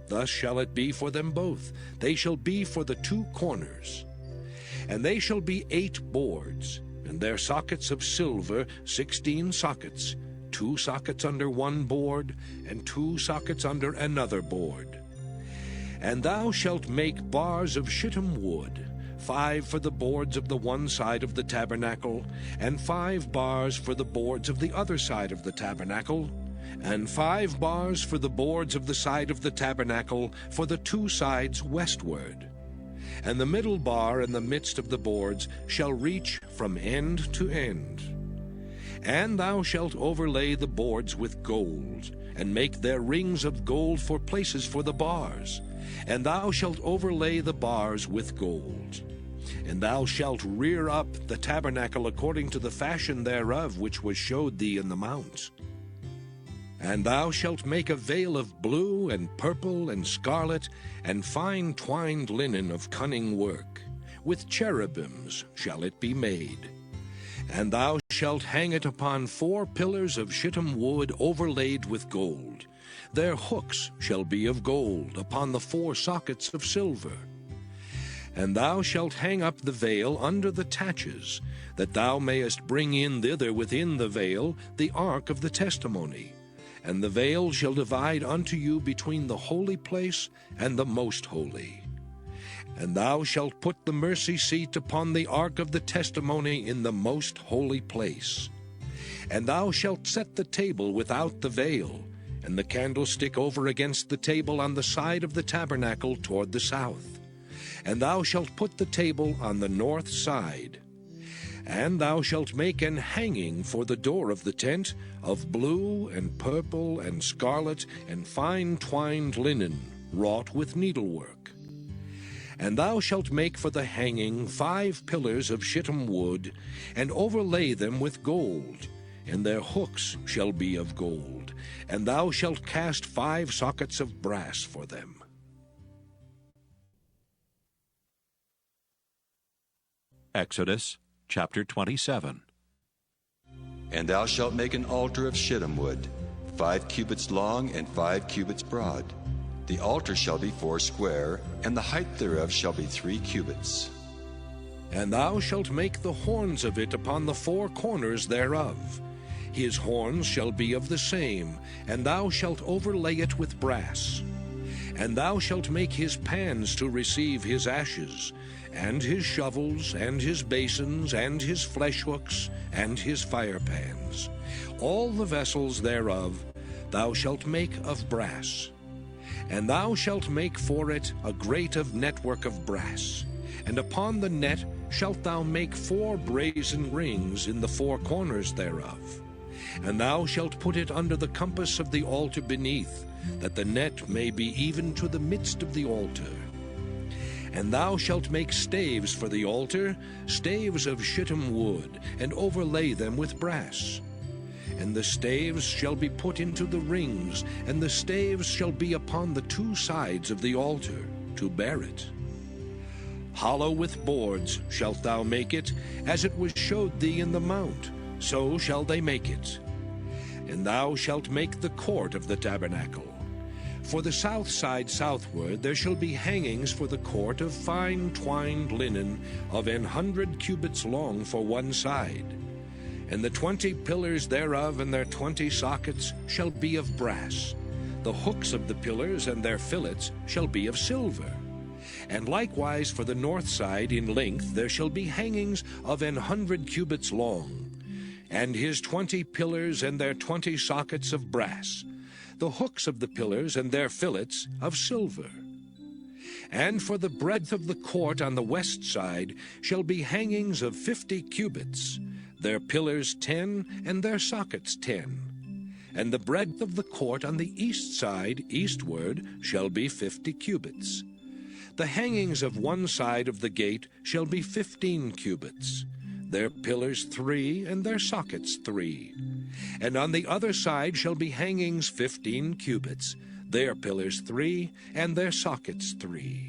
Thus shall it be for them both. They shall be for the 2 corners. And they shall be 8 boards, and their sockets of silver 16 sockets, 2 sockets under one board, and 2 sockets under another board. And thou shalt make bars of shittim wood, 5 for the boards of the one side of the tabernacle, and 5 bars for the boards of the other side of the tabernacle, and 5 bars for the boards of the side of the tabernacle for the 2 sides westward. And the middle bar in the midst of the boards shall reach from end to end. And thou shalt overlay the boards with gold, and make their rings of gold for places for the bars. And thou shalt overlay the bars with gold. And thou shalt rear up the tabernacle according to the fashion thereof which was showed thee in the mount. And thou shalt make a veil of blue and purple and scarlet and fine twined linen of cunning work. With cherubims shall it be made. And thou shalt hang it upon 4 pillars of shittim wood overlaid with gold. Their hooks shall be of gold upon the 4 sockets of silver. And thou shalt hang up the veil under the taches, that thou mayest bring in thither within the veil the ark of the testimony. And the veil shall divide unto you between the holy place and the most holy. And thou shalt put the mercy seat upon the ark of the testimony in the most holy place. And thou shalt set the table without the veil, and the candlestick over against the table on the side of the tabernacle toward the south. And thou shalt put the table on the north side. And thou shalt make an hanging for the door of the tent of blue and purple and scarlet and fine twined linen, wrought with needlework. And thou shalt make for the hanging 5 pillars of shittim wood, and overlay them with gold, and their hooks shall be of gold. And thou shalt cast 5 sockets of brass for them. Exodus chapter 27. And thou shalt make an altar of shittim wood, 5 cubits long and 5 cubits broad. The altar shall be 4 square, and the height thereof shall be 3 cubits. And thou shalt make the horns of it upon the 4 corners thereof. His horns shall be of the same, and thou shalt overlay it with brass. And thou shalt make his pans to receive his ashes, and his shovels, and his basins, and his flesh hooks, and his fire pans. All the vessels thereof thou shalt make of brass. And thou shalt make for it a grate of network of brass. And upon the net shalt thou make 4 brazen rings in the 4 corners thereof. And thou shalt put it under the compass of the altar beneath, that the net may be even to the midst of the altar. And thou shalt make staves for the altar, staves of shittim wood, and overlay them with brass. And the staves shall be put into the rings, and the staves shall be upon the 2 sides of the altar, to bear it. Hollow with boards shalt thou make it, as it was showed thee in the mount, so shall they make it. And thou shalt make the court of the tabernacle. For the south side southward there shall be hangings for the court of fine twined linen of 100 cubits long for one side. And the 20 pillars thereof and their 20 sockets shall be of brass. The hooks of the pillars and their fillets shall be of silver. And likewise for the north side in length there shall be hangings of 100 cubits long, and his 20 pillars and their 20 sockets of brass, the hooks of the pillars and their fillets of silver. And for the breadth of the court on the west side shall be hangings of 50 cubits, their pillars 10 and their sockets 10. And the breadth of the court on the east side eastward shall be 50 cubits. The hangings of one side of the gate shall be 15 cubits, their pillars 3 and their sockets 3. And on the other side shall be hangings 15 cubits, their pillars 3 and their sockets 3.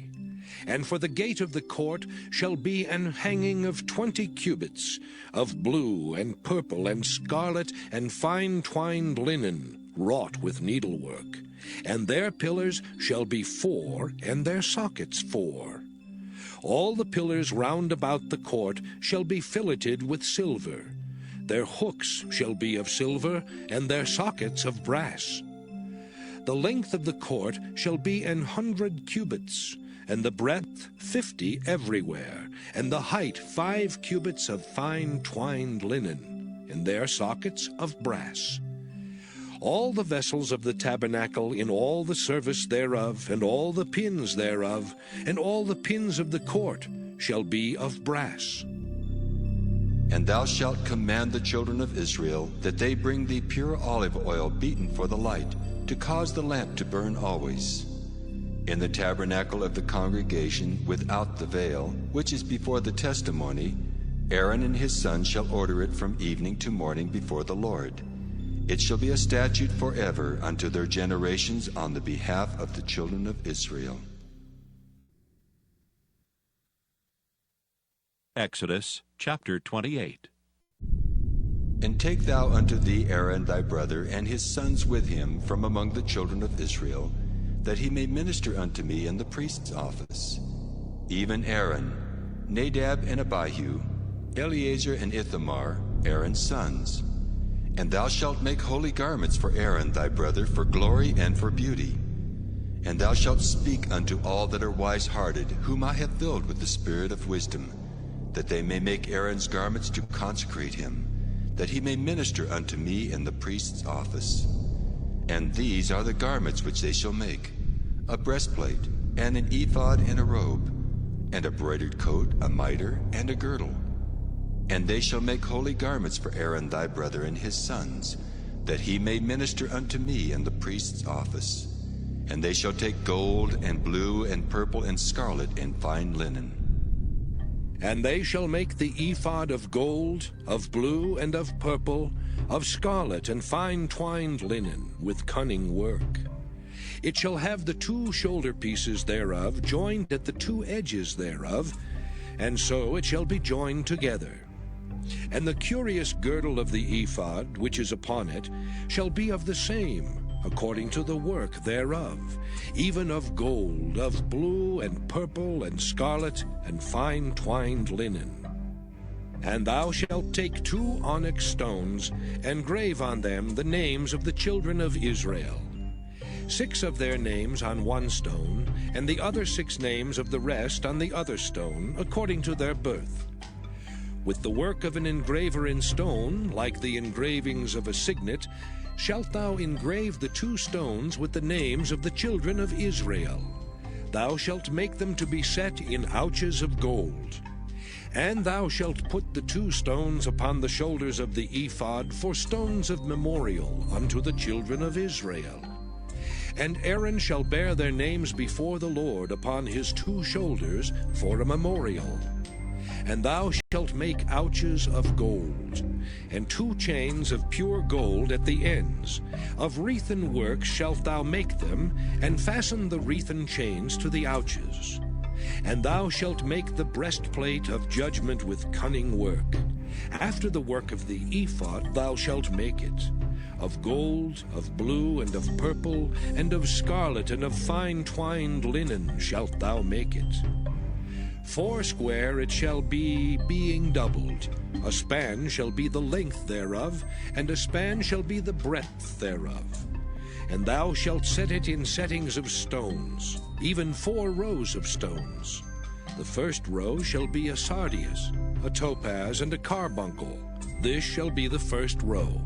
And for the gate of the court shall be an hanging of 20 cubits, of blue and purple and scarlet and fine twined linen, wrought with needlework. And their pillars shall be 4, and their sockets 4. All the pillars round about the court shall be filleted with silver. Their hooks shall be of silver, and their sockets of brass. The length of the court shall be 100 cubits, and the breadth 50 everywhere, and the height 5 cubits of fine twined linen, and their sockets of brass. All the vessels of the tabernacle in all the service thereof, and all the pins thereof, and all the pins of the court shall be of brass. And thou shalt command the children of Israel that they bring thee pure olive oil beaten for the light, to cause the lamp to burn always. In the tabernacle of the congregation without the veil, which is before the testimony, Aaron and his sons shall order it from evening to morning before the Lord. It shall be a statute forever unto their generations on the behalf of the children of Israel. Exodus chapter 28. And take thou unto thee Aaron thy brother and his sons with him from among the children of Israel, that he may minister unto me in the priest's office. Even Aaron, Nadab and Abihu, Eleazar and Ithamar, Aaron's sons. And thou shalt make holy garments for Aaron thy brother for glory and for beauty. And thou shalt speak unto all that are wise-hearted, whom I have filled with the spirit of wisdom, that they may make Aaron's garments to consecrate him, that he may minister unto me in the priest's office. And these are the garments which they shall make: a breastplate, and an ephod and a robe, and a broidered coat, a mitre, and a girdle. And they shall make holy garments for Aaron thy brother and his sons, that he may minister unto me in the priest's office. And they shall take gold, and blue, and purple, and scarlet, and fine linen. And they shall make the ephod of gold, of blue, and of purple, of scarlet, and fine twined linen, with cunning work. It shall have the 2 shoulder pieces thereof joined at the 2 edges thereof, and so it shall be joined together. And the curious girdle of the ephod, which is upon it, shall be of the same, according to the work thereof, even of gold, of blue, and purple, and scarlet, and fine twined linen. And thou shalt take 2 onyx stones, and grave on them the names of the children of Israel, 6 of their names on one stone, and the other 6 names of the rest on the other stone, according to their birth. With the work of an engraver in stone, like the engravings of a signet, shalt thou engrave the 2 stones with the names of the children of Israel. Thou shalt make them to be set in ouches of gold. And thou shalt put the 2 stones upon the shoulders of the ephod for stones of memorial unto the children of Israel. And Aaron shall bear their names before the Lord upon his 2 shoulders for a memorial. And thou shalt make ouches of gold, and 2 chains of pure gold at the ends. Of wreathen work shalt thou make them, and fasten the wreathen chains to the ouches. And thou shalt make the breastplate of judgment with cunning work. After the work of the ephod thou shalt make it. Of gold, of blue, and of purple, and of scarlet, and of fine twined linen shalt thou make it. 4 square it shall be, being doubled. A span shall be the length thereof, and a span shall be the breadth thereof. And thou shalt set it in settings of stones. even 4 rows of stones. The first row shall be a sardius, a topaz, and a carbuncle. This shall be the first row.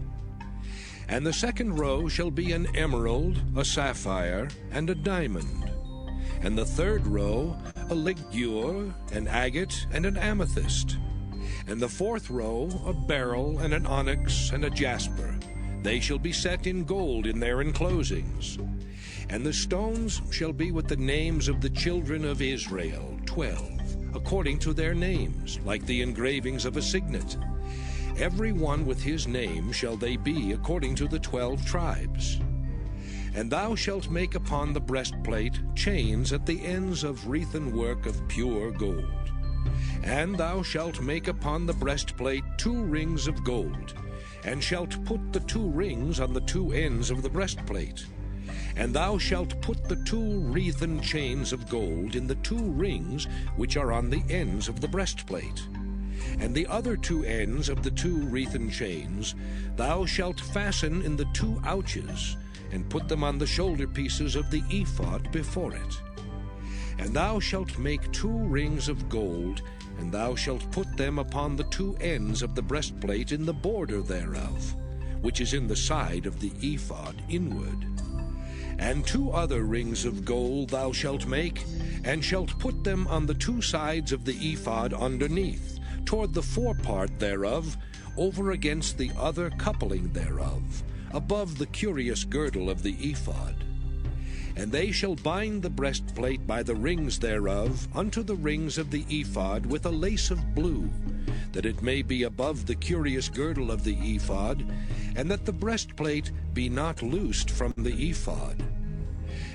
And the second row shall be an emerald, a sapphire, and a diamond. And the third row a ligure, an agate, and an amethyst. And the fourth row a beryl, and an onyx, and a jasper. They shall be set in gold in their enclosings. And the stones shall be with the names of the children of Israel, 12, according to their names, like the engravings of a signet. Every one with his name shall they be according to the 12 tribes. And thou shalt make upon the breastplate chains at the ends of wreathen work of pure gold. And thou shalt make upon the breastplate 2 rings of gold, and shalt put the 2 rings on the 2 ends of the breastplate. And thou shalt put the 2 wreathen chains of gold in the 2 rings which are on the ends of the breastplate. And the other 2 ends of the 2 wreathen chains thou shalt fasten in the 2 ouches, and put them on the shoulder pieces of the ephod before it. And thou shalt make 2 rings of gold, and thou shalt put them upon the 2 ends of the breastplate in the border thereof, which is in the side of the ephod inward. And 2 other rings of gold thou shalt make, and shalt put them on the 2 sides of the ephod underneath, toward the forepart thereof, over against the other coupling thereof, above the curious girdle of the ephod. And they shall bind the breastplate by the rings thereof unto the rings of the ephod with a lace of blue, that it may be above the curious girdle of the ephod, and that the breastplate be not loosed from the ephod.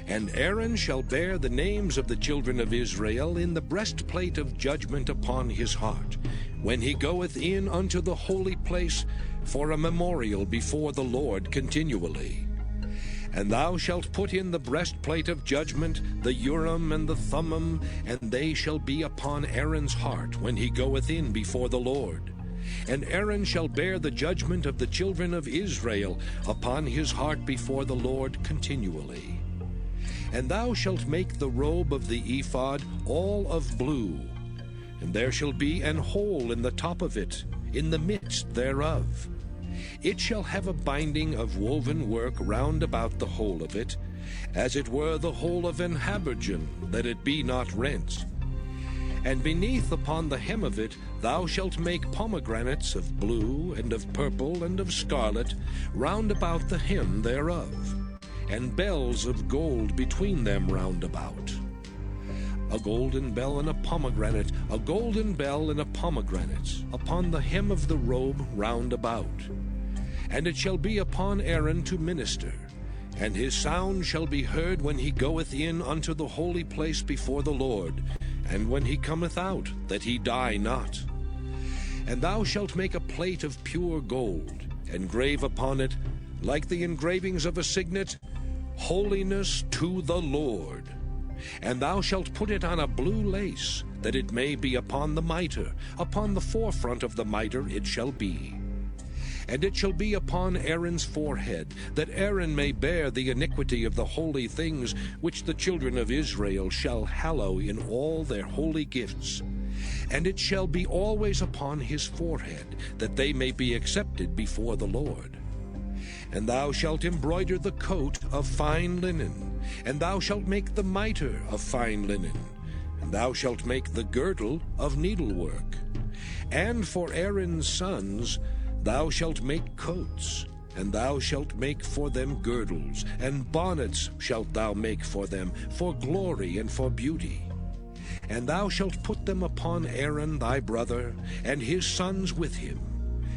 And Aaron shall bear the names of the children of Israel in the breastplate of judgment upon his heart, when he goeth in unto the holy place for a memorial before the Lord continually. And thou shalt put in the breastplate of judgment the Urim and the Thummim, and they shall be upon Aaron's heart when he goeth in before the Lord. And Aaron shall bear the judgment of the children of Israel upon his heart before the Lord continually. And thou shalt make the robe of the ephod all of blue, and there shall be an hole in the top of it, in the midst thereof. It shall have a binding of woven work round about the whole of it, as it were the whole of an habergeon, that it be not rent. And beneath upon the hem of it thou shalt make pomegranates of blue, and of purple, and of scarlet, round about the hem thereof, and bells of gold between them round about. A golden bell and a pomegranate, a golden bell and a pomegranate, upon the hem of the robe round about. And it shall be upon Aaron to minister, and his sound shall be heard when he goeth in unto the holy place before the Lord, and when he cometh out, that he die not. And thou shalt make a plate of pure gold, and grave upon it, like the engravings of a signet, Holiness to the Lord. And thou shalt put it on a blue lace, that it may be upon the mitre, upon the forefront of the mitre it shall be. And it shall be upon Aaron's forehead, that Aaron may bear the iniquity of the holy things which the children of Israel shall hallow in all their holy gifts. And it shall be always upon his forehead, that they may be accepted before the Lord. And thou shalt embroider the coat of fine linen, and thou shalt make the mitre of fine linen, and thou shalt make the girdle of needlework. And for Aaron's sons thou shalt make coats, and thou shalt make for them girdles, and bonnets shalt thou make for them, for glory and for beauty. And thou shalt put them upon Aaron thy brother, and his sons with him,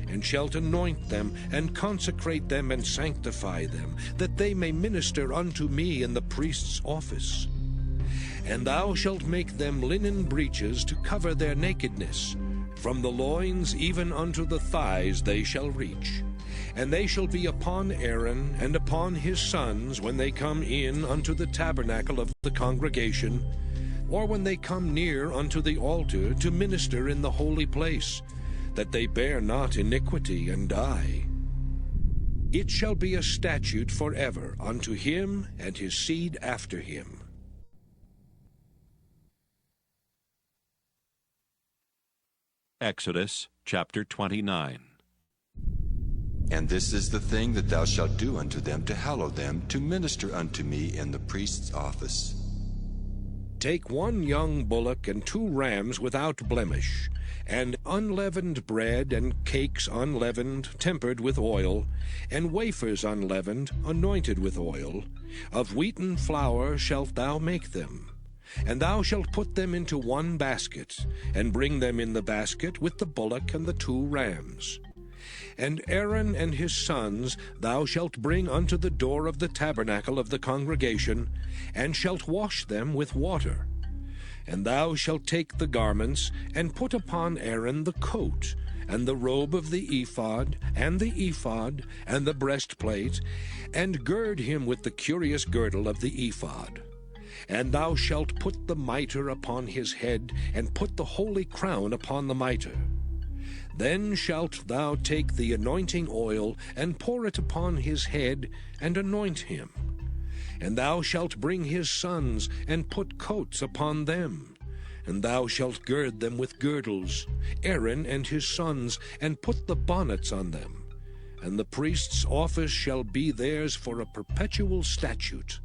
and shalt anoint them, and consecrate them, and sanctify them, that they may minister unto me in the priest's office. And thou shalt make them linen breeches to cover their nakedness. From the loins even unto the thighs they shall reach. And they shall be upon Aaron and upon his sons when they come in unto the tabernacle of the congregation, or when they come near unto the altar to minister in the holy place, that they bear not iniquity and die. It shall be a statute forever unto him and his seed after him. Exodus chapter 29. And this is the thing that thou shalt do unto them to hallow them, to minister unto me in the priest's office. Take 1 young bullock and 2 rams without blemish, and unleavened bread and cakes unleavened, tempered with oil, and wafers unleavened, anointed with oil. Of wheaten flour shalt thou make them. And thou shalt put them into 1 basket, and bring them in the basket with the bullock and the 2 rams. And Aaron and his sons thou shalt bring unto the door of the tabernacle of the congregation, and shalt wash them with water. And thou shalt take the garments, and put upon Aaron the coat, and the robe of the ephod, and the breastplate, and gird him with the curious girdle of the ephod. And thou shalt put the mitre upon his head, and put the holy crown upon the mitre. Then shalt thou take the anointing oil, and pour it upon his head, and anoint him. And thou shalt bring his sons, and put coats upon them. And thou shalt gird them with girdles, Aaron and his sons, and put the bonnets on them. And the priest's office shall be theirs for a perpetual statute.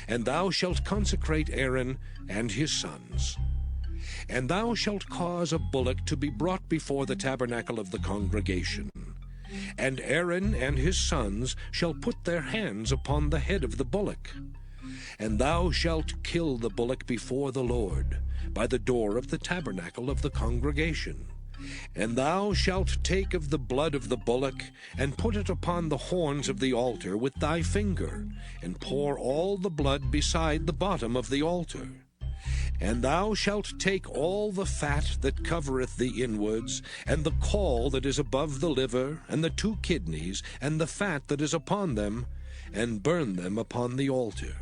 And thou shalt consecrate Aaron and his sons. And thou shalt cause a bullock to be brought before the tabernacle of the congregation. And Aaron and his sons shall put their hands upon the head of the bullock. And thou shalt kill the bullock before the Lord, by the door of the tabernacle of the congregation. And thou shalt take of the blood of the bullock, and put it upon the horns of the altar with thy finger, and pour all the blood beside the bottom of the altar. And thou shalt take all the fat that covereth the inwards, and the caul that is above the liver, and the 2 kidneys, and the fat that is upon them, and burn them upon the altar.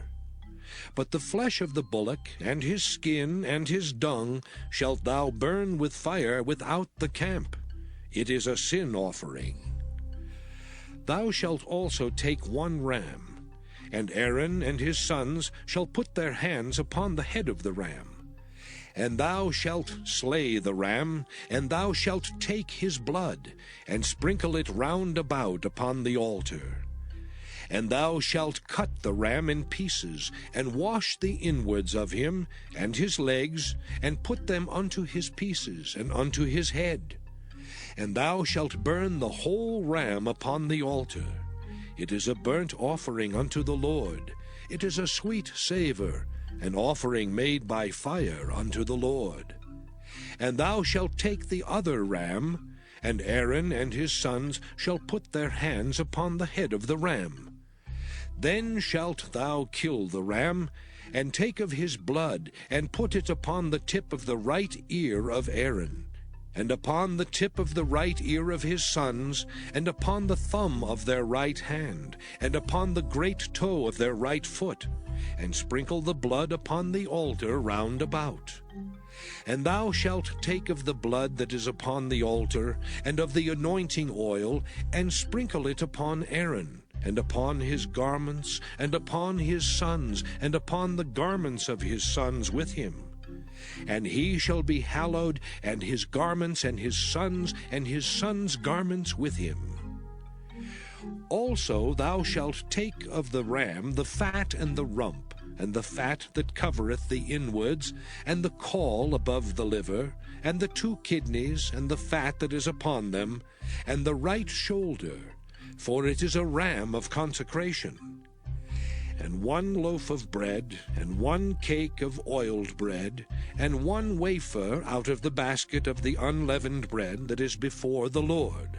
But the flesh of the bullock, and his skin, and his dung, shalt thou burn with fire without the camp. It is a sin offering. Thou shalt also take 1 ram, and Aaron and his sons shall put their hands upon the head of the ram. And thou shalt slay the ram, and thou shalt take his blood, and sprinkle it round about upon the altar. And thou shalt cut the ram in pieces, and wash the inwards of him, and his legs, and put them unto his pieces, and unto his head. And thou shalt burn the whole ram upon the altar. It is a burnt offering unto the Lord. It is a sweet savor, an offering made by fire unto the Lord. And thou shalt take the other ram, and Aaron and his sons shall put their hands upon the head of the ram. Then shalt thou kill the ram, and take of his blood, and put it upon the tip of the right ear of Aaron, and upon the tip of the right ear of his sons, and upon the thumb of their right hand, and upon the great toe of their right foot, and sprinkle the blood upon the altar round about. And thou shalt take of the blood that is upon the altar, and of the anointing oil, and sprinkle it upon Aaron, and upon his garments, and upon his sons, and upon the garments of his sons with him. And he shall be hallowed, and his garments, and his sons' garments with him. Also thou shalt take of the ram the fat and the rump, and the fat that covereth the inwards, and the caul above the liver, and the 2 kidneys, and the fat that is upon them, and the right shoulder, for it is a ram of consecration. And 1 loaf of bread, and 1 cake of oiled bread, and 1 wafer out of the basket of the unleavened bread that is before the Lord.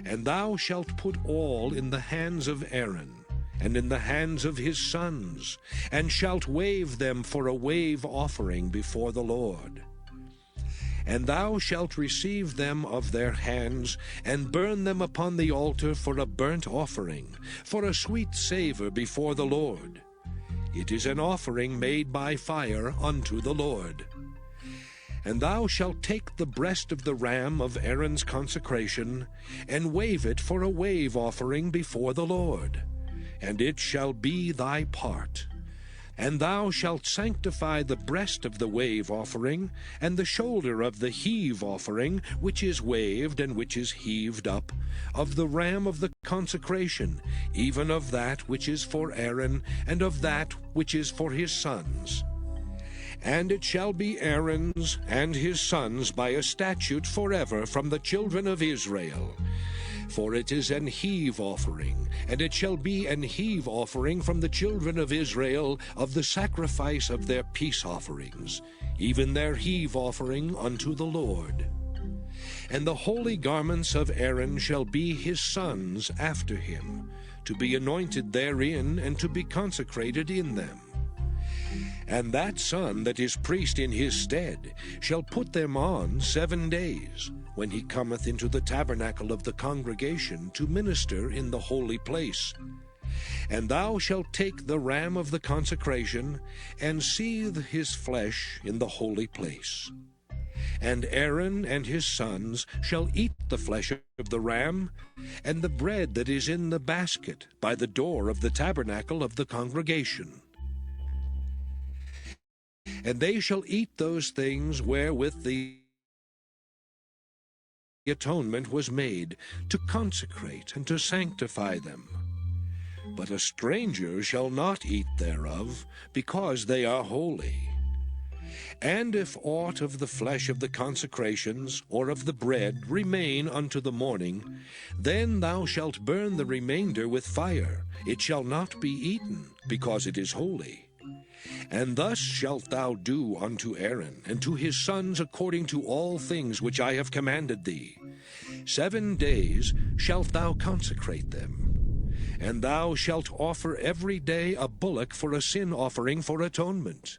And thou shalt put all in the hands of Aaron, and in the hands of his sons, and shalt wave them for a wave offering before the Lord. And thou shalt receive them of their hands, and burn them upon the altar for a burnt offering, for a sweet savor before the Lord. It is an offering made by fire unto the Lord. And thou shalt take the breast of the ram of Aaron's consecration, and wave it for a wave offering before the Lord. And it shall be thy part. And thou shalt sanctify the breast of the wave offering, and the shoulder of the heave offering, which is waved and which is heaved up, of the ram of the consecration, even of that which is for Aaron, and of that which is for his sons. And it shall be Aaron's and his sons by a statute forever from the children of Israel. For it is an heave offering, and it shall be an heave offering from the children of Israel of the sacrifice of their peace offerings, even their heave offering unto the Lord. And the holy garments of Aaron shall be his sons after him, to be anointed therein and to be consecrated in them. And that son that is priest in his stead shall put them on 7 days, when he cometh into the tabernacle of the congregation to minister in the holy place. And thou shalt take the ram of the consecration, and seethe his flesh in the holy place. And Aaron and his sons shall eat the flesh of the ram, and the bread that is in the basket by the door of the tabernacle of the congregation. And they shall eat those things wherewith the atonement was made, to consecrate and to sanctify them. But a stranger shall not eat thereof, because they are holy. And if aught of the flesh of the consecrations, or of the bread, remain unto the morning, then thou shalt burn the remainder with fire. It shall not be eaten, because it is holy. And thus shalt thou do unto Aaron and to his sons according to all things which I have commanded thee. 7 days shalt thou consecrate them. And thou shalt offer every day a bullock for a sin offering for atonement.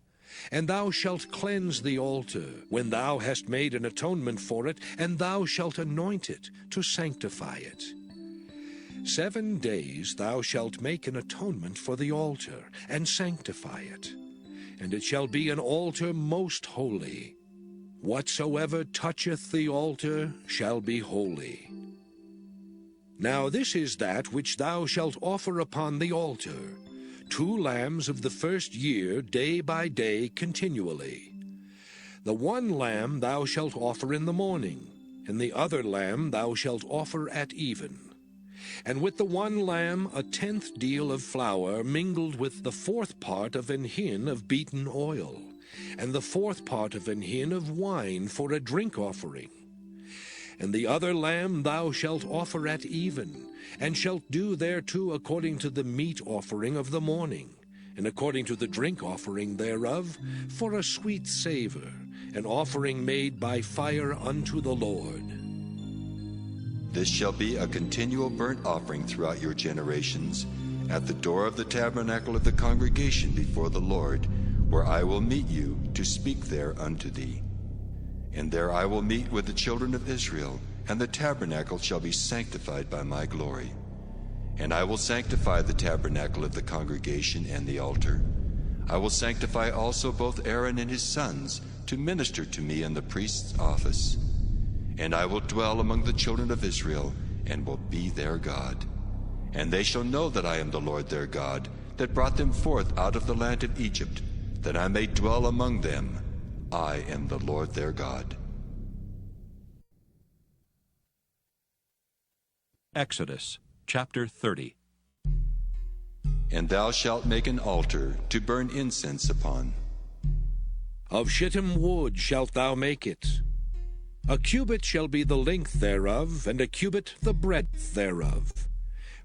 And thou shalt cleanse the altar when thou hast made an atonement for it, and thou shalt anoint it to sanctify it. 7 days thou shalt make an atonement for the altar, and sanctify it. And it shall be an altar most holy. Whatsoever toucheth the altar shall be holy. Now this is that which thou shalt offer upon the altar, 2 lambs of the first year, day by day, continually. The one lamb thou shalt offer in the morning, and the other lamb thou shalt offer at even. And with the one lamb 1/10 deal of flour mingled with the 4th part of an hin of beaten oil, and the 4th part of an hin of wine for a drink offering. And the other lamb thou shalt offer at even, and shalt do thereto according to the meat offering of the morning, and according to the drink offering thereof, for a sweet savor, an offering made by fire unto the Lord. This shall be a continual burnt offering throughout your generations, at the door of the tabernacle of the congregation before the Lord, where I will meet you to speak there unto thee. And there I will meet with the children of Israel, and the tabernacle shall be sanctified by my glory. And I will sanctify the tabernacle of the congregation and the altar. I will sanctify also both Aaron and his sons to minister to me in the priest's office. And I will dwell among the children of Israel, and will be their God. And they shall know that I am the Lord their God, that brought them forth out of the land of Egypt, that I may dwell among them. I am the Lord their God. Exodus chapter 30. And thou shalt make an altar to burn incense upon. Of shittim wood shalt thou make it. A cubit shall be the length thereof, and a cubit the breadth thereof.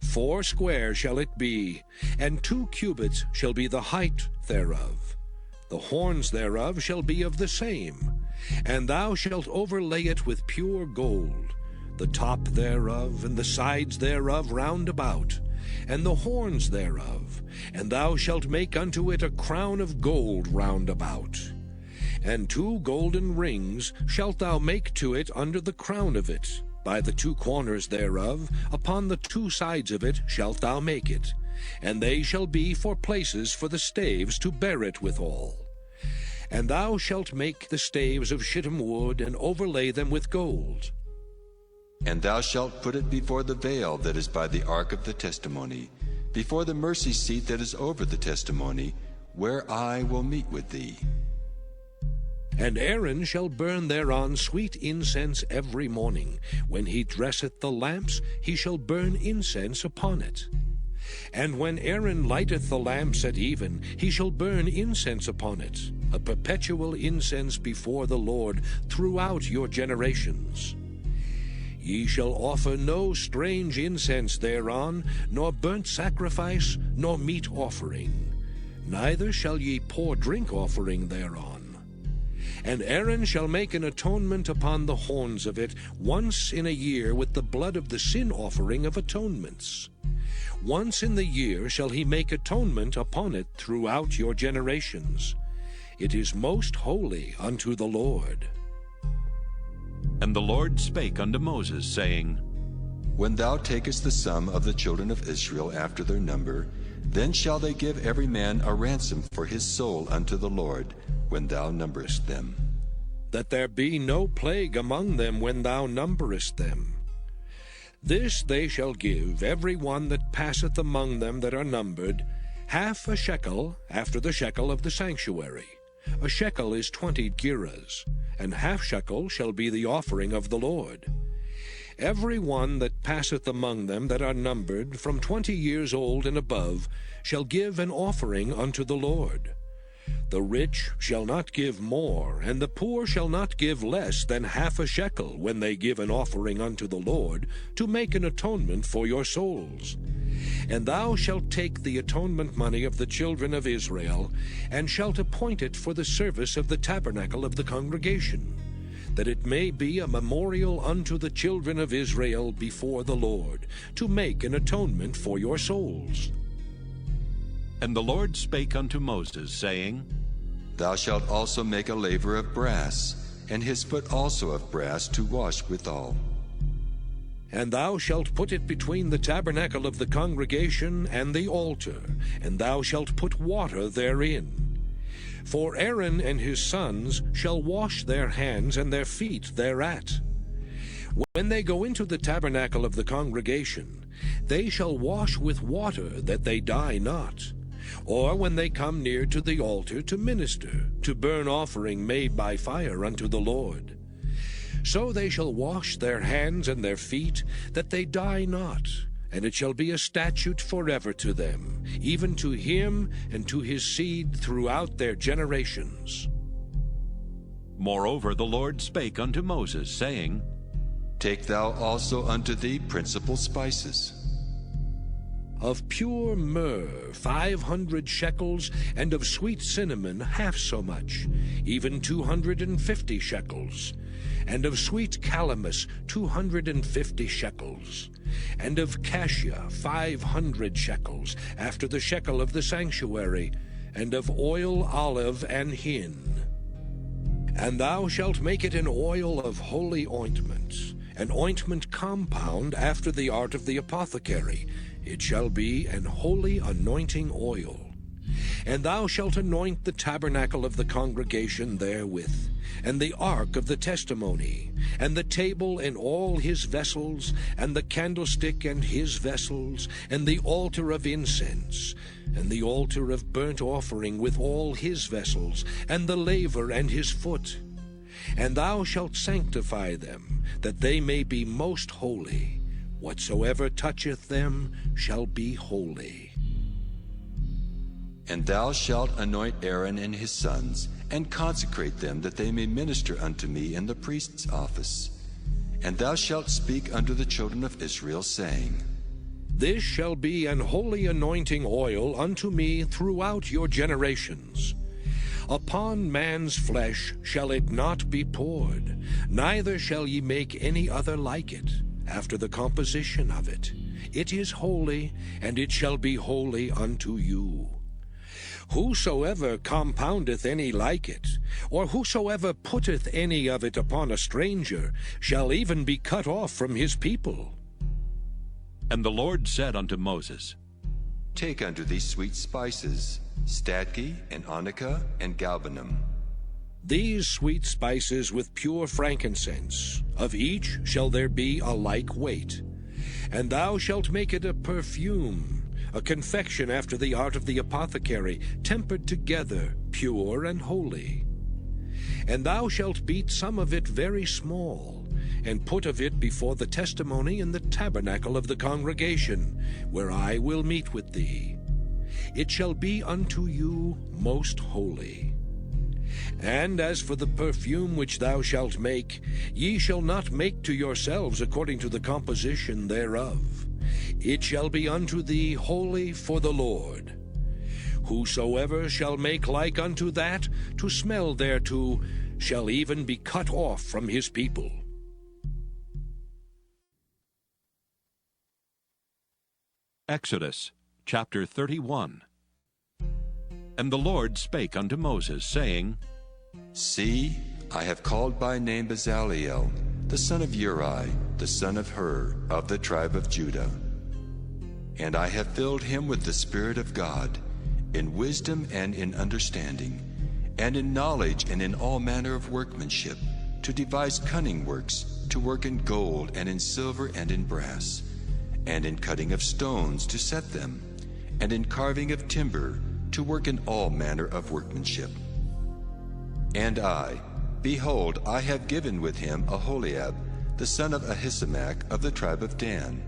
4 square shall it be, and 2 cubits shall be the height thereof. The horns thereof shall be of the same, and thou shalt overlay it with pure gold, the top thereof and the sides thereof round about, and the horns thereof, and thou shalt make unto it a crown of gold round about. And 2 golden rings shalt thou make to it under the crown of it. By the 2 corners thereof, upon the 2 sides of it shalt thou make it, and they shall be for places for the staves to bear it withal. And thou shalt make the staves of shittim wood, and overlay them with gold. And thou shalt put it before the veil that is by the ark of the testimony, before the mercy seat that is over the testimony, where I will meet with thee. And Aaron shall burn thereon sweet incense every morning. When he dresseth the lamps, he shall burn incense upon it. And when Aaron lighteth the lamps at even, he shall burn incense upon it, a perpetual incense before the Lord throughout your generations. Ye shall offer no strange incense thereon, nor burnt sacrifice, nor meat offering. Neither shall ye pour drink offering thereon. And Aaron shall make an atonement upon the horns of it once in a year with the blood of the sin offering of atonements. Once in the year shall he make atonement upon it throughout your generations. It is most holy unto the Lord. And the Lord spake unto Moses, saying, When thou takest the sum of the children of Israel after their number, then shall they give every man a ransom for his soul unto the Lord, when thou numberest them. That there be no plague among them when thou numberest them. This they shall give every one that passeth among them that are numbered, half a shekel after the shekel of the sanctuary. A shekel is 20 gerahs, and half shekel shall be the offering of the Lord. Every one that passeth among them that are numbered, from 20 years old and above, shall give an offering unto the Lord. The rich shall not give more, and the poor shall not give less than half a shekel when they give an offering unto the Lord, to make an atonement for your souls. And thou shalt take the atonement money of the children of Israel, and shalt appoint it for the service of the tabernacle of the congregation, that it may be a memorial unto the children of Israel before the Lord, to make an atonement for your souls. And the Lord spake unto Moses, saying, Thou shalt also make a laver of brass, and his foot also of brass to wash withal. And thou shalt put it between the tabernacle of the congregation and the altar, and thou shalt put water therein. For Aaron and his sons shall wash their hands and their feet thereat. When they go into the tabernacle of the congregation, they shall wash with water, that they die not. Or when they come near to the altar to minister, to burn offering made by fire unto the Lord. So they shall wash their hands and their feet, that they die not, and it shall be a statute forever to them, even to him and to his seed throughout their generations. Moreover the Lord spake unto Moses, saying, Take thou also unto thee principal spices. Of pure myrrh 500 shekels, and of sweet cinnamon half so much, even 250 shekels, and of sweet calamus 250 shekels, and of cassia 500 shekels, after the shekel of the sanctuary, and of oil, olive, and hin. And thou shalt make it an oil of holy ointment, an ointment compound after the art of the apothecary. It shall be an holy anointing oil. And thou shalt anoint the tabernacle of the congregation therewith, and the ark of the testimony, and the table and all his vessels, and the candlestick and his vessels, and the altar of incense, and the altar of burnt offering with all his vessels, and the laver and his foot. And thou shalt sanctify them, that they may be most holy. Whatsoever toucheth them shall be holy. And thou shalt anoint Aaron and his sons, and consecrate them, that they may minister unto me in the priest's office. And thou shalt speak unto the children of Israel, saying, This shall be an holy anointing oil unto me throughout your generations. Upon man's flesh shall it not be poured, neither shall ye make any other like it, after the composition of it. It is holy, and it shall be holy unto you. Whosoever compoundeth any like it, or whosoever putteth any of it upon a stranger, shall even be cut off from his people. And the Lord said unto Moses, Take unto thee sweet spices, stadge, and onycha, and galbanum. These sweet spices with pure frankincense, of each shall there be a like weight. And thou shalt make it a perfume, a confection after the art of the apothecary, tempered together, pure and holy. And thou shalt beat some of it very small, and put of it before the testimony in the tabernacle of the congregation, where I will meet with thee. It shall be unto you most holy. And as for the perfume which thou shalt make, ye shall not make to yourselves according to the composition thereof. It shall be unto thee holy for the Lord. Whosoever shall make like unto that, to smell thereto, shall even be cut off from his people. Exodus chapter 31. And the Lord spake unto Moses, saying, See, I have called by name Bezaleel, the son of Uri, the son of Hur, of the tribe of Judah. And I have filled him with the Spirit of God, in wisdom and in understanding, and in knowledge and in all manner of workmanship, to devise cunning works, to work in gold and in silver and in brass, and in cutting of stones to set them, and in carving of timber, to work in all manner of workmanship. And I, behold, I have given with him Aholiab, the son of Ahisamach of the tribe of Dan.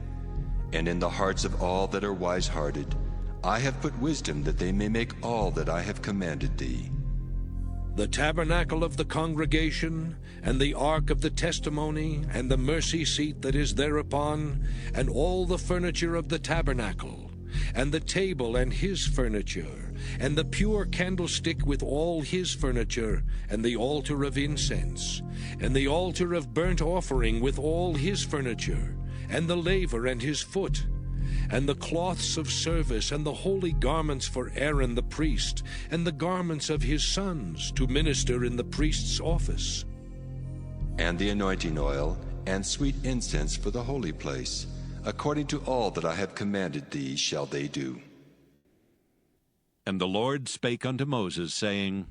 And in the hearts of all that are wise-hearted, I have put wisdom that they may make all that I have commanded thee. The tabernacle of the congregation, and the ark of the testimony, and the mercy seat that is thereupon, and all the furniture of the tabernacle, and the table and his furniture, and the pure candlestick with all his furniture, and the altar of incense, and the altar of burnt offering with all his furniture, and the laver and his foot, and the cloths of service, and the holy garments for Aaron the priest, and the garments of his sons to minister in the priest's office. And the anointing oil, and sweet incense for the holy place, according to all that I have commanded thee shall they do. And the Lord spake unto Moses, saying,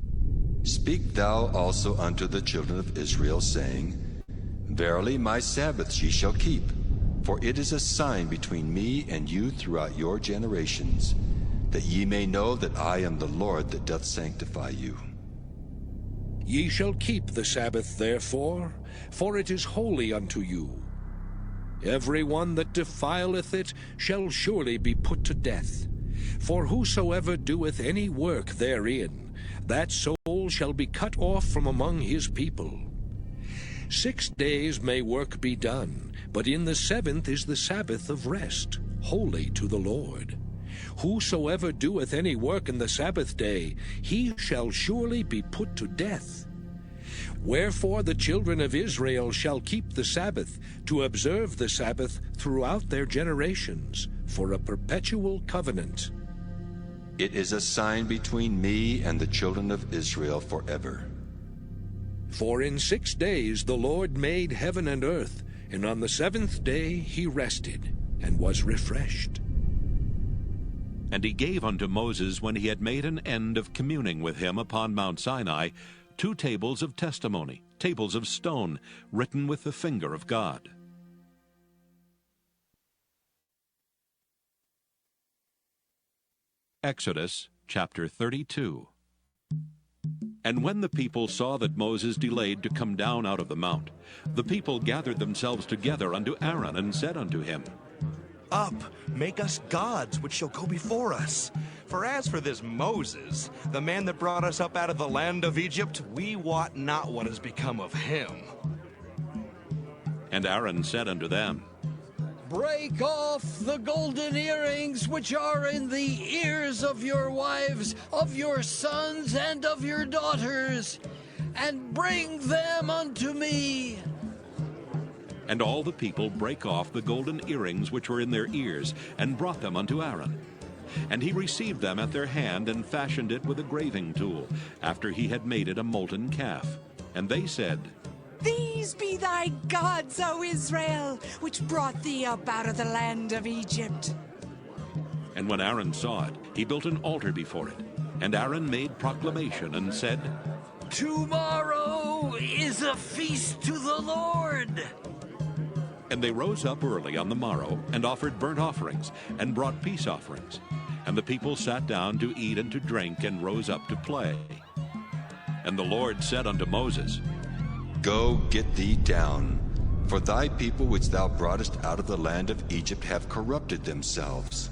Speak thou also unto the children of Israel, saying, Verily my Sabbaths ye shall keep, for it is a sign between me and you throughout your generations, that ye may know that I am the Lord that doth sanctify you. Ye shall keep the Sabbath therefore, for it is holy unto you. Every one that defileth it shall surely be put to death. For whosoever doeth any work therein, that soul shall be cut off from among his people. 6 days may work be done, but in the 7th is the Sabbath of rest, holy to the Lord. Whosoever doeth any work in the Sabbath day, he shall surely be put to death. Wherefore the children of Israel shall keep the Sabbath, to observe the Sabbath throughout their generations, for a perpetual covenant. It is a sign between me and the children of Israel forever. For in 6 days the Lord made heaven and earth, and on the 7th day he rested, and was refreshed. And he gave unto Moses, when he had made an end of communing with him upon Mount Sinai, 2 tables of testimony, tables of stone, written with the finger of God. Exodus chapter 32. And when the people saw that Moses delayed to come down out of the mount, the people gathered themselves together unto Aaron, and said unto him, Up, make us gods which shall go before us. For as for this Moses, the man that brought us up out of the land of Egypt, we wot not what has become of him. And Aaron said unto them, Break off the golden earrings which are in the ears of your wives, of your sons, and of your daughters, and bring them unto me. And all the people brake off the golden earrings which were in their ears, and brought them unto Aaron. And he received them at their hand, and fashioned it with a graving tool, after he had made it a molten calf. And they said, These be thy gods, O Israel, which brought thee up out of the land of Egypt. And when Aaron saw it, he built an altar before it. And Aaron made proclamation, and said, Tomorrow is a feast to the Lord. And And they rose up early on the morrow, and offered burnt offerings, and brought peace offerings. And the people sat down to eat and to drink, and rose up to play. And the Lord said unto Moses, Go, get thee down, for thy people which thou broughtest out of the land of Egypt have corrupted themselves.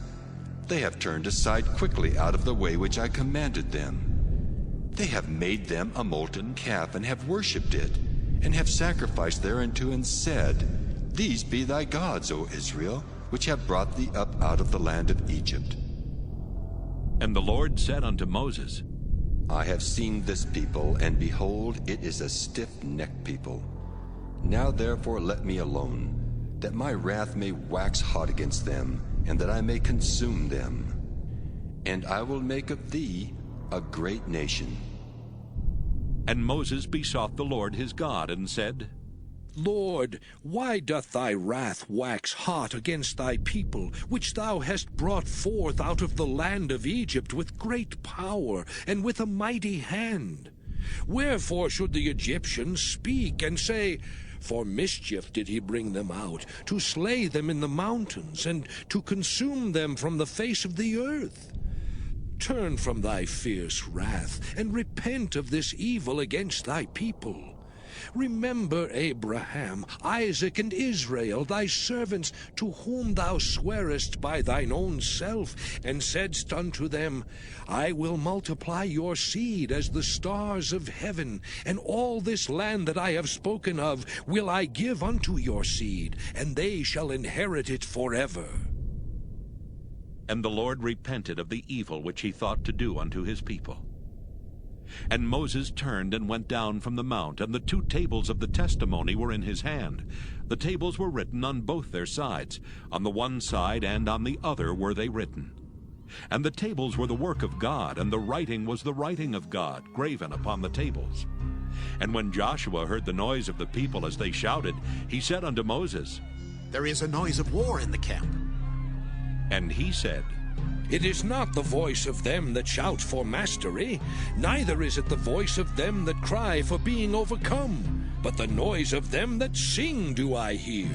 They have turned aside quickly out of the way which I commanded them. They have made them a molten calf, and have worshipped it, and have sacrificed thereunto, and said, These be thy gods, O Israel, which have brought thee up out of the land of Egypt. And the Lord said unto Moses, I have seen this people, and behold, it is a stiff-necked people. Now therefore let me alone, that my wrath may wax hot against them, and that I may consume them. And I will make of thee a great nation. And Moses besought the Lord his God, and said, Lord, why doth thy wrath wax hot against thy people, which thou hast brought forth out of the land of Egypt with great power and with a mighty hand? Wherefore should the Egyptians speak and say, For mischief did he bring them out, to slay them in the mountains, and to consume them from the face of the earth? Turn from thy fierce wrath, and repent of this evil against thy people. Remember Abraham, Isaac, and Israel, thy servants, to whom thou swarest by thine own self, and saidst unto them, I will multiply your seed as the stars of heaven, and all this land that I have spoken of will I give unto your seed, and they shall inherit it forever. And the Lord repented of the evil which he thought to do unto his people. And Moses turned and went down from the mount, and the 2 tables of the testimony were in his hand. The tables were written on both their sides. On the one side and on the other were they written. And the tables were the work of God, and the writing was the writing of God, graven upon the tables. And when Joshua heard the noise of the people as they shouted, he said unto Moses, There is a noise of war in the camp. And he said, It is not the voice of them that shout for mastery, neither is it the voice of them that cry for being overcome, but the noise of them that sing do I hear.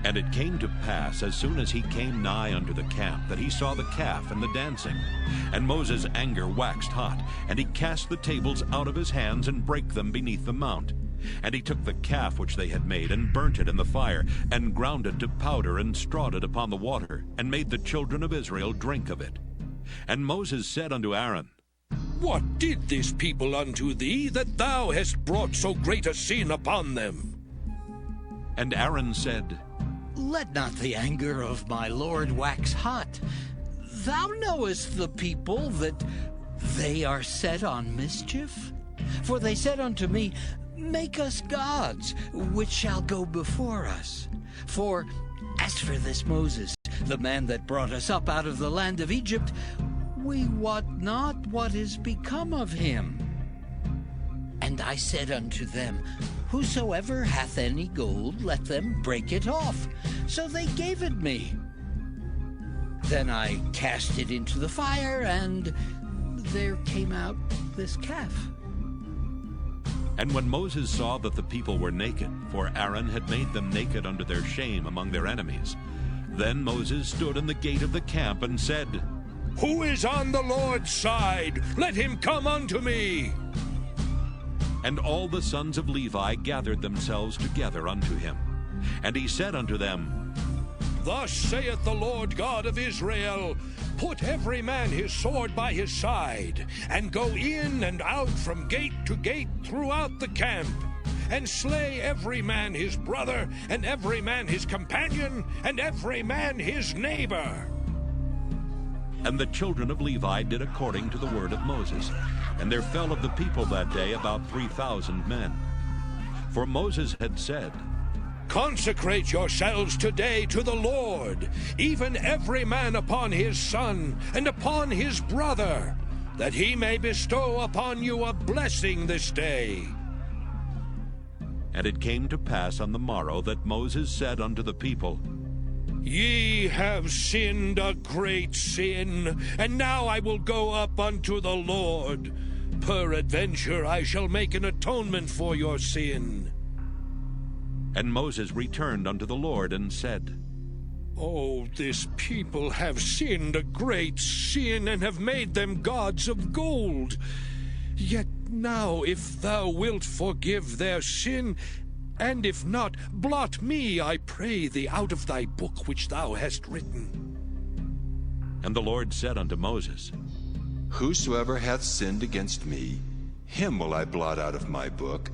And it came to pass, as soon as he came nigh unto the camp, that he saw the calf and the dancing. And Moses' anger waxed hot, and he cast the tables out of his hands, and brake them beneath the mount. And he took the calf which they had made, and burnt it in the fire, and ground it to powder, and strawed it upon the water, and made the children of Israel drink of it. And Moses said unto Aaron, What did this people unto thee, that thou hast brought so great a sin upon them? And Aaron said, Let not the anger of my Lord wax hot. Thou knowest the people, that they are set on mischief. For they said unto me, Make us gods, which shall go before us. For as for this Moses, the man that brought us up out of the land of Egypt, we wot not what is become of him. And I said unto them, Whosoever hath any gold, let them break it off. So they gave it me. Then I cast it into the fire, and there came out this calf. And when Moses saw that the people were naked, for Aaron had made them naked unto their shame among their enemies, then Moses stood in the gate of the camp and said, Who is on the Lord's side? Let him come unto me. And all the sons of Levi gathered themselves together unto him. And he said unto them, Thus saith the Lord God of Israel, Put every man his sword by his side, and go in and out from gate to gate throughout the camp, and slay every man his brother, and every man his companion, and every man his neighbor. And the children of Levi did according to the word of Moses. And there fell of the people that day about 3,000 men. For Moses had said, Consecrate yourselves today to the Lord, even every man upon his son and upon his brother, that he may bestow upon you a blessing this day. And it came to pass on the morrow that Moses said unto the people, Ye have sinned a great sin, and now I will go up unto the Lord. Peradventure I shall make an atonement for your sin. And Moses returned unto the Lord and said, Oh, this people have sinned a great sin, and have made them gods of gold. Yet now, if thou wilt forgive their sin, and if not, blot me, I pray thee, out of thy book which thou hast written. And the Lord said unto Moses, Whosoever hath sinned against me, him will I blot out of my book.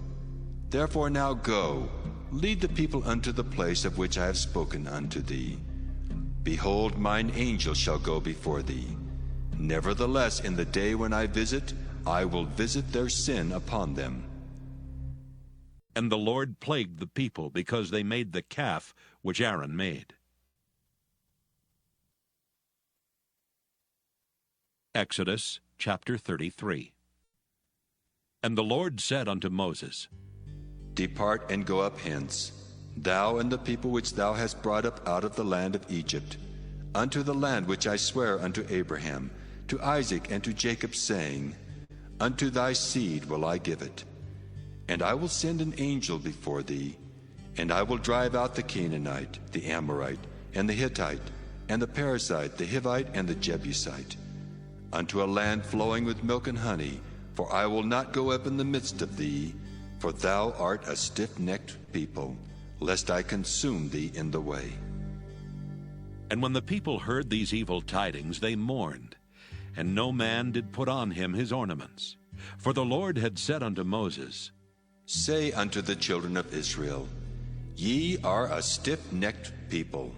Therefore now go, lead the people unto the place of which I have spoken unto thee. Behold, mine angel shall go before thee. Nevertheless, in the day when I visit, I will visit their sin upon them. And the Lord plagued the people because they made the calf which Aaron made. Exodus chapter 33. And the Lord said unto Moses, Depart and go up hence, thou and the people which thou hast brought up out of the land of Egypt, unto the land which I swear unto Abraham, to Isaac, and to Jacob, saying, Unto thy seed will I give it. And I will send an angel before thee, and I will drive out the Canaanite, the Amorite, and the Hittite, and the Perizzite, the Hivite, and the Jebusite, unto a land flowing with milk and honey, for I will not go up in the midst of thee, for thou art a stiff-necked people, lest I consume thee in the way. And when the people heard these evil tidings, they mourned, and no man did put on him his ornaments. For the Lord had said unto Moses, Say unto the children of Israel, Ye are a stiff-necked people.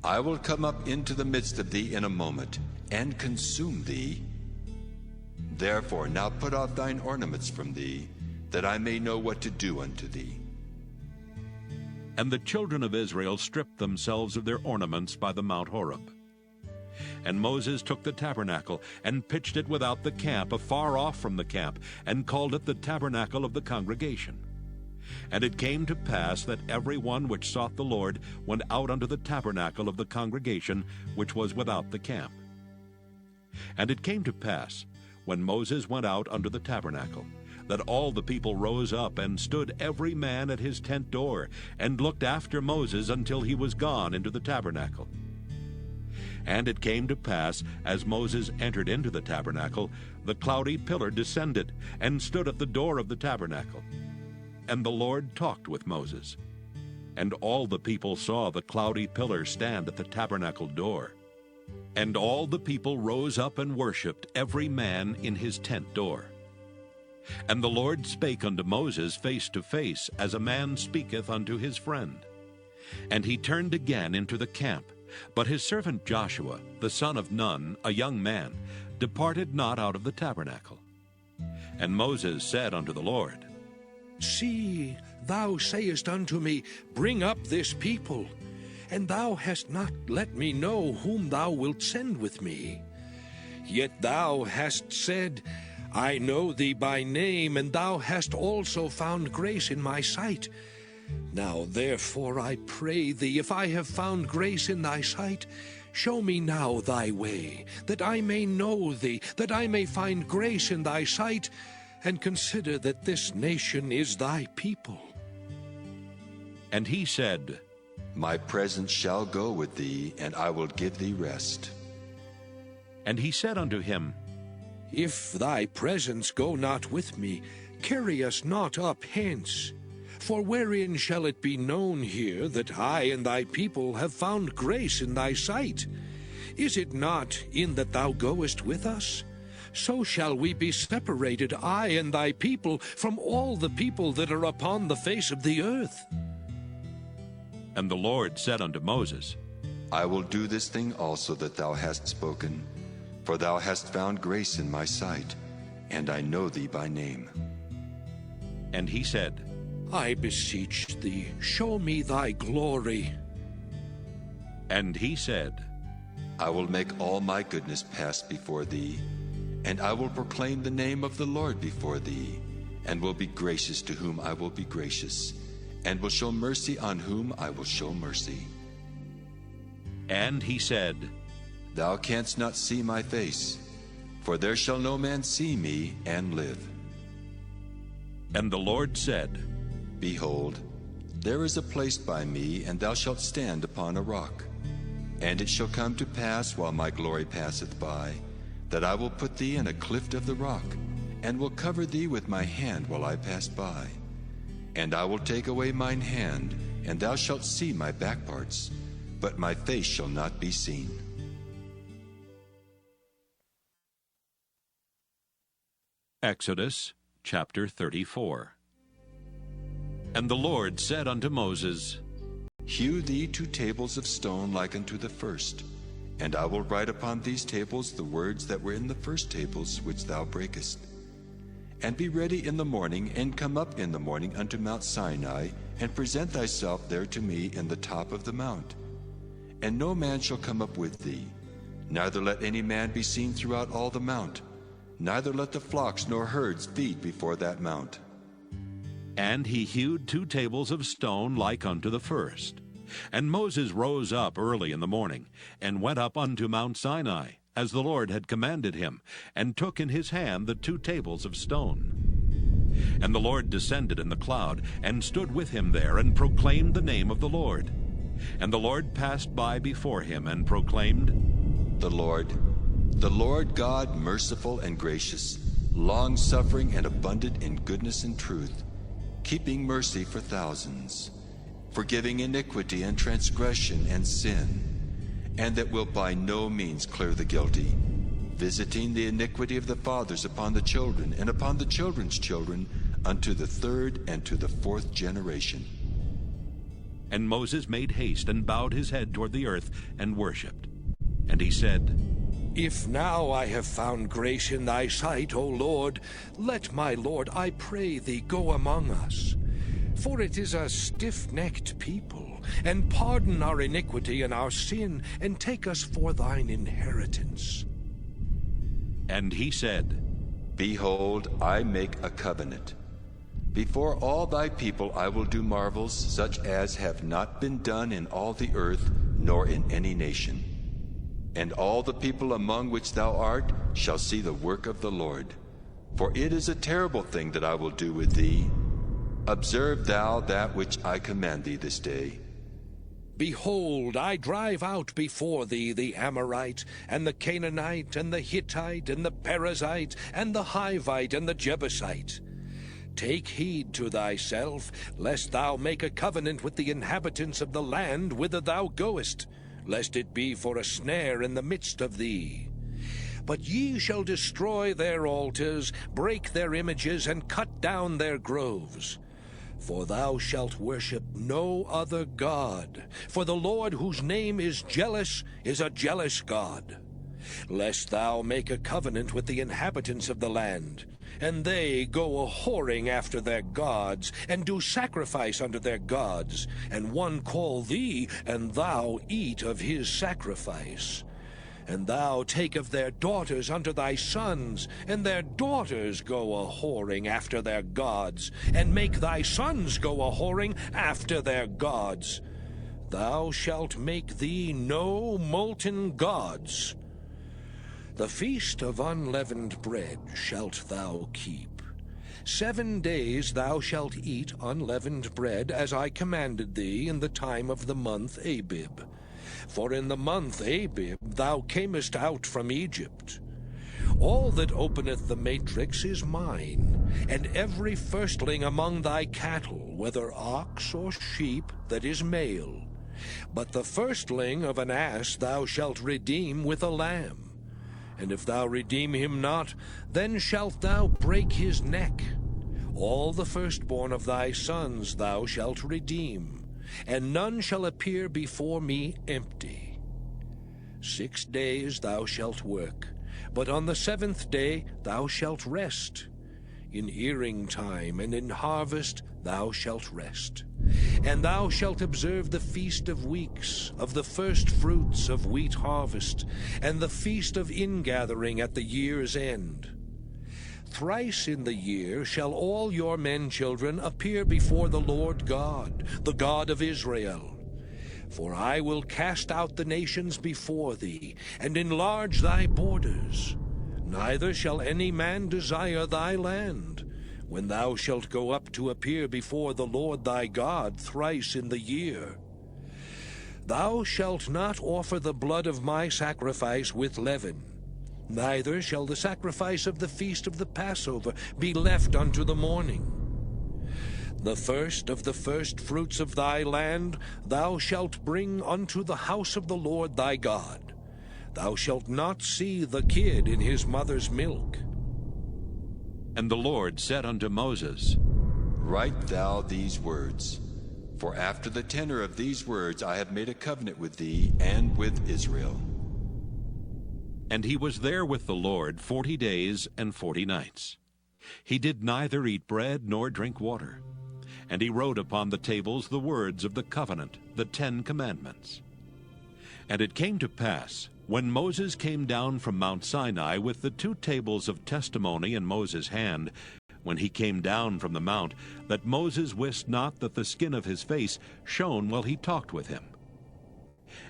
I will come up into the midst of thee in a moment, and consume thee. Therefore now put off thine ornaments from thee, that I may know what to do unto thee. And the children of Israel stripped themselves of their ornaments by the Mount Horeb. And Moses took the tabernacle, and pitched it without the camp, afar off from the camp, and called it the tabernacle of the congregation. And it came to pass that every one which sought the Lord went out unto the tabernacle of the congregation, which was without the camp. And it came to pass, when Moses went out unto the tabernacle, that all the people rose up, and stood every man at his tent door, and looked after Moses until he was gone into the tabernacle. And it came to pass, as Moses entered into the tabernacle, the cloudy pillar descended, and stood at the door of the tabernacle. And the Lord talked with Moses. And all the people saw the cloudy pillar stand at the tabernacle door. And all the people rose up and worshipped, every man in his tent door. And the Lord spake unto Moses face to face, as a man speaketh unto his friend. And he turned again into the camp. But his servant Joshua, the son of Nun, a young man, departed not out of the tabernacle. And Moses said unto the Lord, See, thou sayest unto me, Bring up this people, and thou hast not let me know whom thou wilt send with me. Yet thou hast said, I know thee by name, and thou hast also found grace in my sight. Now therefore I pray thee, if I have found grace in thy sight, show me now thy way, that I may know thee, that I may find grace in thy sight, and consider that this nation is thy people. And he said, My presence shall go with thee, and I will give thee rest. And he said unto him, If thy presence go not with me, carry us not up hence. For wherein shall it be known here that I and thy people have found grace in thy sight? Is it not in that thou goest with us? So shall we be separated, I and thy people, from all the people that are upon the face of the earth. And the Lord said unto Moses, I will do this thing also that thou hast spoken, for thou hast found grace in my sight, and I know thee by name. And he said, I beseech thee, show me thy glory. And he said, I will make all my goodness pass before thee, and I will proclaim the name of the Lord before thee, and will be gracious to whom I will be gracious, and will show mercy on whom I will show mercy. And he said, Thou canst not see my face, for there shall no man see me and live. And the Lord said, Behold, there is a place by me, and thou shalt stand upon a rock. And it shall come to pass, while my glory passeth by, that I will put thee in a cleft of the rock, and will cover thee with my hand while I pass by. And I will take away mine hand, and thou shalt see my back parts, but my face shall not be seen. Exodus chapter 34. And the Lord said unto Moses, Hew thee 2 tables of stone like unto the first, and I will write upon these tables the words that were in the first tables which thou breakest. And be ready in the morning, and come up in the morning unto Mount Sinai, and present thyself there to me in the top of the mount. And no man shall come up with thee, neither let any man be seen throughout all the mount, neither let the flocks nor herds feed before that mount. And he hewed 2 tables of stone like unto the first. And Moses rose up early in the morning, and went up unto Mount Sinai, as the Lord had commanded him, and took in his hand the 2 tables of stone. And the Lord descended in the cloud, and stood with him there, and proclaimed the name of the Lord. And the Lord passed by before him, and proclaimed, The Lord God, merciful and gracious, long-suffering and abundant in goodness and truth, keeping mercy for thousands, forgiving iniquity and transgression and sin, and that will by no means clear the guilty, visiting the iniquity of the fathers upon the children, and upon the children's children, unto the 3rd and to the 4th generation. And Moses made haste, and bowed his head toward the earth, and worshipped. And he said, If now I have found grace in thy sight, O Lord, let my Lord, I pray thee, go among us. For it is a stiff-necked people, and pardon our iniquity and our sin, and take us for thine inheritance. And he said, Behold, I make a covenant. Before all thy people I will do marvels, such as have not been done in all the earth, nor in any nation. And all the people among which thou art shall see the work of the Lord. For it is a terrible thing that I will do with thee. Observe thou that which I command thee this day. Behold, I drive out before thee the Amorite, and the Canaanite, and the Hittite, and the Perizzite, and the Hivite, and the Jebusite. Take heed to thyself, lest thou make a covenant with the inhabitants of the land whither thou goest, lest it be for a snare in the midst of thee. But ye shall destroy their altars, break their images, and cut down their groves. For thou shalt worship no other God, for the Lord, whose name is jealous, is a jealous God. Lest thou make a covenant with the inhabitants of the land, and they go a-whoring after their gods, and do sacrifice unto their gods, and one call thee, and thou eat of his sacrifice. And thou take of their daughters unto thy sons, and their daughters go a-whoring after their gods, and make thy sons go a-whoring after their gods. Thou shalt make thee no molten gods. The feast of unleavened bread shalt thou keep. 7 days thou shalt eat unleavened bread, as I commanded thee in the time of the month Abib. For in the month Abib thou camest out from Egypt. All that openeth the matrix is mine, and every firstling among thy cattle, whether ox or sheep, that is male. But the firstling of an ass thou shalt redeem with a lamb. And if thou redeem him not, then shalt thou break his neck. All the firstborn of thy sons thou shalt redeem, and none shall appear before me empty. 6 days thou shalt work, but on the 7th day thou shalt rest. In earing time and in harvest thou shalt rest. And thou shalt observe the feast of weeks, of the first fruits of wheat harvest, and the feast of ingathering at the year's end. Thrice in the year shall all your men children appear before the Lord God, the God of Israel. For I will cast out the nations before thee, and enlarge thy borders. Neither shall any man desire thy land, when thou shalt go up to appear before the Lord thy God thrice in the year. Thou shalt not offer the blood of my sacrifice with leaven, neither shall the sacrifice of the feast of the Passover be left unto the morning. The first of the first fruits of thy land thou shalt bring unto the house of the Lord thy God. Thou shalt not see the kid in his mother's milk. And the Lord said unto Moses, Write thou these words, for after the tenor of these words I have made a covenant with thee and with Israel. And he was there with the Lord 40 days and 40 nights. He did neither eat bread nor drink water. And he wrote upon the tables the words of the covenant, the 10 commandments. And it came to pass, when Moses came down from Mount Sinai with the 2 tables of testimony in Moses' hand, when he came down from the mount, that Moses wist not that the skin of his face shone while he talked with him.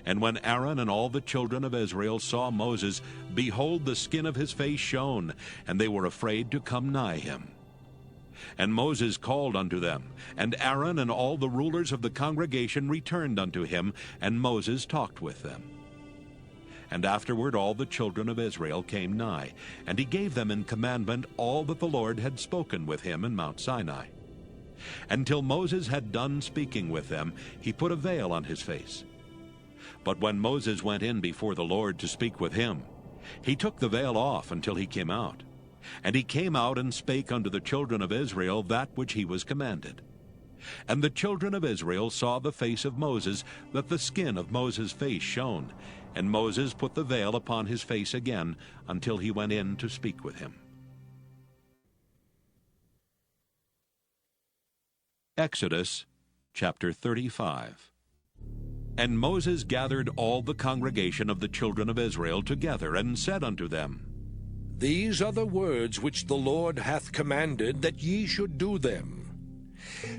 And when Aaron and all the children of Israel saw Moses, behold, the skin of his face shone, and they were afraid to come nigh him. And Moses called unto them, and Aaron and all the rulers of the congregation returned unto him, and Moses talked with them. And afterward all the children of Israel came nigh, and he gave them in commandment all that the Lord had spoken with him in Mount Sinai. Until Moses had done speaking with them, he put a veil on his face. But when Moses went in before the Lord to speak with him, he took the veil off until he came out. And he came out and spake unto the children of Israel that which he was commanded. And the children of Israel saw the face of Moses, that the skin of Moses' face shone. And Moses put the veil upon his face again until he went in to speak with him. Exodus chapter 35. And Moses gathered all the congregation of the children of Israel together, and said unto them, These are the words which the Lord hath commanded, that ye should do them.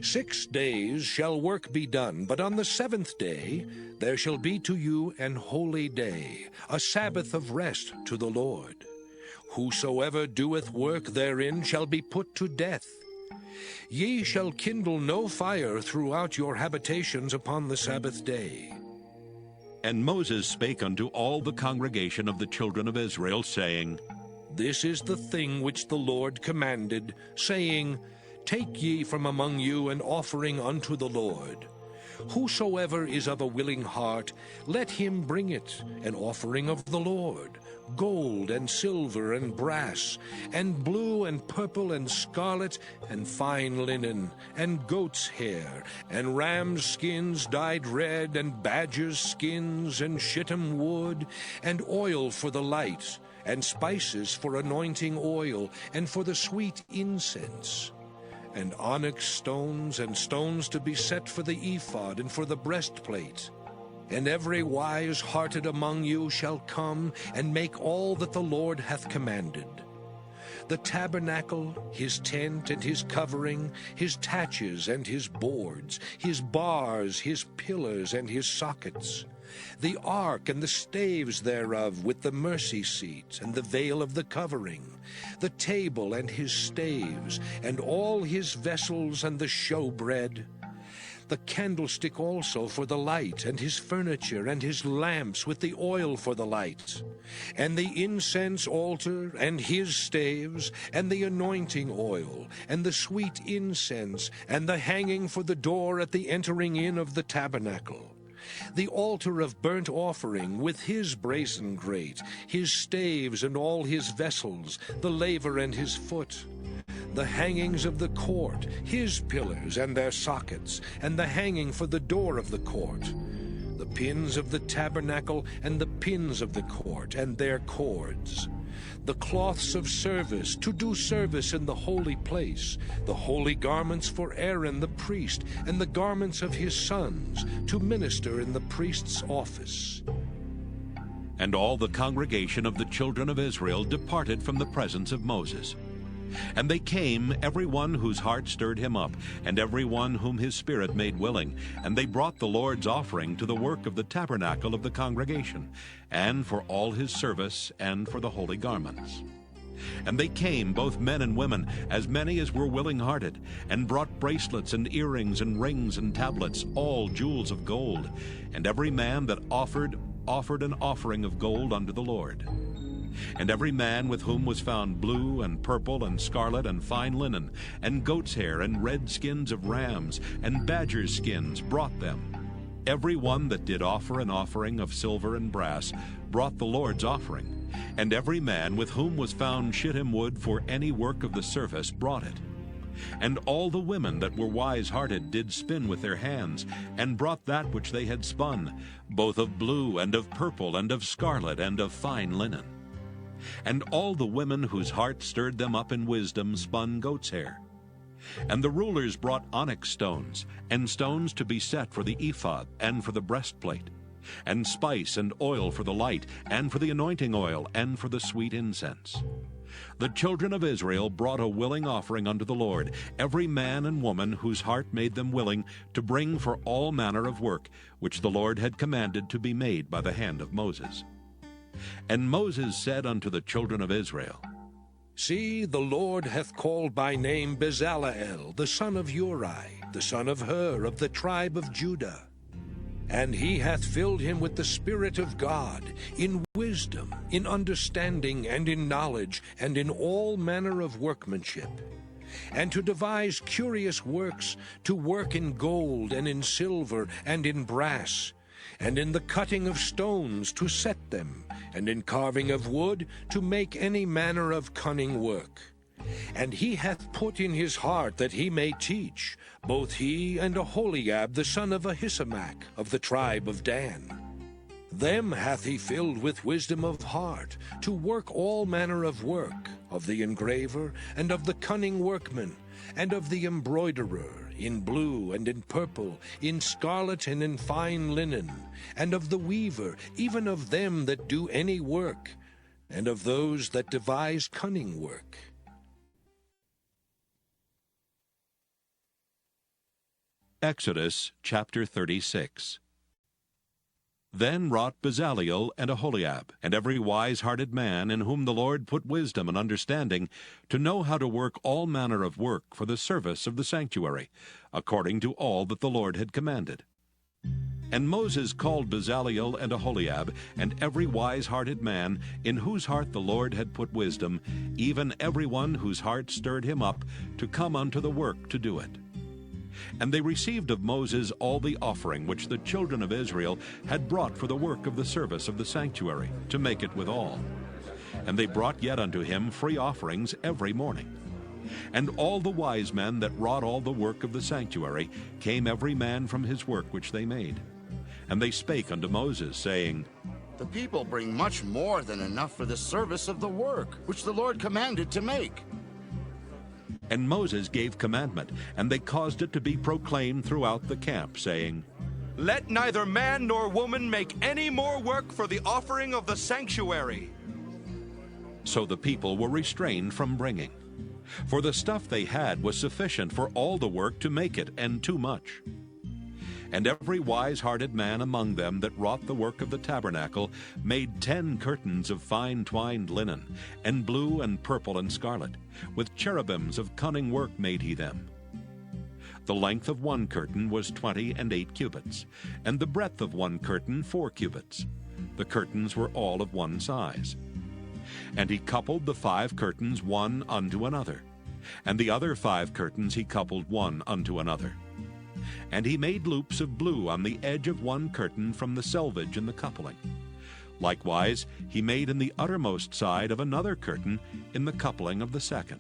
6 days shall work be done, but on the 7th day there shall be to you an holy day, a Sabbath of rest to the Lord. Whosoever doeth work therein shall be put to death. Ye shall kindle no fire throughout your habitations upon the Sabbath day. And Moses spake unto all the congregation of the children of Israel, saying, This is the thing which the Lord commanded, saying, Take ye from among you an offering unto the Lord. Whosoever is of a willing heart, let him bring it, an offering of the Lord, gold and silver and brass, and blue and purple and scarlet, and fine linen, and goat's hair, and ram's skins dyed red, and badger's skins, and shittim wood, and oil for the light, and spices for anointing oil, and for the sweet incense, and onyx stones, and stones to be set for the ephod and for the breastplate. And every wise-hearted among you shall come and make all that the Lord hath commanded. The tabernacle, his tent and his covering, his taches and his boards, his bars, his pillars and his sockets, the ark and the staves thereof with the mercy seat and the veil of the covering, the table and his staves, and all his vessels and the showbread, the candlestick also for the light, and his furniture, and his lamps with the oil for the light, and the incense altar, and his staves, and the anointing oil, and the sweet incense, and the hanging for the door at the entering in of the tabernacle, the altar of burnt offering with his brazen grate, his staves and all his vessels, the laver and his foot, the hangings of the court, his pillars and their sockets, and the hanging for the door of the court, the pins of the tabernacle and the pins of the court and their cords, the cloths of service to do service in the holy place, the holy garments for Aaron the priest, and the garments of his sons to minister in the priest's office. And all the congregation of the children of Israel departed from the presence of Moses. And they came, every one whose heart stirred him up, and every one whom his spirit made willing, and they brought the Lord's offering to the work of the tabernacle of the congregation, and for all his service, and for the holy garments. And they came, both men and women, as many as were willing-hearted, and brought bracelets and earrings and rings and tablets, all jewels of gold. And every man that offered an offering of gold unto the Lord. And every man with whom was found blue and purple and scarlet and fine linen, and goat's hair and red skins of rams and badgers' skins brought them. Every one that did offer an offering of silver and brass brought the Lord's offering. And every man with whom was found shittim wood for any work of the service brought it. And all the women that were wise-hearted did spin with their hands, and brought that which they had spun, both of blue and of purple and of scarlet and of fine linen. And all the women whose heart stirred them up in wisdom spun goat's hair. And the rulers brought onyx stones, and stones to be set for the ephod and for the breastplate, and spice and oil for the light, and for the anointing oil, and for the sweet incense. The children of Israel brought a willing offering unto the Lord, every man and woman whose heart made them willing to bring for all manner of work, which the Lord had commanded to be made by the hand of Moses. And Moses said unto the children of Israel, See, the Lord hath called by name Bezaleel, the son of Uri, the son of Hur, of the tribe of Judah. And he hath filled him with the Spirit of God, in wisdom, in understanding, and in knowledge, and in all manner of workmanship, and to devise curious works, to work in gold, and in silver, and in brass, and in the cutting of stones to set them, and in carving of wood to make any manner of cunning work. And he hath put in his heart that he may teach, both he and Aholiab the son of Ahisamach of the tribe of Dan. Them hath he filled with wisdom of heart, to work all manner of work, of the engraver, and of the cunning workman, and of the embroiderer, in blue and in purple, in scarlet and in fine linen, and of the weaver, even of them that do any work, and of those that devise cunning work. Exodus chapter 36. Then wrought Bezaleel and Aholiab, and every wise-hearted man in whom the Lord put wisdom and understanding, to know how to work all manner of work for the service of the sanctuary, according to all that the Lord had commanded. And Moses called Bezaleel and Aholiab, and every wise-hearted man in whose heart the Lord had put wisdom, even every one whose heart stirred him up, to come unto the work to do it. And they received of Moses all the offering which the children of Israel had brought for the work of the service of the sanctuary, to make it withal. And they brought yet unto him free offerings every morning. And all the wise men that wrought all the work of the sanctuary came every man from his work which they made. And they spake unto Moses, saying, The people bring much more than enough for the service of the work, which the Lord commanded to make. And Moses gave commandment, and they caused it to be proclaimed throughout the camp, saying, Let neither man nor woman make any more work for the offering of the sanctuary. So the people were restrained from bringing. For the stuff they had was sufficient for all the work to make it, and too much. And every wise-hearted man among them that wrought the work of the tabernacle made 10 curtains of fine twined linen, and blue and purple and scarlet. With cherubims of cunning work made he them. The length of one curtain was 28 cubits, and the breadth of one curtain 4 cubits. The curtains were all of one size. And he coupled the 5 curtains one unto another, and the other 5 curtains he coupled one unto another. And he made loops of blue on the edge of one curtain from the selvage in the coupling. Likewise he made in the uttermost side of another curtain in the coupling of the second.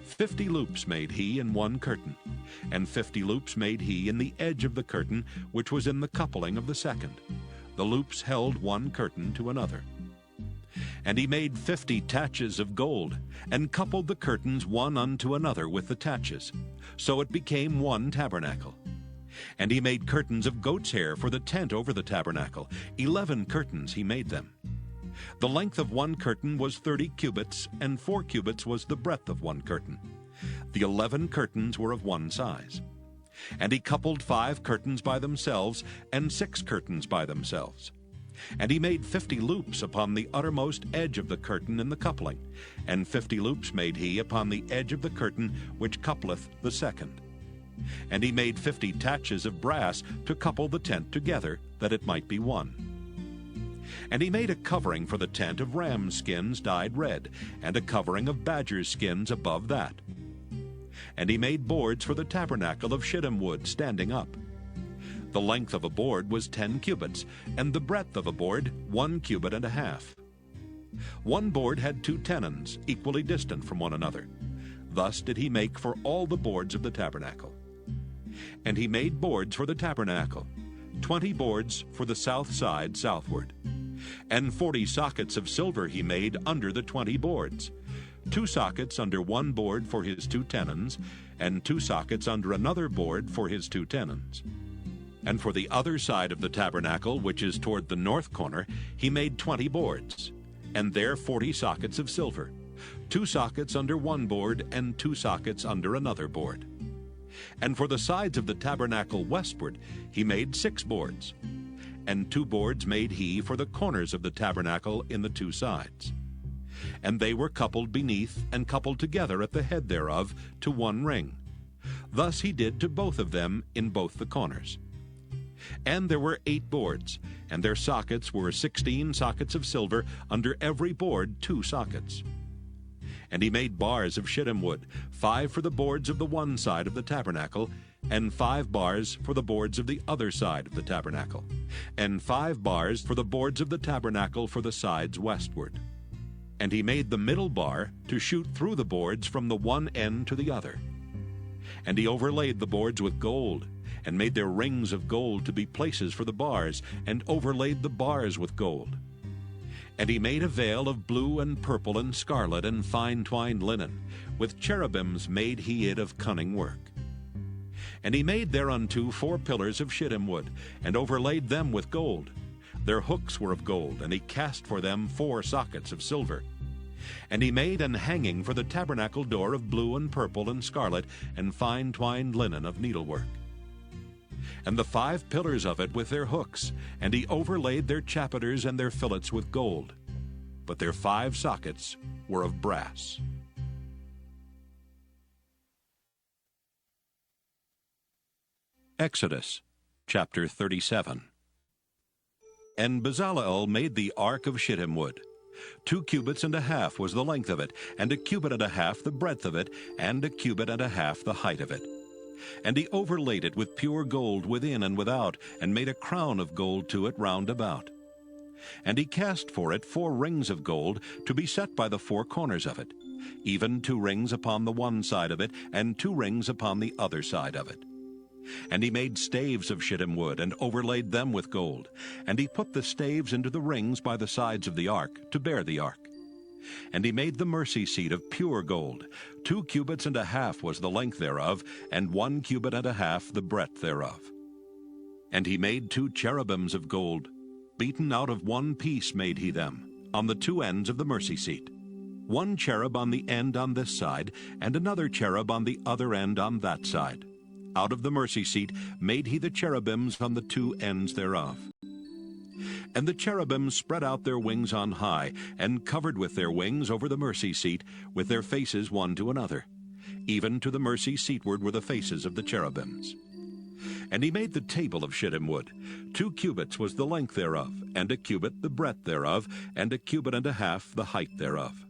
50 loops made he in one curtain, and 50 loops made he in the edge of the curtain which was in the coupling of the second. The loops held one curtain to another. And he made 50 taches of gold, and coupled the curtains one unto another with the taches. So it became one tabernacle. And he made curtains of goat's hair for the tent over the tabernacle. 11 curtains he made them. The length of one curtain was 30 cubits, and 4 cubits was the breadth of one curtain. The 11 curtains were of one size. And he coupled 5 curtains by themselves, and 6 curtains by themselves. And he made 50 loops upon the uttermost edge of the curtain in the coupling, and 50 loops made he upon the edge of the curtain which coupleth the second. And he made 50 taches of brass to couple the tent together, that it might be one. And he made a covering for the tent of ram skins dyed red, and a covering of badger skins above that. And he made boards for the tabernacle of shittim wood standing up. The length of a board was 10 cubits, and the breadth of a board 1 cubit and a half. One board had 2 tenons, equally distant from one another. Thus did he make for all the boards of the tabernacle. And he made boards for the tabernacle, 20 boards for the south side southward. And 40 sockets of silver he made under the 20 boards, 2 sockets under one board for his 2 tenons, and 2 sockets under another board for his 2 tenons. And for the other side of the tabernacle, which is toward the north corner, he made 20 boards, and there 40 sockets of silver, 2 sockets under one board, and 2 sockets under another board. And for the sides of the tabernacle westward he made 6 boards, and 2 boards made he for the corners of the tabernacle in the 2 sides. And they were coupled beneath and coupled together at the head thereof to one ring. Thus he did to both of them in both the corners. And there were 8 boards, and their sockets were 16 sockets of silver, under every board 2 sockets. And he made bars of shittim wood, 5 for the boards of the one side of the tabernacle, and 5 bars for the boards of the other side of the tabernacle, and 5 bars for the boards of the tabernacle for the sides westward. And he made the middle bar to shoot through the boards from the one end to the other. And he overlaid the boards with gold, and made their rings of gold to be places for the bars, and overlaid the bars with gold. And he made a veil of blue and purple and scarlet and fine twined linen, with cherubims made he it of cunning work. And he made thereunto 4 pillars of shittim wood, and overlaid them with gold. Their hooks were of gold, and he cast for them 4 sockets of silver. And he made an hanging for the tabernacle door of blue and purple and scarlet, and fine twined linen of needlework. And the 5 pillars of it with their hooks, and he overlaid their chapiters and their fillets with gold. But their 5 sockets were of brass. Exodus chapter 37. And Bezaleel made the ark of shittim wood. 2 cubits and a half was the length of it, and 1 cubit and a half the breadth of it, and 1 cubit and a half the height of it. And he overlaid it with pure gold within and without, and made a crown of gold to it round about. And he cast for it 4 rings of gold to be set by the 4 corners of it, even 2 rings upon the one side of it, and 2 rings upon the other side of it. And he made staves of shittim wood, and overlaid them with gold. And he put the staves into the rings by the sides of the ark, to bear the ark. And he made the mercy seat of pure gold. 2 cubits and a half was the length thereof, and 1 cubit and a half the breadth thereof. And he made 2 cherubims of gold. Beaten out of one piece made he them, on the 2 ends of the mercy seat. 1 cherub on the end on this side, and another cherub on the other end on that side. Out of the mercy seat made he the cherubims on the 2 ends thereof. And the cherubims spread out their wings on high, and covered with their wings over the mercy seat, with their faces one to another. Even to the mercy seatward were the faces of the cherubims. And he made the table of shittim wood. 2 cubits was the length thereof, and 1 cubit the breadth thereof, and 1 cubit and a half the height thereof.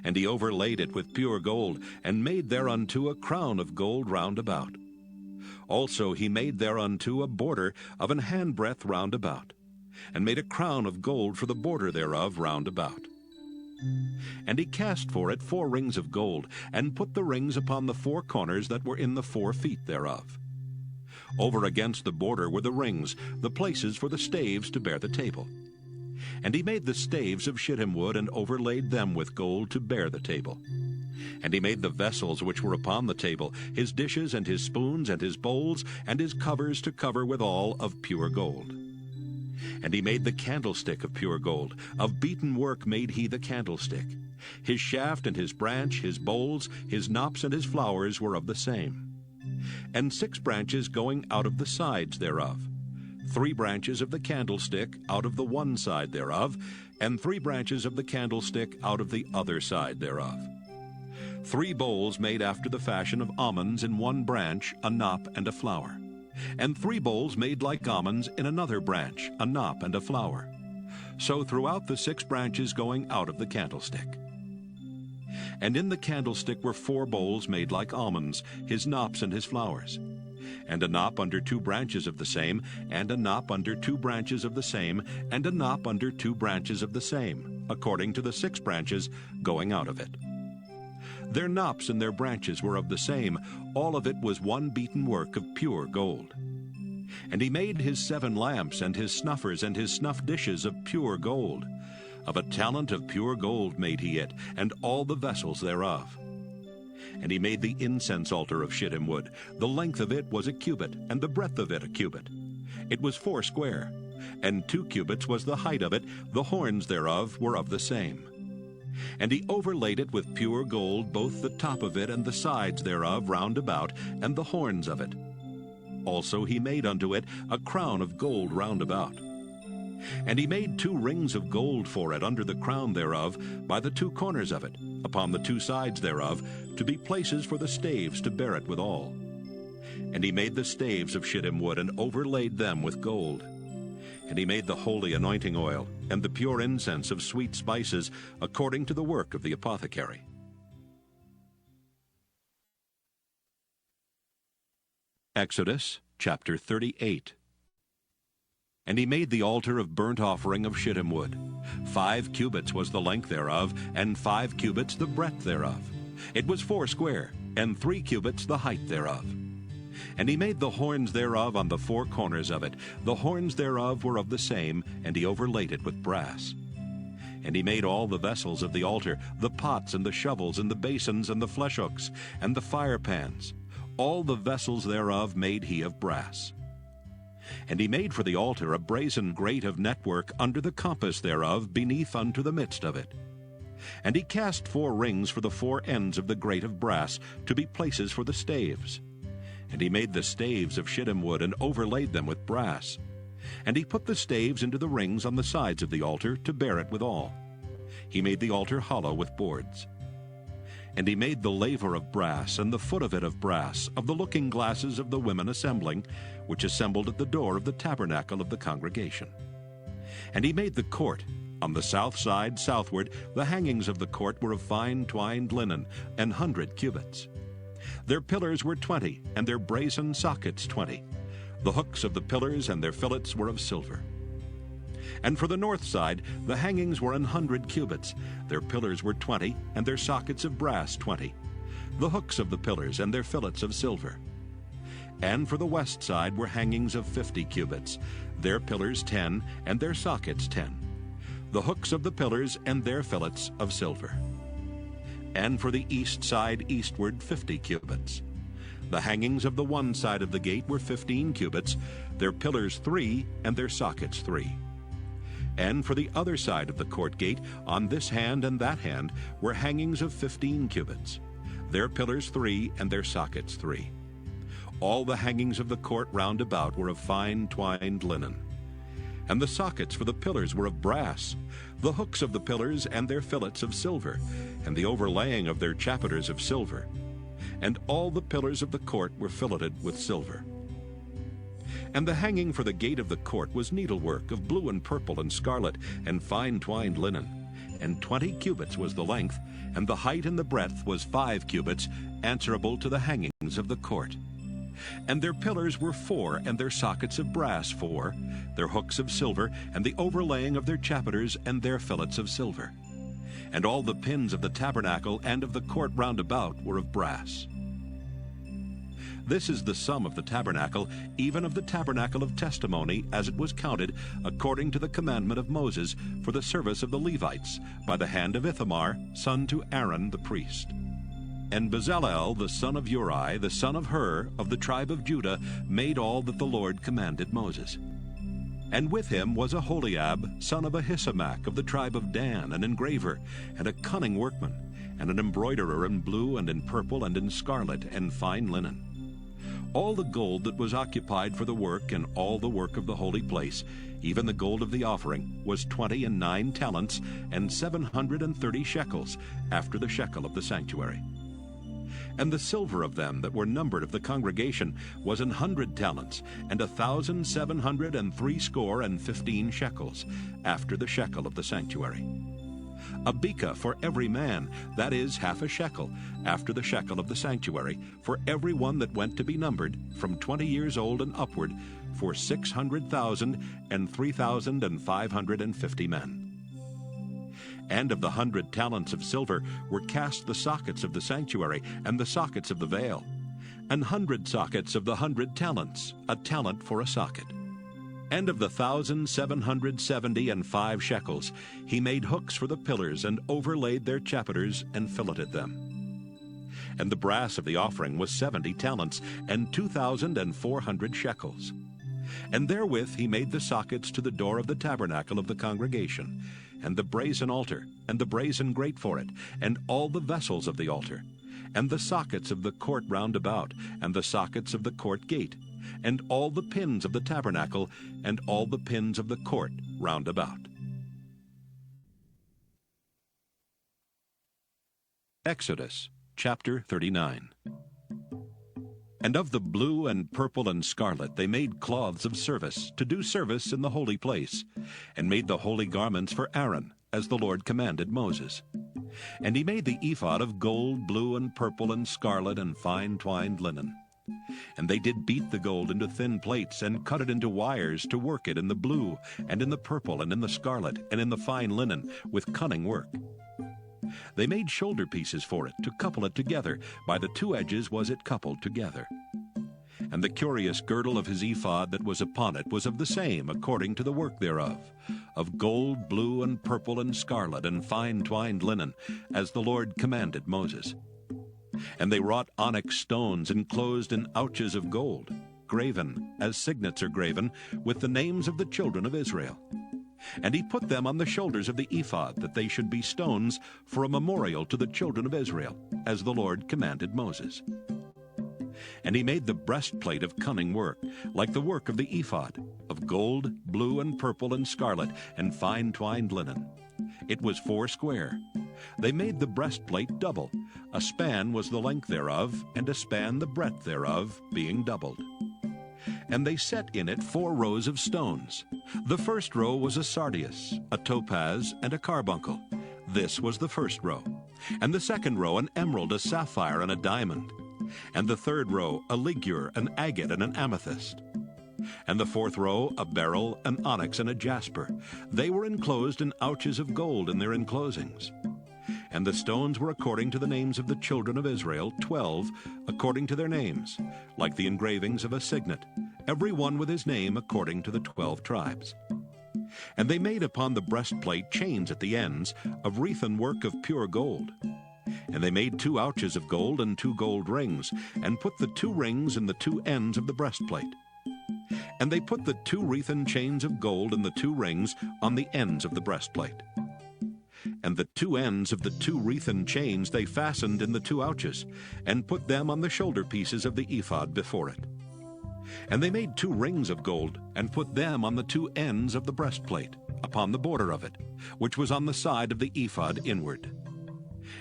And he overlaid it with pure gold, and made thereunto a crown of gold round about. Also he made thereunto a border of an handbreadth round about, and made a crown of gold for the border thereof round about. And he cast for it 4 rings of gold, and put the rings upon the 4 corners that were in the 4 feet thereof. Over against the border were the rings, the places for the staves to bear the table. And he made the staves of shittim wood, and overlaid them with gold to bear the table. And he made the vessels which were upon the table, his dishes and his spoons and his bowls, and his covers to cover withal of pure gold. And he made the candlestick of pure gold. Of beaten work made he the candlestick. His shaft and his branch, his bowls, his knops and his flowers were of the same. And 6 branches going out of the sides thereof. 3 branches of the candlestick out of the one side thereof, and 3 branches of the candlestick out of the other side thereof. 3 bowls made after the fashion of almonds in one branch, a knop and a flower. And 3 bowls made like almonds in another branch, a knop and a flower. So throughout the 6 branches going out of the candlestick. And in the candlestick were 4 bowls made like almonds, his knops and his flowers. And a knop under 2 branches of the same, and a knop under 2 branches of the same, and a knop under 2 branches of the same, according to the 6 branches going out of it. Their knops and their branches were of the same, all of it was one beaten work of pure gold. And he made his 7 lamps, and his snuffers, and his snuff dishes of pure gold. Of a talent of pure gold made he it, and all the vessels thereof. And he made the incense altar of shittim wood. The length of it was a cubit, and the breadth of it a cubit. It was 4 square, and 2 cubits was the height of it. The horns thereof were of the same. And he overlaid it with pure gold, both the top of it and the sides thereof round about, and the horns of it. Also he made unto it a crown of gold round about. And he made 2 rings of gold for it under the crown thereof, by the 2 corners of it, upon the 2 sides thereof, to be places for the staves to bear it withal. And he made the staves of shittim wood, and overlaid them with gold. And he made the holy anointing oil, and the pure incense of sweet spices, according to the work of the apothecary. Exodus chapter 38. And he made the altar of burnt offering of shittim wood. 5 cubits was the length thereof, and 5 cubits the breadth thereof. It was 4 square, and 3 cubits the height thereof. And he made the horns thereof on the 4 corners of it. The horns thereof were of the same, and he overlaid it with brass. And he made all the vessels of the altar, the pots and the shovels and the basins and the flesh hooks and the fire pans. All the vessels thereof made he of brass. And he made for the altar a brazen grate of network under the compass thereof, beneath unto the midst of it. And he cast 4 rings for the 4 ends of the grate of brass, to be places for the staves. And he made the staves of shittim wood, and overlaid them with brass. And he put the staves into the rings on the sides of the altar, to bear it withal. He made the altar hollow with boards. And he made the laver of brass, and the foot of it of brass, of the looking glasses of the women assembling, which assembled at the door of the tabernacle of the congregation. And he made the court. On the south side southward, the hangings of the court were of fine twined linen, 100 cubits. Their pillars were 20, and their brazen sockets 20. The hooks of the pillars and their fillets were of silver. And for the north side, the hangings were 100 cubits. Their pillars were 20, and their sockets of brass 20. The hooks of the pillars and their fillets of silver. And for the west side were hangings of 50 cubits. Their pillars 10, and their sockets 10. The hooks of the pillars and their fillets of silver. And for the east side eastward 50 cubits. The hangings of the one side of the gate were 15 cubits, their pillars 3, and their sockets 3. And for the other side of the court gate, on this hand and that hand, were hangings of 15 cubits, their pillars 3, and their sockets 3. All the hangings of the court round about were of fine twined linen. And the sockets for the pillars were of brass, the hooks of the pillars and their fillets of silver, and the overlaying of their chapiters of silver. And all the pillars of the court were filleted with silver. And the hanging for the gate of the court was needlework of blue and purple and scarlet, and fine twined linen. And 20 cubits was the length, and the height and the breadth was 5 cubits, answerable to the hangings of the court. And their pillars were 4, and their sockets of brass 4, their hooks of silver, and the overlaying of their chapiters and their fillets of silver. And all the pins of the tabernacle and of the court round about were of brass. This is the sum of the tabernacle, even of the tabernacle of testimony, as it was counted, according to the commandment of Moses, for the service of the Levites, by the hand of Ithamar, son to Aaron the priest. And Bezalel, the son of Uri, the son of Hur, of the tribe of Judah, made all that the Lord commanded Moses. And with him was Aholiab, son of Ahisamach, of the tribe of Dan, an engraver, and a cunning workman, and an embroiderer in blue and in purple and in scarlet and fine linen. All the gold that was occupied for the work and all the work of the holy place, even the gold of the offering, was 29 talents and 730 shekels, after the shekel of the sanctuary. And the silver of them that were numbered of the congregation was 100 talents, and 1,760 shekels, after the shekel of the sanctuary. A beka for every man, that is, half a shekel, after the shekel of the sanctuary, for every one that went to be numbered, from 20 years old and upward, for 600,000 and 3,550 men. And of the 100 talents of silver were cast the sockets of the sanctuary and the sockets of the veil, 100 sockets of the 100 talents, a talent for a socket. And of the 1,775 shekels, he made hooks for the pillars and overlaid their chapiters and filleted them. And the brass of the offering was 70 talents and 2,400 shekels. And therewith he made the sockets to the door of the tabernacle of the congregation, and the brazen altar, and the brazen grate for it, and all the vessels of the altar, and the sockets of the court round about, and the sockets of the court gate, and all the pins of the tabernacle, and all the pins of the court round about. Exodus chapter 39. And of the blue and purple and scarlet they made cloths of service, to do service in the holy place, and made the holy garments for Aaron, as the Lord commanded Moses. And he made the ephod of gold, blue, and purple, and scarlet, and fine twined linen. And they did beat the gold into thin plates, and cut it into wires, to work it in the blue, and in the purple, and in the scarlet, and in the fine linen, with cunning work. They made shoulder pieces for it, to couple it together. By the two edges was it coupled together. And the curious girdle of his ephod that was upon it was of the same, according to the work thereof, of gold, blue, and purple, and scarlet, and fine twined linen, as the Lord commanded Moses. And they wrought onyx stones enclosed in ouches of gold, graven, as signets are graven, with the names of the children of Israel. And he put them on the shoulders of the ephod, that they should be stones for a memorial to the children of Israel, as the Lord commanded Moses. And he made the breastplate of cunning work, like the work of the ephod, of gold, blue, and purple, and scarlet, and fine twined linen. It was 4 square. They made the breastplate double. A span was the length thereof, and a span the breadth thereof, being doubled. And they set in it 4 rows of stones. The first row was a sardius, a topaz, and a carbuncle. This was the first row. And the second row an emerald, a sapphire, and a diamond. And the third row a ligure, an agate, and an amethyst. And the fourth row a beryl, an onyx, and a jasper. They were enclosed in ouches of gold in their enclosings. And the stones were according to the names of the children of Israel, 12, according to their names, like the engravings of a signet, every one with his name according to the 12 tribes. And they made upon the breastplate chains at the ends, of wreathen work of pure gold. And they made 2 ouches of gold and 2 gold rings, and put the 2 rings in the 2 ends of the breastplate. And they put the 2 wreathen chains of gold and the 2 rings on the ends of the breastplate. And the 2 ends of the 2 wreathen chains they fastened in the 2 ouches, and put them on the shoulder pieces of the ephod before it. And they made 2 rings of gold, and put them on the 2 ends of the breastplate, upon the border of it, which was on the side of the ephod inward.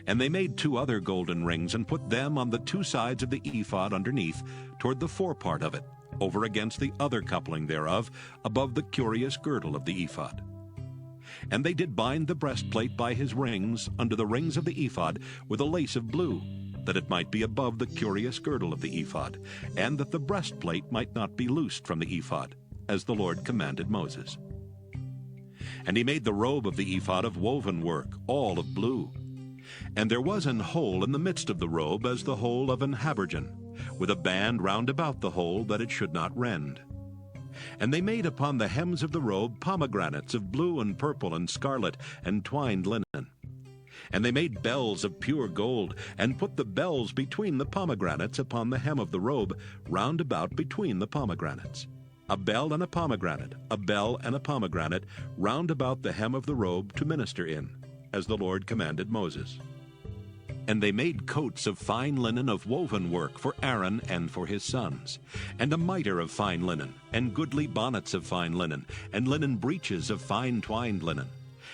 And they made 2 other golden rings, and put them on the 2 sides of the ephod underneath, toward the forepart of it, over against the other coupling thereof, above the curious girdle of the ephod. And they did bind the breastplate by his rings under the rings of the ephod with a lace of blue, that it might be above the curious girdle of the ephod, and that the breastplate might not be loosed from the ephod, as the Lord commanded Moses. And he made the robe of the ephod of woven work, all of blue. And there was an hole in the midst of the robe as the hole of an habergeon, with a band round about the hole, that it should not rend. And they made upon the hems of the robe pomegranates of blue and purple and scarlet and twined linen. And they made bells of pure gold, and put the bells between the pomegranates upon the hem of the robe, round about between the pomegranates. A bell and a pomegranate, a bell and a pomegranate, round about the hem of the robe to minister in, as the Lord commanded Moses. And they made coats of fine linen of woven work for Aaron and for his sons, and a mitre of fine linen, and goodly bonnets of fine linen, and linen breeches of fine twined linen,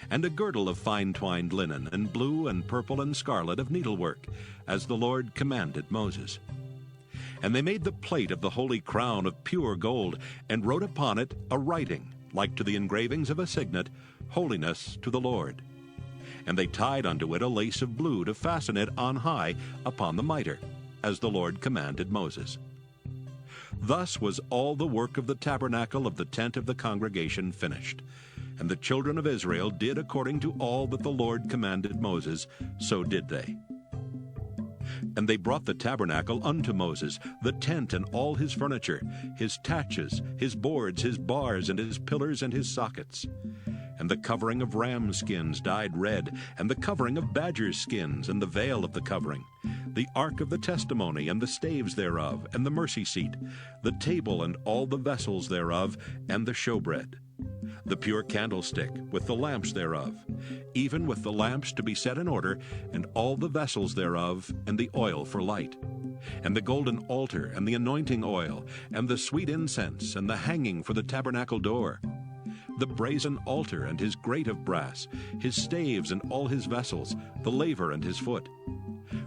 and a girdle of fine twined linen, and blue and purple and scarlet of needlework, as the Lord commanded Moses. And they made the plate of the holy crown of pure gold, and wrote upon it a writing, like to the engravings of a signet, Holiness to the Lord. And they tied unto it a lace of blue to fasten it on high upon the mitre, as the Lord commanded Moses. Thus was all the work of the tabernacle of the tent of the congregation finished. And the children of Israel did according to all that the Lord commanded Moses, so did they. And they brought the tabernacle unto Moses, the tent and all his furniture, his taches, his boards, his bars, and his pillars, and his sockets. And the covering of ram skins dyed red, and the covering of badger skins, and the veil of the covering, the ark of the testimony, and the staves thereof, and the mercy seat, the table and all the vessels thereof, and the showbread, the pure candlestick, with the lamps thereof, even with the lamps to be set in order, and all the vessels thereof, and the oil for light, and the golden altar, and the anointing oil, and the sweet incense, and the hanging for the tabernacle door, the brazen altar and his grate of brass, his staves and all his vessels, the laver and his foot,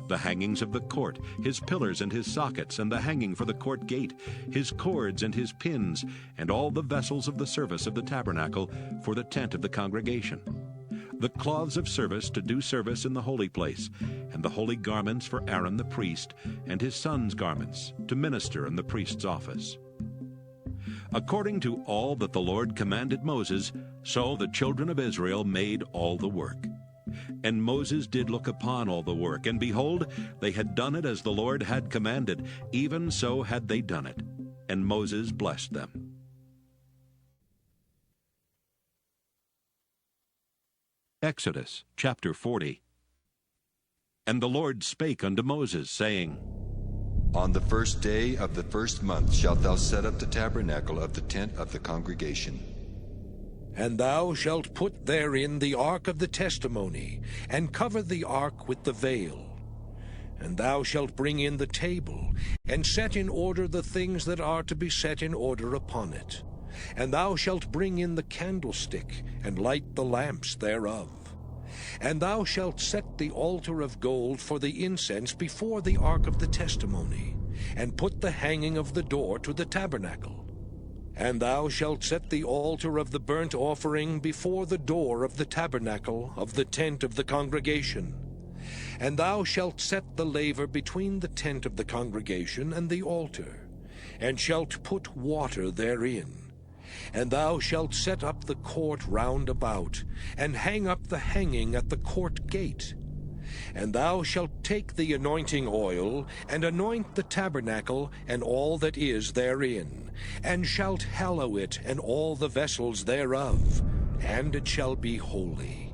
the hangings of the court, his pillars and his sockets, and the hanging for the court gate, his cords and his pins, and all the vessels of the service of the tabernacle for the tent of the congregation, the cloths of service to do service in the holy place, and the holy garments for Aaron the priest, and his sons' garments, to minister in the priest's office. According to all that the Lord commanded Moses, so the children of Israel made all the work. And Moses did look upon all the work, and behold, they had done it as the Lord had commanded, even so had they done it. And Moses blessed them. Exodus chapter 40. And the Lord spake unto Moses, saying, On the first day of the first month shalt thou set up the tabernacle of the tent of the congregation. And thou shalt put therein the ark of the testimony, and cover the ark with the veil. And thou shalt bring in the table, and set in order the things that are to be set in order upon it. And thou shalt bring in the candlestick, and light the lamps thereof. And thou shalt set the altar of gold for the incense before the ark of the testimony, and put the hanging of the door to the tabernacle. And thou shalt set the altar of the burnt offering before the door of the tabernacle of the tent of the congregation. And thou shalt set the laver between the tent of the congregation and the altar, and shalt put water therein. And thou shalt set up the court round about, and hang up the hanging at the court gate. And thou shalt take the anointing oil, and anoint the tabernacle and all that is therein, and shalt hallow it and all the vessels thereof, and it shall be holy.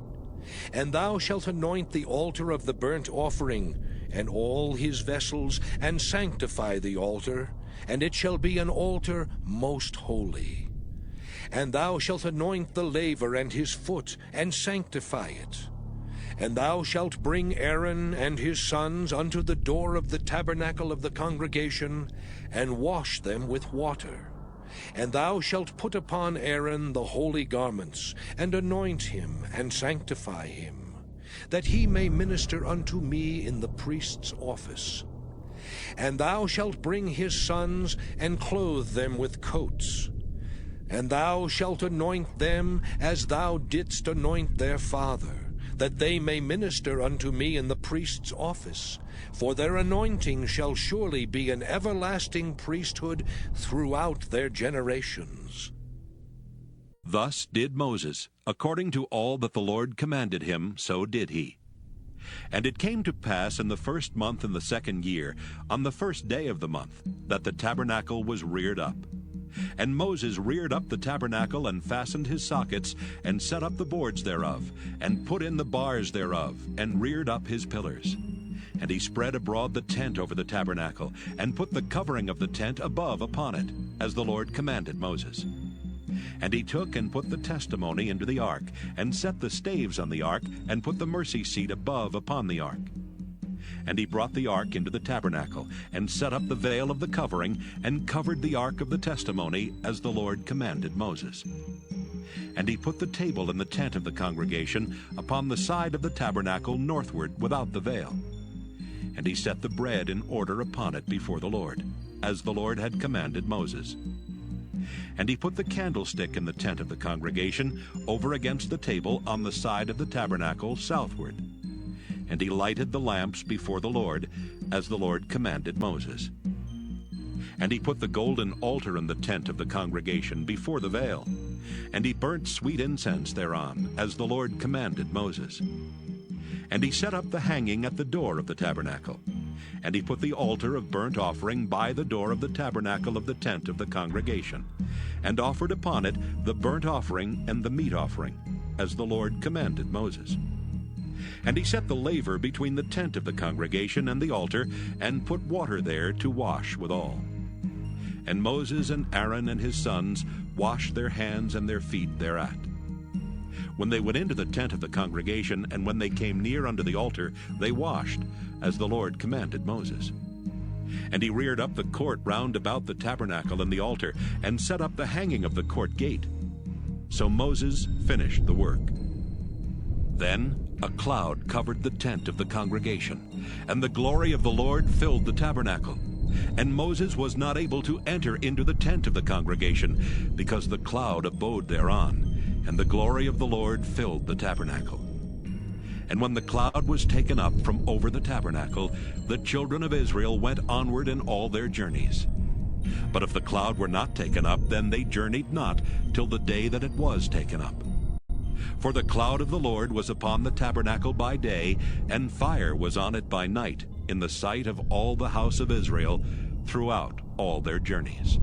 And thou shalt anoint the altar of the burnt offering, and all his vessels, and sanctify the altar, and it shall be an altar most holy. And thou shalt anoint the laver and his foot, and sanctify it. And thou shalt bring Aaron and his sons unto the door of the tabernacle of the congregation, and wash them with water. And thou shalt put upon Aaron the holy garments, and anoint him, and sanctify him, that he may minister unto me in the priest's office. And thou shalt bring his sons, and clothe them with coats. And thou shalt anoint them as thou didst anoint their father, that they may minister unto me in the priest's office. For their anointing shall surely be an everlasting priesthood throughout their generations. Thus did Moses, according to all that the Lord commanded him, so did he. And it came to pass in the first month in the second year, on the first day of the month, that the tabernacle was reared up. And Moses reared up the tabernacle, and fastened his sockets, and set up the boards thereof, and put in the bars thereof, and reared up his pillars. And he spread abroad the tent over the tabernacle, and put the covering of the tent above upon it, as the Lord commanded Moses. And he took and put the testimony into the ark, and set the staves on the ark, and put the mercy seat above upon the ark. And he brought the ark into the tabernacle, and set up the veil of the covering, and covered the ark of the testimony, as the Lord commanded Moses. And he put the table in the tent of the congregation upon the side of the tabernacle northward without the veil. And he set the bread in order upon it before the Lord, as the Lord had commanded Moses. And he put the candlestick in the tent of the congregation over against the table on the side of the tabernacle southward. And he lighted the lamps before the Lord, as the Lord commanded Moses. And he put the golden altar in the tent of the congregation before the veil. And he burnt sweet incense thereon, as the Lord commanded Moses. And he set up the hanging at the door of the tabernacle. And he put the altar of burnt offering by the door of the tabernacle of the tent of the congregation, and offered upon it the burnt offering and the meat offering, as the Lord commanded Moses. And he set the laver between the tent of the congregation and the altar, and put water there to wash withal. And Moses and Aaron and his sons washed their hands and their feet thereat. When they went into the tent of the congregation, and when they came near unto the altar, they washed, as the Lord commanded Moses. And he reared up the court round about the tabernacle and the altar, and set up the hanging of the court gate. So Moses finished the work. Then a cloud covered the tent of the congregation, and the glory of the Lord filled the tabernacle. And Moses was not able to enter into the tent of the congregation, because the cloud abode thereon, and the glory of the Lord filled the tabernacle. And when the cloud was taken up from over the tabernacle, the children of Israel went onward in all their journeys. But if the cloud were not taken up, then they journeyed not till the day that it was taken up. For the cloud of the Lord was upon the tabernacle by day, and fire was on it by night, in the sight of all the house of Israel, throughout all their journeys.